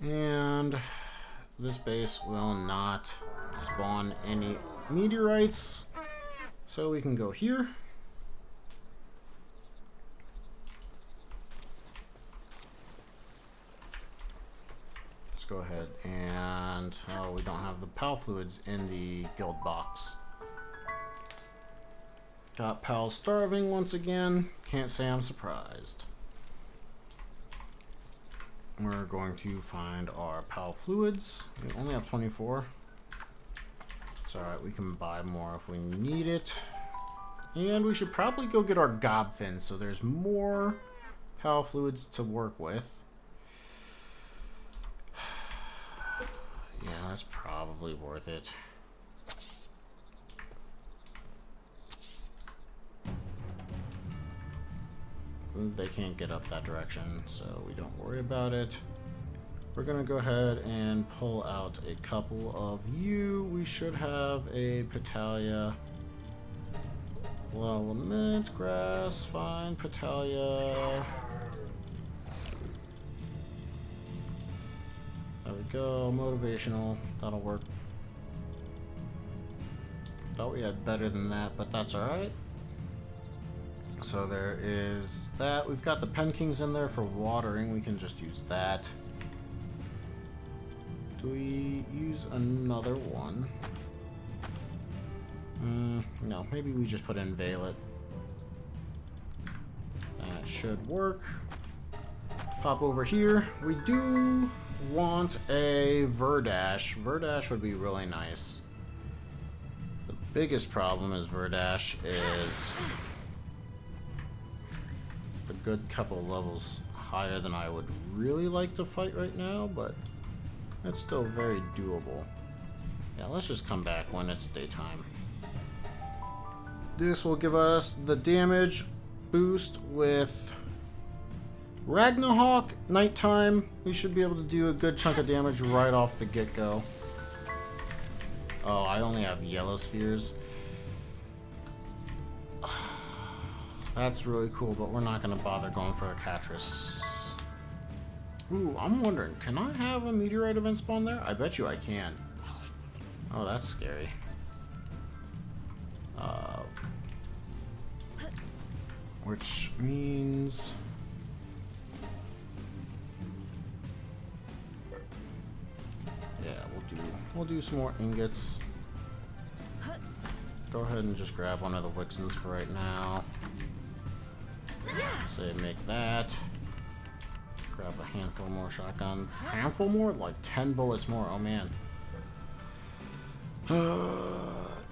And this base will not spawn any meteorites. So we can go here. Let's go ahead and... oh, we don't have the PAL fluids in the guild box. Got Pal starving once again. Can't say I'm surprised. We're going to find our Pal fluids. We only have 24. It's alright, we can buy more if we need it. And we should probably go get our gob fins so there's more Pal fluids to work with. Yeah, that's probably worth it. They can't get up that direction, so we don't worry about it. We're gonna go ahead and pull out a couple of you. We should have a Palpedia. Well, mint grass, fine, Palpedia. There we go, motivational, that'll work. Thought we had better than that, but that's alright. So there is that. We've got the Pen Kings in there for watering. We can just use that. Do we use another one? No, maybe we just put in Violet. That should work. Pop over here. We do want a Verdash. Verdash would be really nice. The biggest problem is Verdash is a good couple of levels higher than I would really like to fight right now, but it's still very doable. Yeah, let's just come back when it's daytime. This will give us the damage boost with Ragnarok. Nighttime, we should be able to do a good chunk of damage right off the get-go. Oh, I only have yellow spheres. That's really cool, but we're not going to bother going for a Catris. Ooh, I'm wondering, can I have a meteorite event spawn there? I bet you I can. Oh, that's scary. Which means... yeah, we'll do some more ingots. Go ahead and just grab one of the Wixens for right now. Say make that. Grab a handful more shotgun. Handful more? Like 10 bullets more. Oh man.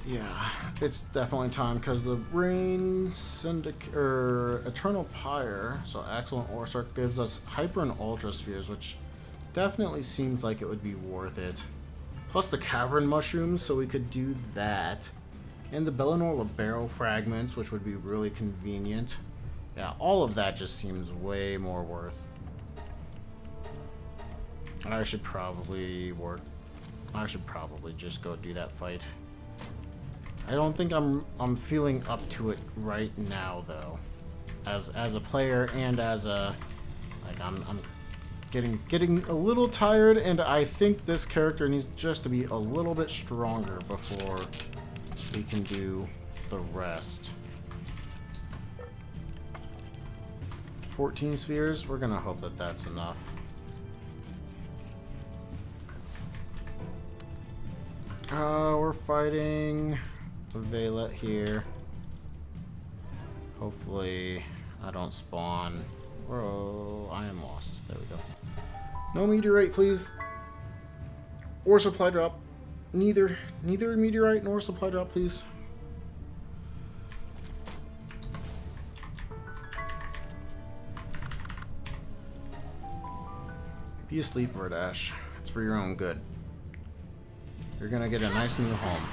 Yeah, it's definitely time because the Rain Syndicate or Eternal Pyre, so Axel and Orsark gives us Hyper and Ultra Spheres, which definitely seems like it would be worth it. Plus the Cavern Mushrooms, so we could do that. And the Bellinor Libero Fragments, which would be really convenient. Yeah, all of that just seems way more worth. I should probably just go do that fight. I don't think I'm feeling up to it right now though. As a player and as a I'm getting a little tired, and I think this character needs just to be a little bit stronger before we can do the rest. 14 spheres, we're gonna hope that that's enough. We're fighting Valet here. Hopefully I don't spawn. Whoa, I am lost. There we go. No meteorite, please. Or supply drop. Neither meteorite nor supply drop, please. Be asleep, Verdash. It's for your own good. You're gonna get a nice new home.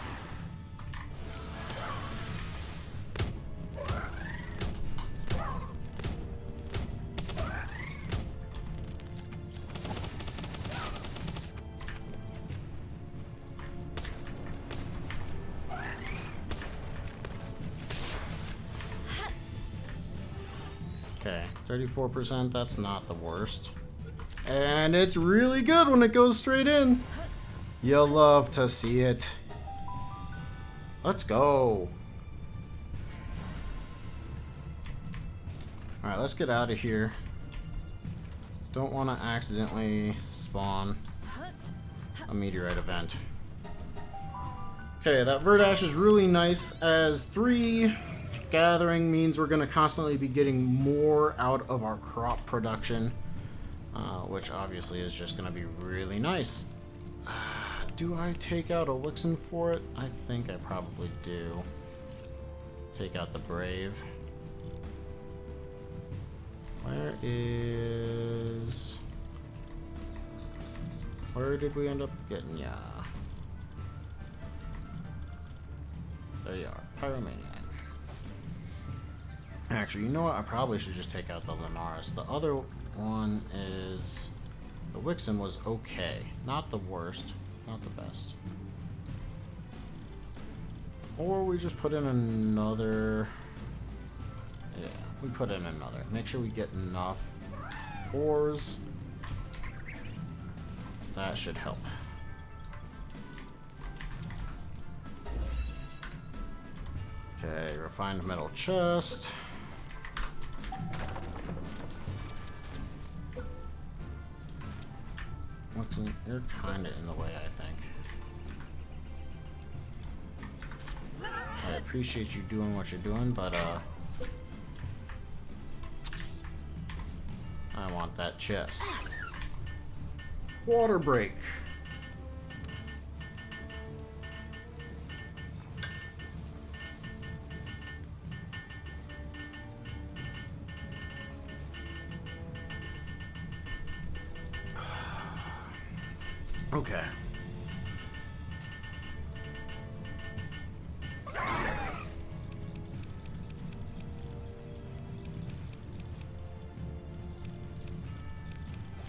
Okay, 34%, that's not the worst. And it's really good when it goes straight in. You'll love to see it. Let's go. Alright, let's get out of here. Don't want to accidentally spawn a meteorite event. Okay, that Verdash is really nice, as 3 gathering means we're going to constantly be getting more out of our crop production, which obviously is just going to be really nice. Do I take out a Wixen for it? I think I probably do. Take out the Brave. Where did we end up getting ya? There you are, Pyromaniac. Actually, you know what? I probably should just take out the Linares. The other one is... The Wixen was okay. Not the worst. Not the best. Or we just put in another... Yeah, we put in another. Make sure we get enough ores. That should help. Okay, refined metal chest. You're kind of in the way, I think. I appreciate you doing what you're doing, but I want that chest. Water break. Okay.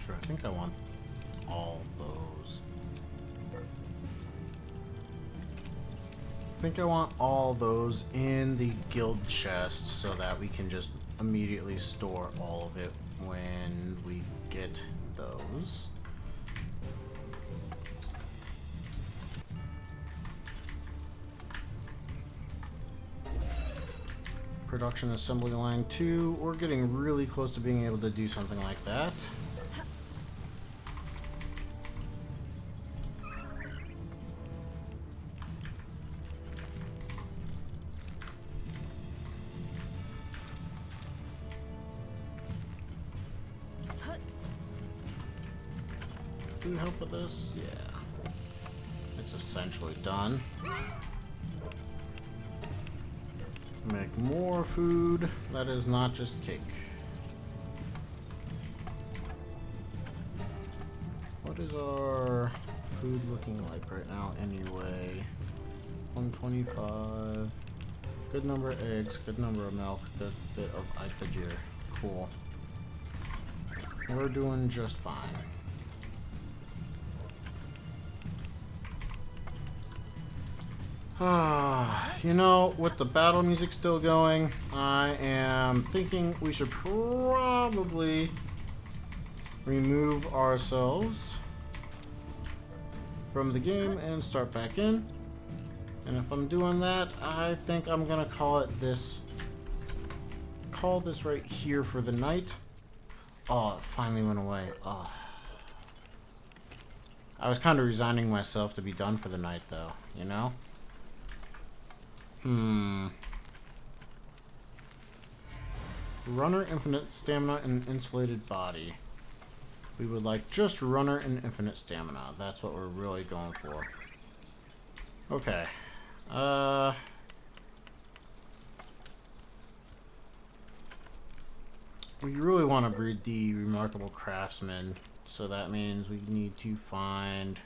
Sure, I think I want all those. I think I want all those in the guild chest so that we can just immediately store all of it when we get those. Production assembly line 2. We're getting really close to being able to do something like that. Do you help with this? Yeah. It's essentially done. Make more food. That is not just cake. What is our food looking like right now anyway? 125. Good number of eggs, good number of milk, good bit of Ipagir. Cool. We're doing just fine. You know, with the battle music still going, I am thinking we should probably remove ourselves from the game and start back in. And if I'm doing that, I think I'm gonna call this right here for the night. Oh, it finally went away. Oh. I was kind of resigning myself to be done for the night, though, you know? Runner, infinite stamina, and insulated body. We would like just runner and infinite stamina. That's what we're really going for. Okay. We really want to breed the remarkable craftsman, so that means we need to find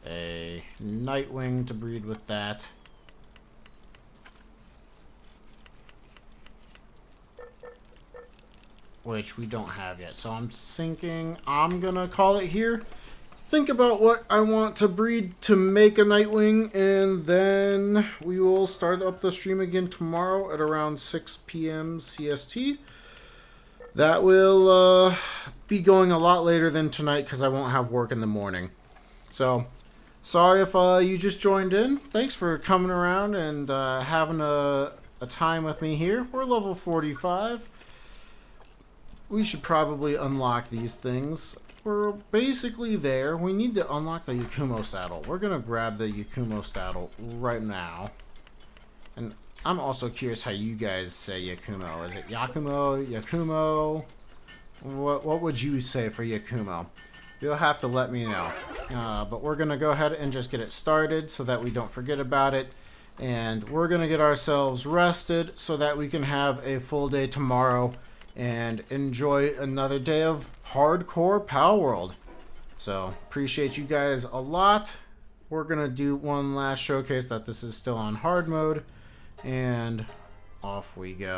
a Nightwing to breed with that. Which we don't have yet. So I'm thinking I'm gonna call it here. Think about what I want to breed to make a Nightwing, and then we will start up the stream again tomorrow at around 6 p.m. CST. That will be going a lot later than tonight because I won't have work in the morning. So, sorry if you just joined in. Thanks for coming around and having a time with me here. We're level 45. We should probably unlock these things. We're basically there. We need to unlock the Yakumo saddle. We're going to grab the Yakumo saddle right now. And I'm also curious how you guys say Yakumo. Is it Yakumo? Yakumo? What would you say for Yakumo? You'll have to let me know. But we're going to go ahead and just get it started so that we don't forget about it. And we're going to get ourselves rested so that we can have a full day tomorrow and enjoy another day of hardcore Palworld. So, appreciate you guys a lot. We're going to do one last showcase that this is still on hard mode. And off we go.